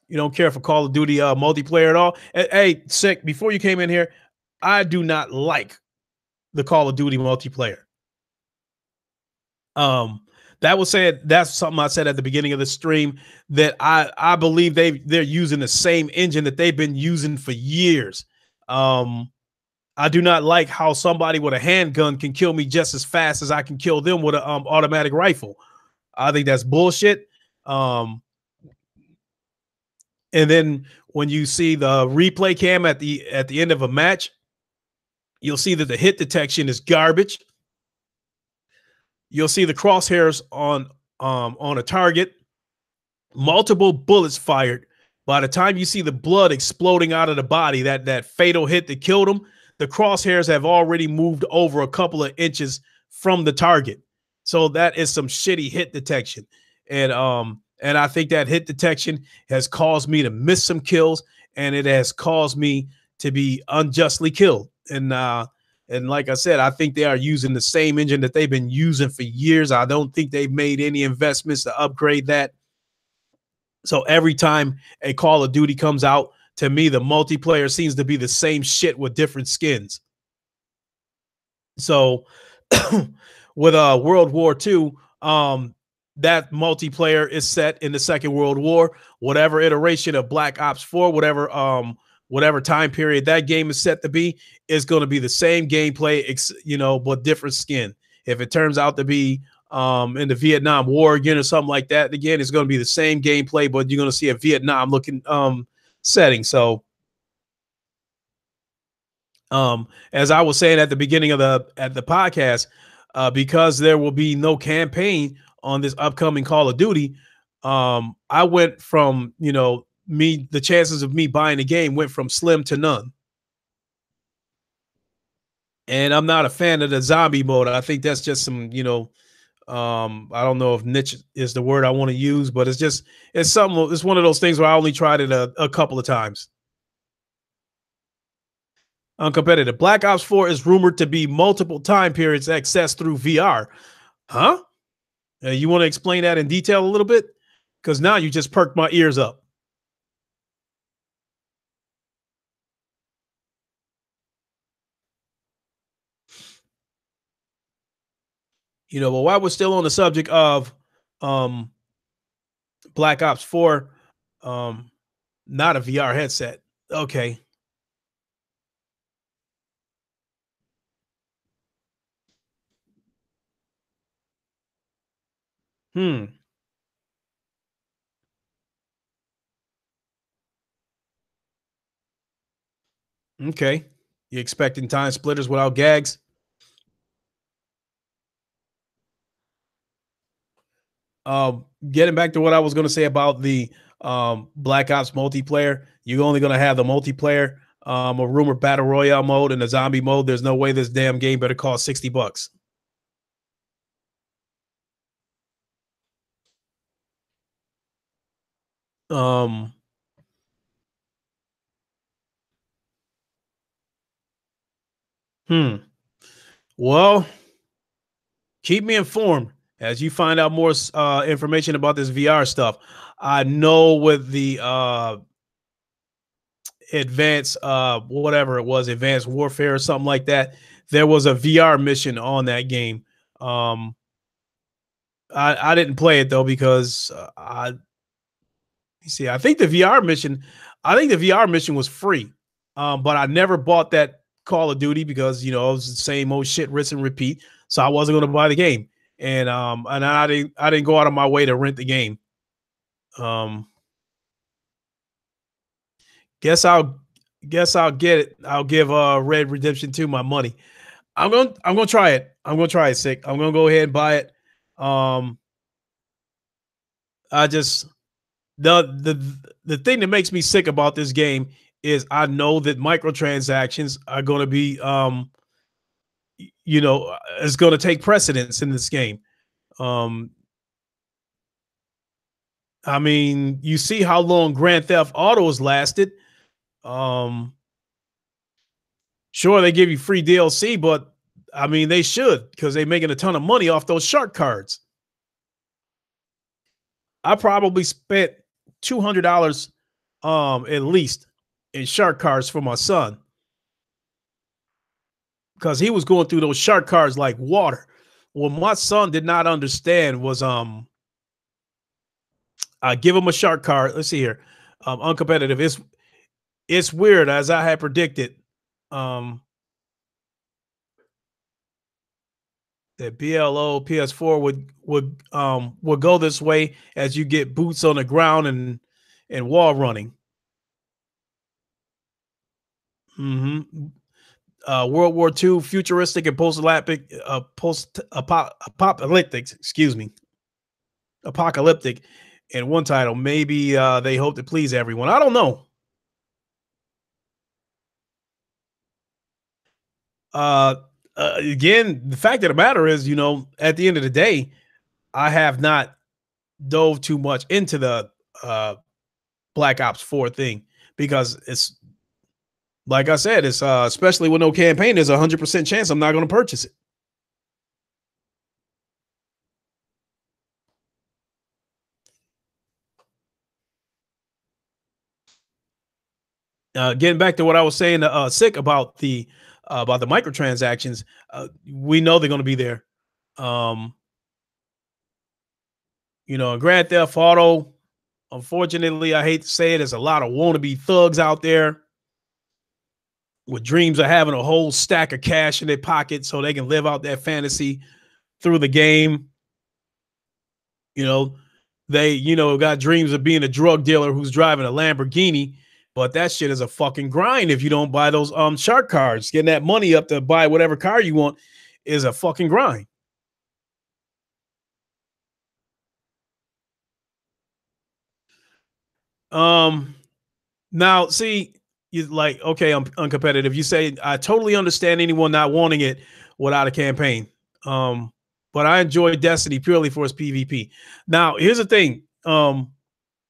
You don't care for Call of Duty multiplayer at all? Hey, sick, before you came in here, I do not like the Call of Duty multiplayer. Um, that was said. That's something I said at the beginning of the stream, that I believe they're using the same engine that they've been using for years. Um, I do not like how somebody with a handgun can kill me just as fast as I can kill them with an automatic rifle. I think that's bullshit. Um, and then when you see the replay cam at the end of a match, you'll see that the hit detection is garbage. You'll see the crosshairs on a target, multiple bullets fired. By the time you see the blood exploding out of the body, that fatal hit that killed him, the crosshairs have already moved over a couple of inches from the target. So that is some shitty hit detection. And I think that hit detection has caused me to miss some kills, and it has caused me to be unjustly killed. And like I said, I think they are using the same engine that they've been using for years. I don't think they've made any investments to upgrade that. So every time a Call of Duty comes out, to me, the multiplayer seems to be the same shit with different skins. So with World War II, that multiplayer is set in the Second World War. Whatever iteration of Black Ops 4, whatever time period that game is set to be, is going to be the same gameplay, but different skin. If it turns out to be in the Vietnam War again or something like that, again, it's going to be the same gameplay, but you're going to see a Vietnam looking setting. So as I was saying at the beginning of the podcast, because there will be no campaign on this upcoming Call of Duty, I went from the chances of me buying the game went from slim to none. And I'm not a fan of the zombie mode. I think that's just some, I don't know if niche is the word I want to use, but it's something. It's one of those things where I only tried it a couple of times. Uncompetitive. Black Ops 4 is rumored to be multiple time periods accessed through VR. Huh? You want to explain that in detail a little bit? Because now you just perked my ears up. But while we're still on the subject of um, Black Ops 4, not a VR headset. Okay. Hmm. Okay. You expecting time splitters without gags? Getting back to what I was going to say about the Black Ops multiplayer, you're only going to have the multiplayer, a rumored battle royale mode, and a zombie mode. There's no way this damn game better cost $60. Um, hmm. Well, keep me informed as you find out more information about this VR stuff. I know with the advanced whatever it was, advanced warfare or something like that, there was a VR mission on that game. Um, I didn't play it though because I think the VR mission, was free. But I never bought that Call of Duty because it was the same old shit, rinse and repeat. So I wasn't going to buy the game, and I didn't go out of my way to rent the game. Um, guess I'll get it. I'll give Red Redemption 2 my money. I'm gonna try it. I'm gonna try it, sick. I'm gonna go ahead and buy it. Um, I just the thing that makes me sick about this game is I know that microtransactions are going to be is going to take precedence in this game. Um, I mean, you see how long Grand Theft Auto has lasted. Um, sure, they give you free DLC, but I mean, they should because they're making a ton of money off those shark cards. I probably spent $200 at least in shark cards for my son because he was going through those shark cards like water. What my son did not understand was I give him a shark card. Let's see here. Uncompetitive. It's weird as I had predicted. That BLO PS4 would go this way as you get boots on the ground and wall running. Mm-hmm. World War II, futuristic and post-apocalyptic, excuse me, apocalyptic in one title. Maybe they hope to please everyone. I don't know. Uh, Again, the fact of the matter is, at the end of the day, I have not dove too much into the Black Ops 4 thing because it's like I said, it's especially with no campaign, there's 100% chance I'm not going to purchase it. Getting back to what I was saying, sick about the microtransactions, we know they're going to be there. Um, Grand Theft Auto. Unfortunately, I hate to say it, there's a lot of wannabe thugs out there with dreams of having a whole stack of cash in their pocket so they can live out that fantasy. through the game. You know, they, got dreams of being a drug dealer who's driving a Lamborghini, but that shit is a fucking grind if you don't buy those shark cards. Getting that money up to buy whatever car you want is a fucking grind. Um Now, see, you like, okay, I'm uncompetitive. You say I totally understand anyone not wanting it without a campaign. Um, but I enjoy Destiny purely for its PvP. Now, here's the thing.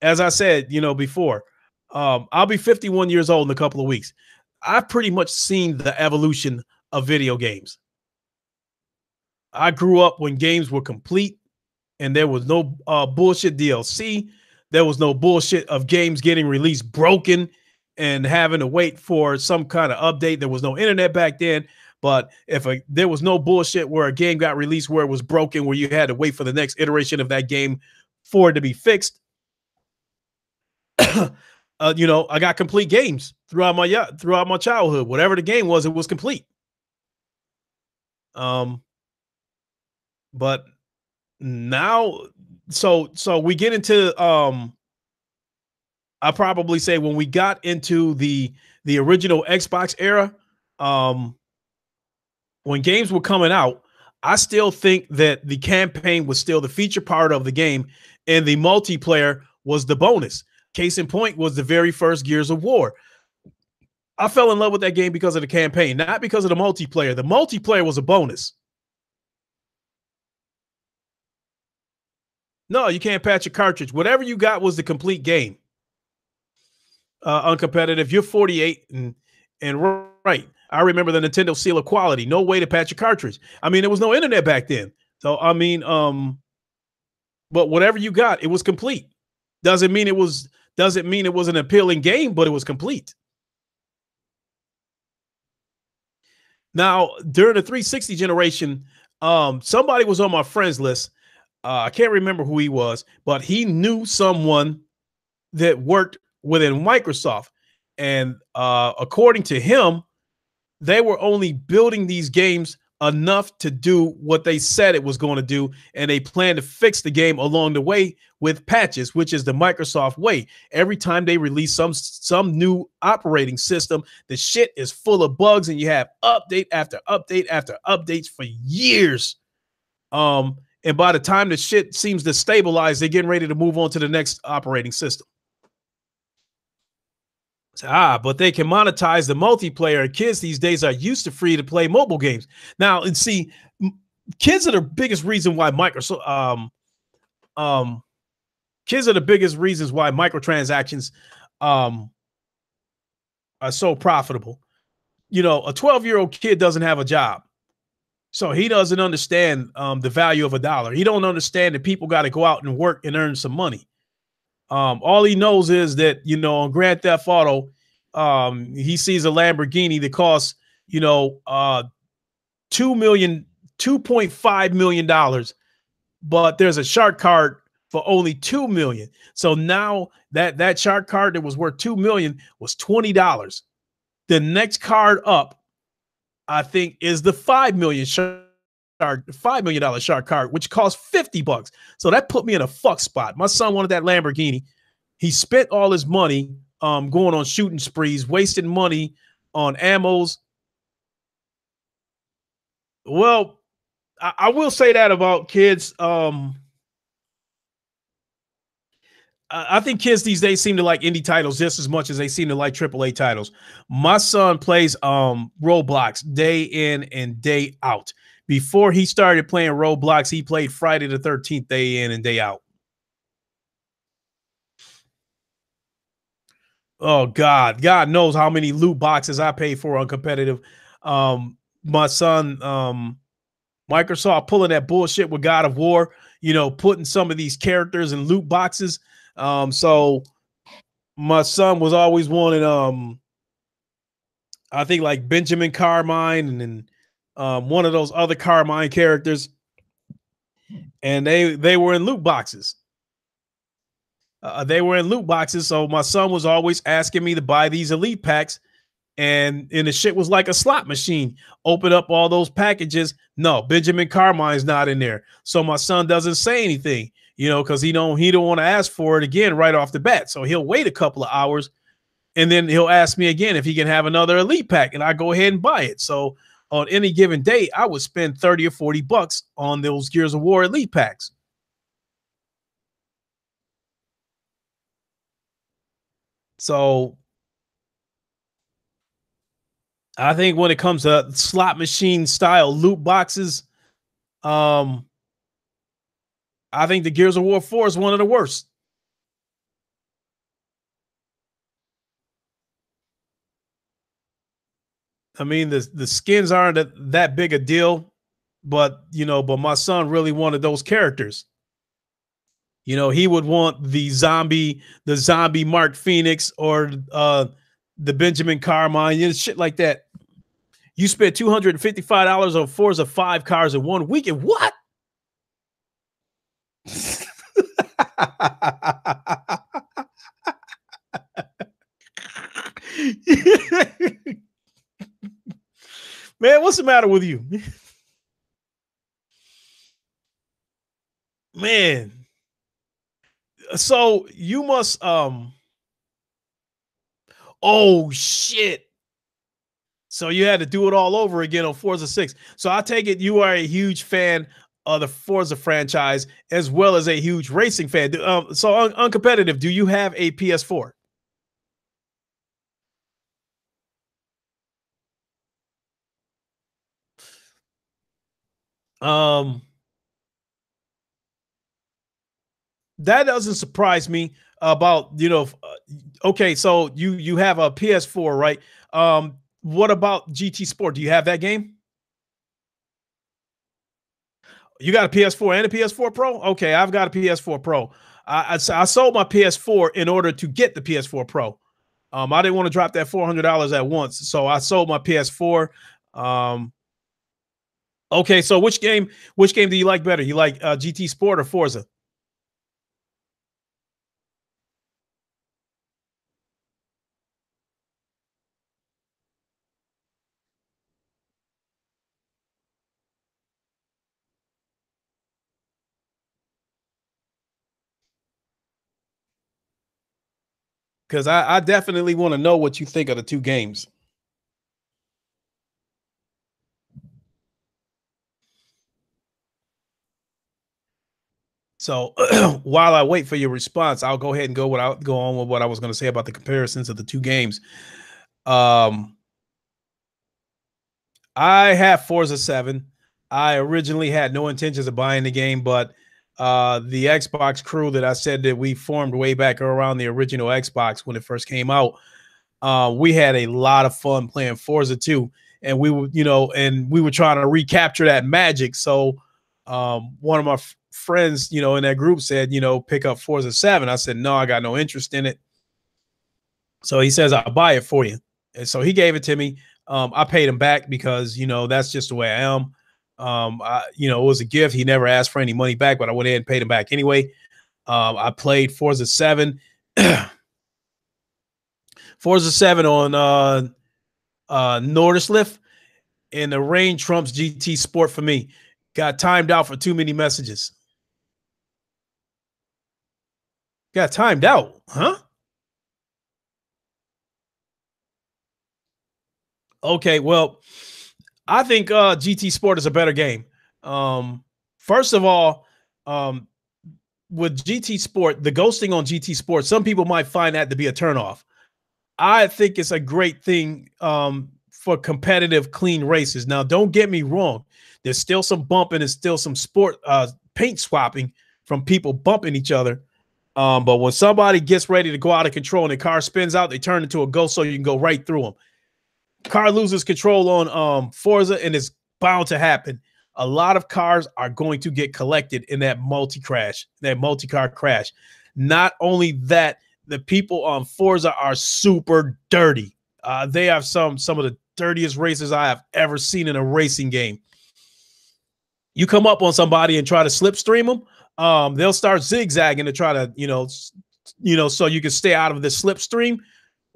As I said, before, I'll be 51 years old in a couple of weeks. I've pretty much seen the evolution of video games. I grew up when games were complete and there was no bullshit DLC. There was no bullshit of games getting released broken and having to wait for some kind of update. There was no internet back then. But there was no bullshit where a game got released where it was broken, where you had to wait for the next iteration of that game for it to be fixed. I got complete games throughout my childhood. Whatever the game was, it was complete. But now, so we get into I probably say when we got into the original Xbox era, when games were coming out, I still think that the campaign was still the feature part of the game and the multiplayer was the bonus. Case in point was the very first Gears of War. I fell in love with that game because of the campaign, not because of the multiplayer. The multiplayer was a bonus. No, you can't patch a cartridge. Whatever you got was the complete game. Uncompetitive. You're 48 and right. I remember the Nintendo seal of quality. No way to patch a cartridge. I mean, there was no internet back then. So I mean, but whatever you got, it was complete. Doesn't mean it was an appealing game, but it was complete. Now, during the 360 generation, somebody was on my friends list. I can't remember who he was, but he knew someone that worked within Microsoft. And according to him, they were only building these games enough to do what they said it was going to do. And they plan to fix the game along the way with patches, which is the Microsoft way. Every time they release some new operating system, the shit is full of bugs and you have update after update after updates for years. And by the time the shit seems to stabilize, they're getting ready to move on to the next operating system. But they can monetize the multiplayer. Kids these days are used to free to play mobile games. Now, and see, kids are the biggest reason why kids are the biggest reasons why microtransactions are so profitable. A 12-year-old kid doesn't have a job. So he doesn't understand the value of a dollar. He don't understand that people got to go out and work and earn some money. All he knows is that, on Grand Theft Auto, he sees a Lamborghini that costs, $2.5 million, but there's a shark card for only $2 million. So now that shark card that was worth $2 million was $20. The next card up, I think, is the $5 million shark card, which costs $50. So that put me in a fuck spot. My son wanted that Lamborghini. He spent all his money going on shooting sprees, wasting money on ammos. Well, I will say that about kids. I think kids these days seem to like indie titles just as much as they seem to like AAA titles. My son plays Roblox day in and day out. Before he started playing Roblox, he played Friday the 13th day in and day out. Oh God knows how many loot boxes I pay for on competitive. My son, Microsoft pulling that bullshit with God of War, putting some of these characters in loot boxes. So my son was always wanting, I think like Benjamin Carmine and then one of those other Carmine characters, and they were in loot boxes. They were in loot boxes, so my son was always asking me to buy these elite packs and the shit was like a slot machine. Open up all those packages. No, Benjamin Carmine's not in there. So my son doesn't say anything, because he don't want to ask for it again right off the bat. So he'll wait a couple of hours, and then he'll ask me again if he can have another elite pack, and I go ahead and buy it. So on any given day, I would spend 30 or 40 bucks on those Gears of War elite packs. So I think when it comes to slot machine style loot boxes, I think the Gears of War 4 is one of the worst. I mean, the skins aren't that big a deal, but my son really wanted those characters. He would want the zombie Mark Phoenix, or the Benjamin Carmine, shit like that. You spent $255 on Forza 5 cars in 1 weekend. What? Man, what's the matter with you? Man. So you must oh shit. So you had to do it all over again on Forza 6. So I take it you are a huge fan of the Forza franchise as well as a huge racing fan. So uncompetitive, do you have a PS4? Um that doesn't surprise me about, okay, so you have a PS4, right? What about GT Sport? Do you have that game? You got a PS4 and a PS4 Pro? Okay, I've got a PS4 Pro. I sold my PS4 in order to get the PS4 Pro. I didn't want to drop that $400 at once, so I sold my PS4. Okay, so which game do you like better? You like GT Sport or Forza? Because I definitely want to know what you think of the two games. So while I wait for your response, I'll go ahead and go on with what I was going to say about the comparisons of the two games. Um, I have Forza 7. I originally had no intentions of buying the game, but the Xbox crew that I said that we formed way back around the original Xbox when it first came out, we had a lot of fun playing Forza 2, and we were trying to recapture that magic. So one of my friends, in that group said, pick up Forza 7. I said, no, I got no interest in it. So he says, I'll buy it for you. And so he gave it to me. I paid him back because, that's just the way I am. It was a gift. He never asked for any money back, but I went ahead and paid him back anyway. I played Forza 7. Forza 7 on Norderslift, and the rain trumps GT Sport for me. Got timed out for too many messages. Got timed out, huh? Okay, well, I think GT Sport is a better game. First of all, with GT Sport, the ghosting on GT Sport, some people might find that to be a turnoff. I think it's a great thing for competitive, clean races. Now, don't get me wrong. There's still some bumping. There's still some sport paint swapping from people bumping each other. But when somebody gets ready to go out of control and the car spins out, they turn into a ghost so you can go right through them. Car loses control on Forza, and it's bound to happen. A lot of cars are going to get collected in that multi-car crash. Not only that, the people on Forza are super dirty. They have some of the dirtiest races I have ever seen in a racing game. You come up on somebody and try to slipstream them, they'll start zigzagging to try to, so you can stay out of the slipstream.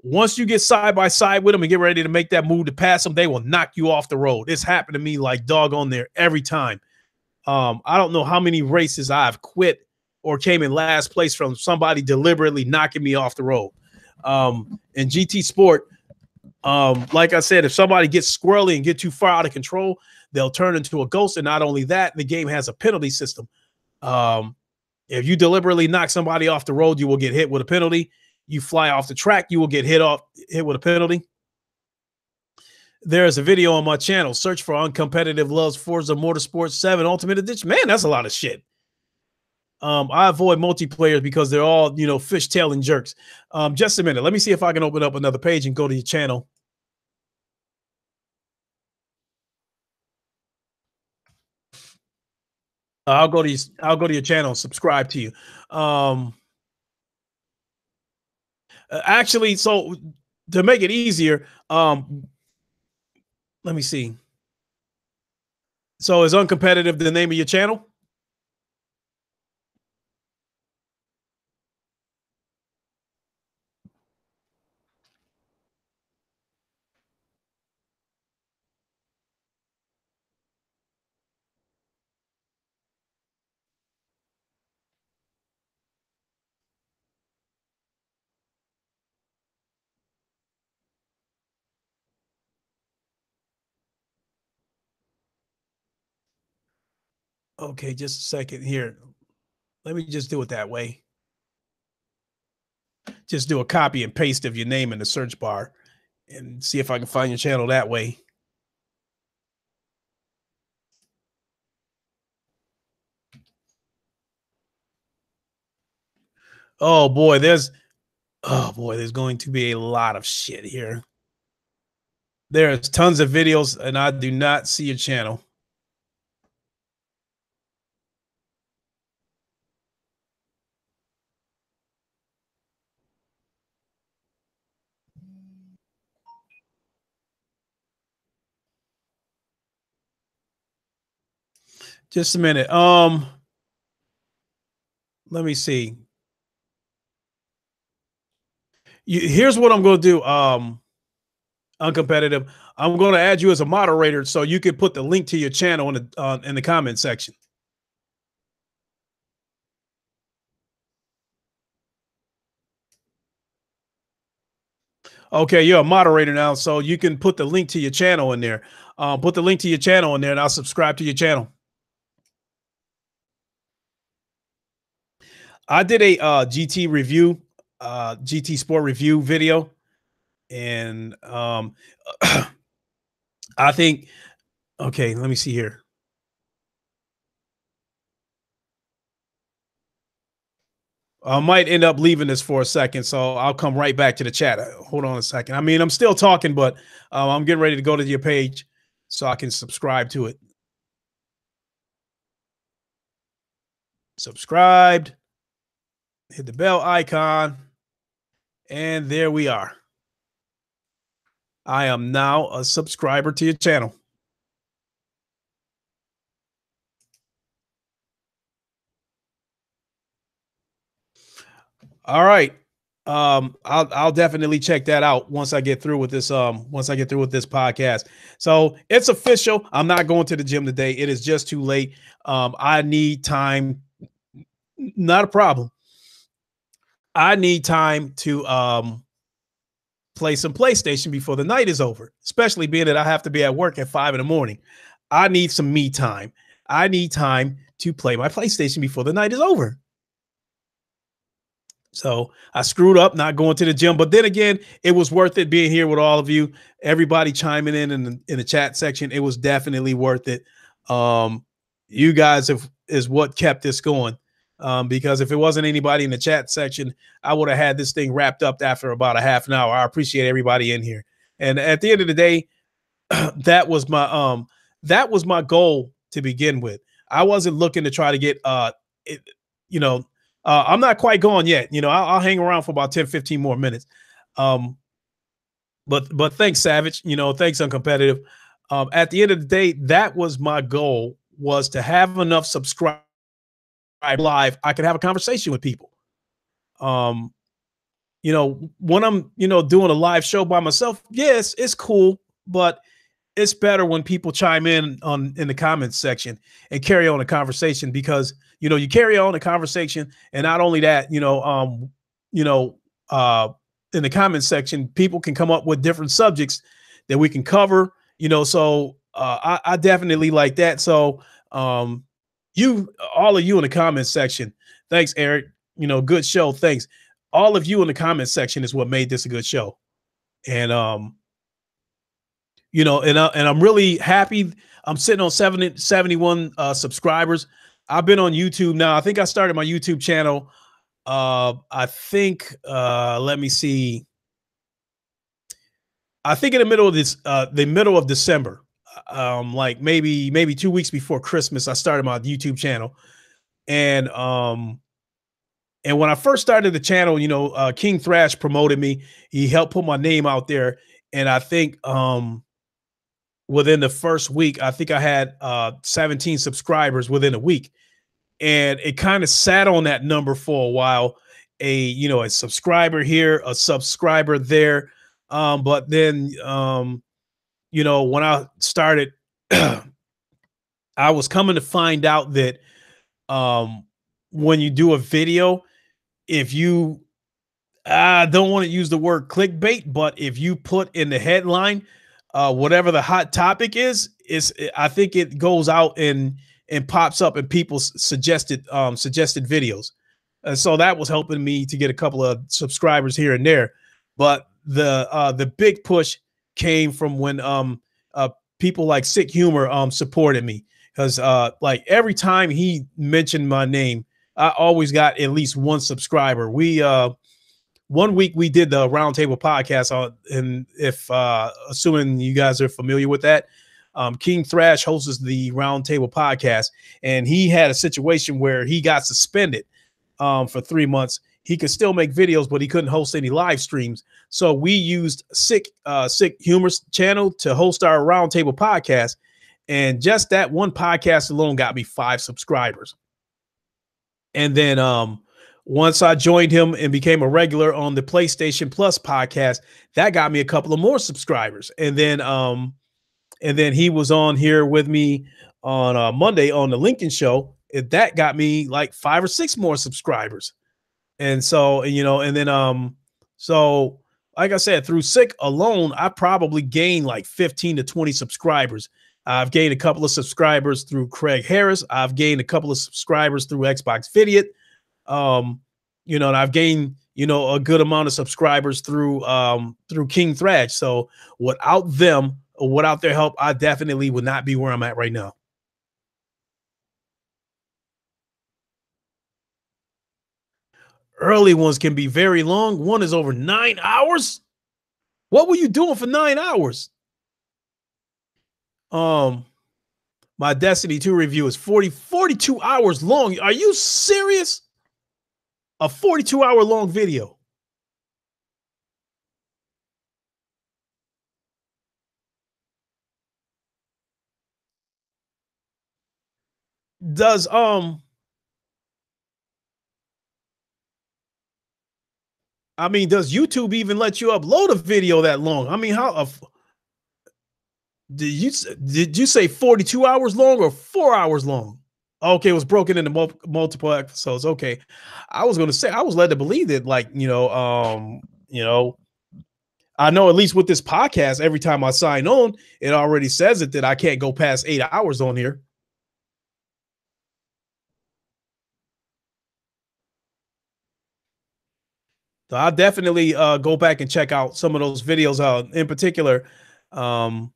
Once you get side by side with them and get ready to make that move to pass them, they will knock you off the road. It's happened to me like dog on there every time. I don't know how many races I've quit or came in last place from somebody deliberately knocking me off the road. In GT Sport, like I said, if somebody gets squirrely and get too far out of control, they'll turn into a ghost. And not only that, the game has a penalty system. If you deliberately knock somebody off the road, you will get hit with a penalty. You fly off the track, you will get hit with a penalty. There is a video on my channel. Search for Uncompetitive Loves Forza Motorsport 7 Ultimate Edition. Man, that's a lot of shit. I avoid multiplayers because they're all, fishtailing jerks. Just a minute. Let me see if I can open up another page and go to your channel. I'll go to your channel and subscribe to you. Actually, so to make it easier, let me see. So is Uncompetitive the name of your channel? Okay, just a second here. Let me just do it that way. Just do a copy and paste of your name in the search bar and see if I can find your channel that way. Oh boy, there's going to be a lot of shit here. There's tons of videos and I do not see your channel. Just a minute. Let me see. Here's what I'm going to do. Uncompetitive. I'm going to add you as a moderator so you can put the link to your channel in the comment section. Okay, you're a moderator now, so you can put the link to your channel in there. Put the link to your channel in there, and I'll subscribe to your channel. I did a GT review, GT Sport review video, and I think, okay, let me see here. I might end up leaving this for a second, so I'll come right back to the chat. Hold on a second. I mean, I'm still talking, but I'm getting ready to go to your page so I can subscribe to it. Subscribed. Hit the bell icon. And there we are. I am now a subscriber to your channel. All right. I'll definitely check that out once I get through with this podcast. So it's official. I'm not going to the gym today. It is just too late. I need time. Not a problem. I need time to play some PlayStation before the night is over, especially being that I have to be at work at 5 a.m. I need some me time. I need time to play my PlayStation before the night is over. So I screwed up not going to the gym, but then again, it was worth it being here with all of you, everybody chiming in the chat section. It was definitely worth it. You guys is what kept this going. Because if it wasn't anybody in the chat section, I would have had this thing wrapped up after about a half an hour. I appreciate everybody in here. And at the end of the day, that was my goal to begin with. I wasn't looking to try to get I'm not quite gone yet. I'll hang around for about 10, 15 more minutes. But thanks, Savage. Thanks, Uncompetitive. At the end of the day, that was my goal, was to have enough subscribers live I could have a conversation with people. when I'm, doing a live show by myself, yes, it's cool, but it's better when people chime in the comments section and carry on the conversation, because you carry on the conversation, and not only that, you know uh in the comments section, people can come up with different subjects that we can cover, so I definitely like that. So um you all of you in the comments section, thanks Eric, good show, thanks. All of you in the comments section is what made this a good show. And and I'm really happy. I'm sitting on 71 subscribers. I've been on YouTube now. I think I started my YouTube channel. I think let me see. I think in the middle of December, like maybe 2 weeks before Christmas, I started my YouTube channel. And and when I first started the channel, King Thrash promoted me. He helped put my name out there, and I think within the first week, I think I had 17 subscribers within a week. And it kind of sat on that number for a while. A subscriber here, a subscriber there. But then when I started, I was coming to find out that when you do a video, if you I don't want to use the word clickbait, but if you put in the headline whatever the hot topic is I think it goes out and pops up in people's suggested videos. So that was helping me to get a couple of subscribers here and there. But the big push came from when people like Sick Humor supported me, because like every time he mentioned my name, I always got at least one subscriber. We 1 week we did the roundtable podcast on, and if assuming you guys are familiar with that, King Thrash hosts the roundtable podcast, and he had a situation where he got suspended for 3 months. He could still make videos, but he couldn't host any live streams. So we used Sick Humor's channel to host our roundtable podcast, and just that one podcast alone got me 5 subscribers. And then once I joined him and became a regular on the PlayStation Plus podcast, that got me a couple of more subscribers. And then he was on here with me on Monday on the Lincoln Show. That got me like 5 or 6 more subscribers. And so, and then so like I said, through Sick alone, I probably gained like 15 to 20 subscribers. I've gained a couple of subscribers through Craig Harris. I've gained a couple of subscribers through Xbox Vidiot. And I've gained, a good amount of subscribers through King Thrash. So without them, or without their help, I definitely would not be where I'm at right now. Early ones can be very long. One is over 9 hours. What were you doing for 9 hours? My Destiny 2 review is 42 hours long. Are you serious? A 42-hour long video. Does does YouTube even let you upload a video that long? I mean, how did you say 42 hours long or 4 hours long? Okay, it was broken into multiple episodes. Okay, I was going to say, I was led to believe that, like, I know at least with this podcast, every time I sign on, it already says it that I can't go past 8 hours on here. So I'll definitely go back and check out some of those videos. In particular, the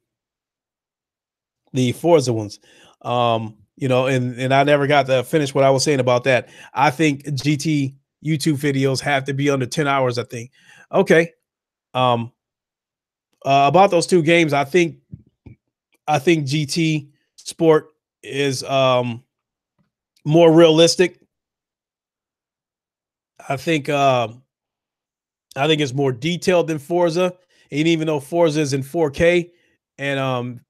Forza ones. And I never got to finish what I was saying about that. I think GT YouTube videos have to be under 10 hours, I think. Okay. About those two games, I think GT Sport is more realistic. I think it's more detailed than Forza. And even though Forza is in 4K, and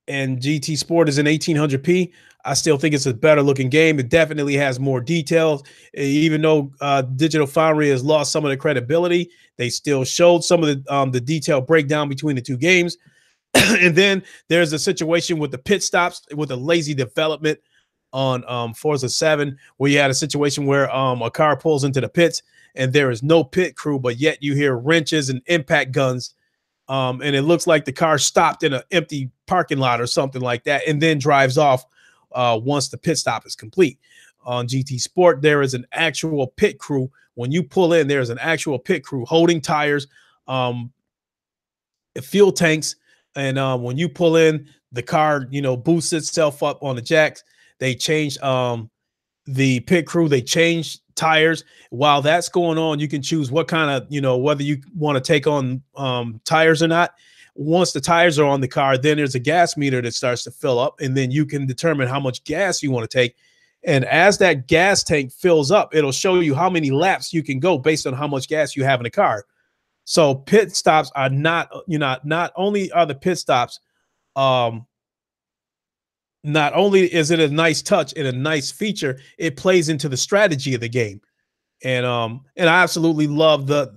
and GT Sport is in 1800p. I still think it's a better looking game. It definitely has more details. Even though Digital Foundry has lost some of the credibility, they still showed some of the detailed breakdown between the two games. And then there's a situation with the pit stops with a lazy development on Forza 7, where you had a situation where a car pulls into the pits and there is no pit crew, but yet you hear wrenches and impact guns. And it looks like the car stopped in an empty parking lot or something like that, and then drives off once the pit stop is complete. On GT Sport, there is an actual pit crew. When you pull in, there's an actual pit crew holding tires, um, fuel tanks, and when you pull in, the car, boosts itself up on the jacks. They changed the pit crew. They changed tires. While that's going on, you can choose what kind of, whether you want to take on tires or not. Once the tires are on the car, then there's a gas meter that starts to fill up, and then you can determine how much gas you want to take. And as that gas tank fills up, it'll show you how many laps you can go based on how much gas you have in the car. So pit stops are not only are the pit stops, um, not only is it a nice touch and a nice feature, it plays into the strategy of the game. And I absolutely love the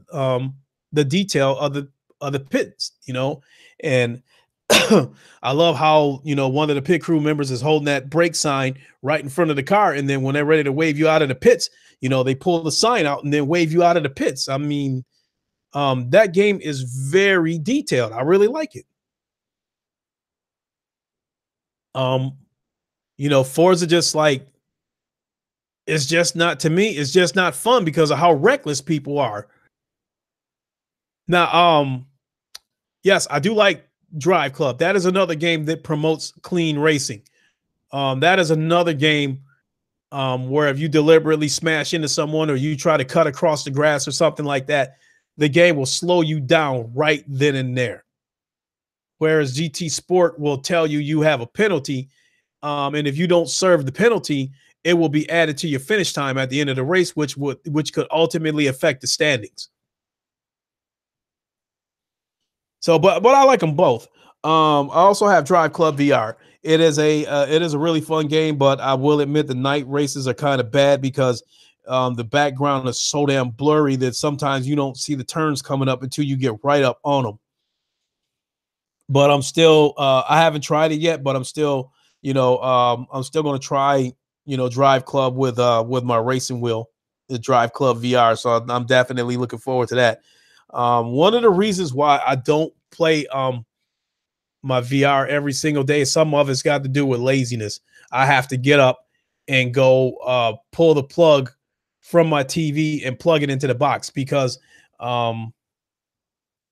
detail of the pits, and I love how, one of the pit crew members is holding that brake sign right in front of the car, and then when they're ready to wave you out of the pits, they pull the sign out and then wave you out of the pits. I mean, that game is very detailed. I really like it. Um, Forza just like, it's just not, to me, it's just not fun because of how reckless people are. Now, yes, I do like Drive Club. That is another game that promotes clean racing. That is another game where if you deliberately smash into someone or you try to cut across the grass or something like that, the game will slow you down right then and there. Whereas GT Sport will tell you you have a penalty, and if you don't serve the penalty, it will be added to your finish time at the end of the race, which could ultimately affect the standings. So, but I like them both. I also have Drive Club VR. It is a really fun game, but I will admit the night races are kind of bad because the background is so damn blurry that sometimes you don't see the turns coming up until you get right up on them. But I'm still I haven't tried it yet, but I'm still going to try Drive Club with my racing wheel, the Drive Club VR. So I'm definitely looking forward to that. One of the reasons why I don't play my VR every single day, some of it's got to do with laziness. I have to get up and go pull the plug from my TV and plug it into the box because um,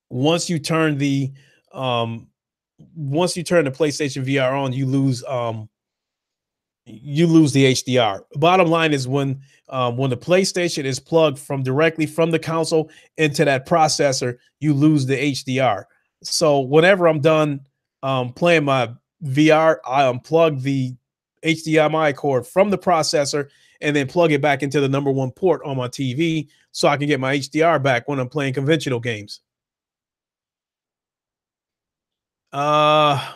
once you turn the um, once you turn the PlayStation VR on, you lose the HDR. Bottom line is when the PlayStation is plugged from directly from the console into that processor, you lose the HDR. So whenever I'm done playing my VR, I unplug the HDMI cord from the processor and then plug it back into the number one port on my TV so I can get my HDR back when I'm playing conventional games. Uh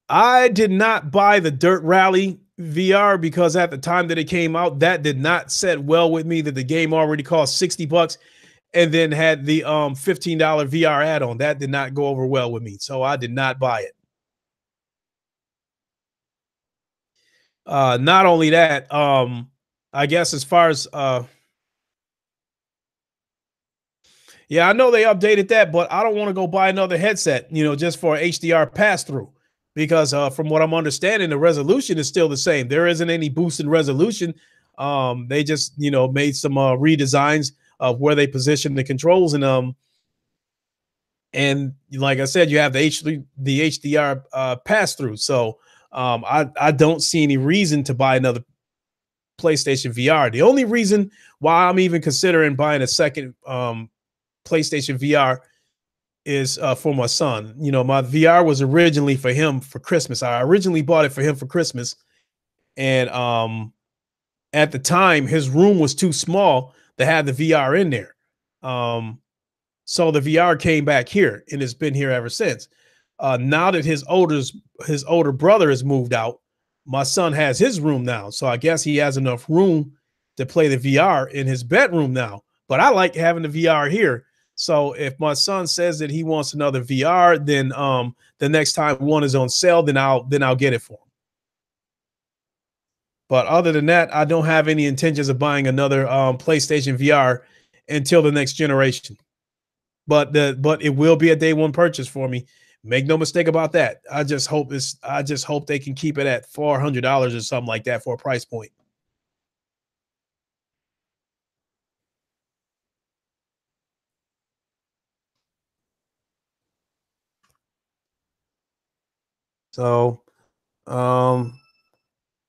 I did not buy the Dirt Rally VR because at the time that it came out, that did not set well with me that the game already cost $60 and then had the $15 VR add-on. That did not go over well with me. So I did not buy it. Not only that, I guess as far as yeah, I know they updated that, but I don't want to go buy another headset, just for HDR pass through. Because from what I'm understanding, the resolution is still the same. There isn't any boost in resolution. They just, made some redesigns of where they position the controls, and like I said, you have the HDR pass through. So I don't see any reason to buy another PlayStation VR. The only reason why I'm even considering buying a second PlayStation VR is for my son. My VR was originally for him for Christmas. I originally bought it for him for Christmas, and at the time, his room was too small to have the VR in there. Um, So the VR came back here and it's been here ever since. Now that his older brother has moved out, my son has his room now. So I guess he has enough room to play the VR in his bedroom now. But I like having the VR here. So if my son says that he wants another VR, then the next time one is on sale, then I'll get it for him. But other than that, I don't have any intentions of buying another PlayStation VR until the next generation. But it will be a day one purchase for me. Make no mistake about that. I just hope they can keep it at $400 or something like that for a price point. So um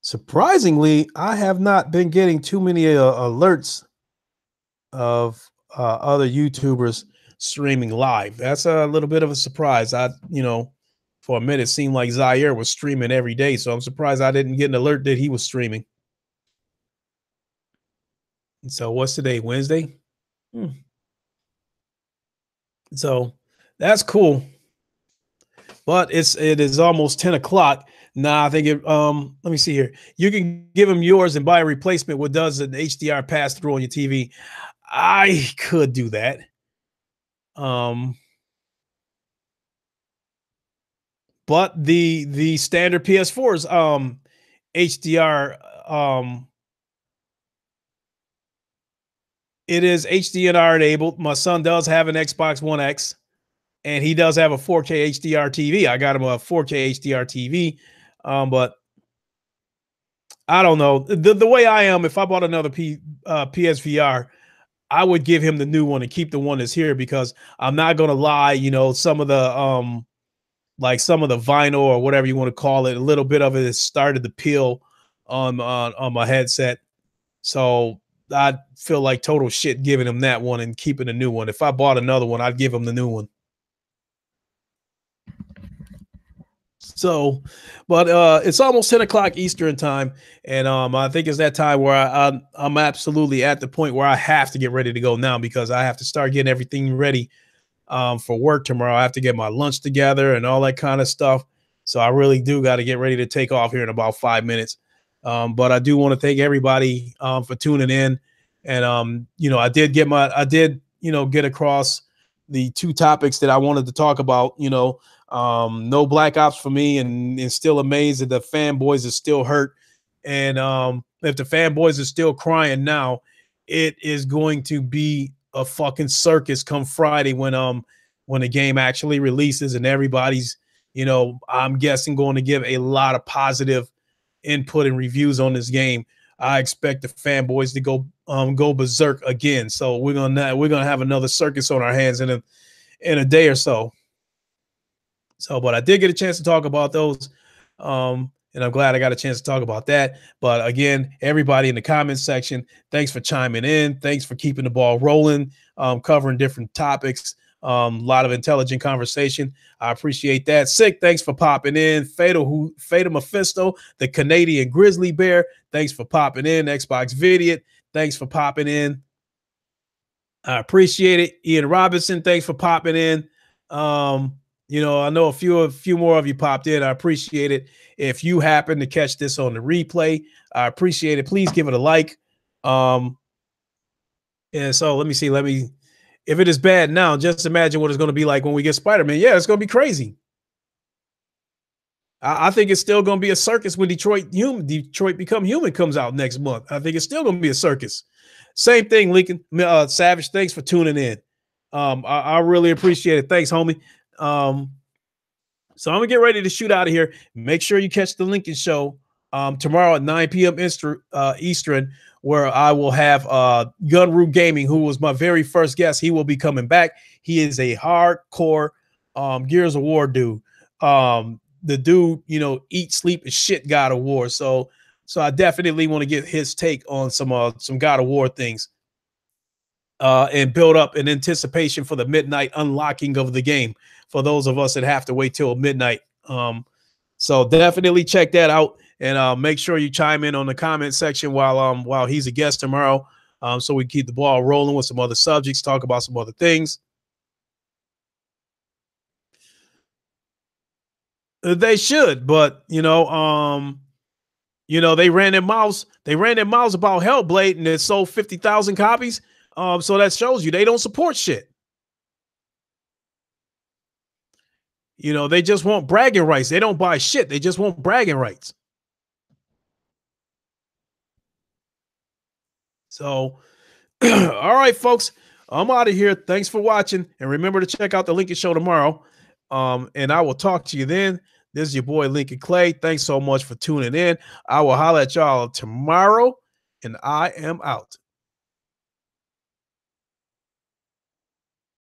surprisingly, I have not been getting too many alerts of other YouTubers streaming live. That's a little bit of a surprise. For a minute, it seemed like Zaire was streaming every day. So I'm surprised I didn't get an alert that he was streaming. And so what's today? Wednesday? Hmm. So that's cool. But it is almost 10 o'clock. Nah, I think let me see here. You can give him yours and buy a replacement what does an HDR pass through on your TV. I could do that. Um, but the standard PS4's HDR it is HDR enabled. My son does have an Xbox One X and he does have a 4K HDR TV. I got him a 4K HDR TV. But I don't know. The way I am, if I bought another PSVR, I would give him the new one and keep the one that's here because I'm not gonna lie, some of the like some of the vinyl or whatever you want to call it, a little bit of it has started to peel on my headset. So I feel like total shit giving him that one and keeping the new one. If I bought another one, I'd give him the new one. So, but it's almost 10 o'clock Eastern time, and I think it's that time where I'm absolutely at the point where I have to get ready to go now because I have to start getting everything ready for work tomorrow. I have to get my lunch together and all that kind of stuff. So I really do got to get ready to take off here in about 5 minutes. But I do want to thank everybody for tuning in, and I did get across the two topics that I wanted to talk about. No Black Ops for me, and still amazed that the fanboys are still hurt. And if the fanboys are still crying now, it is going to be a fucking circus come Friday when the game actually releases and everybody's, I'm guessing going to give a lot of positive input and reviews on this game. I expect the fanboys to go berserk again. So we're gonna have another circus on our hands in a day or so. So, but I did get a chance to talk about those. And I'm glad I got a chance to talk about that. But again, everybody in the comments section, thanks for chiming in. Thanks for keeping the ball rolling, covering different topics. A lot of intelligent conversation. I appreciate that. Sick, thanks for popping in. Fatal Mephisto, the Canadian grizzly bear, thanks for popping in. Xbox Vidiot, thanks for popping in. I appreciate it. Ian Robinson, thanks for popping in. I know a few more of you popped in. I appreciate it. If you happen to catch this on the replay, I appreciate it. Please give it a like. And so let me see. If it is bad now, just imagine what it's going to be like when we get Spider-Man. Yeah, it's going to be crazy. I think it's still going to be a circus when Detroit Become Human comes out next month. I think it's still going to be a circus. Same thing, Lincoln. Savage, thanks for tuning in. I really appreciate it. Thanks, homie. So I'm gonna get ready to shoot out of here. Make sure you catch the Lincoln Show tomorrow at 9 p.m. Eastern, where I will have Gunru Gaming, who was my very first guest. He will be coming back. He is a hardcore Gears of War dude. The dude, eat, sleep, and shit God of War. So I definitely want to get his take on some God of War things. And build up in anticipation for the midnight unlocking of the game for those of us that have to wait till midnight. So definitely check that out and make sure you chime in on the comment section while he's a guest tomorrow, so we keep the ball rolling with some other subjects, talk about some other things. They should, but they ran their mouths. They ran their mouths about Hellblade, and it sold 50,000 copies. So that shows you they don't support shit. They just want bragging rights. They don't buy shit. They just want bragging rights. So, all right, folks, I'm out of here. Thanks for watching, and remember to check out the Lincoln Show tomorrow. And I will talk to you then. This is your boy Lincoln Clay. Thanks so much for tuning in. I will holler at y'all tomorrow, and I am out.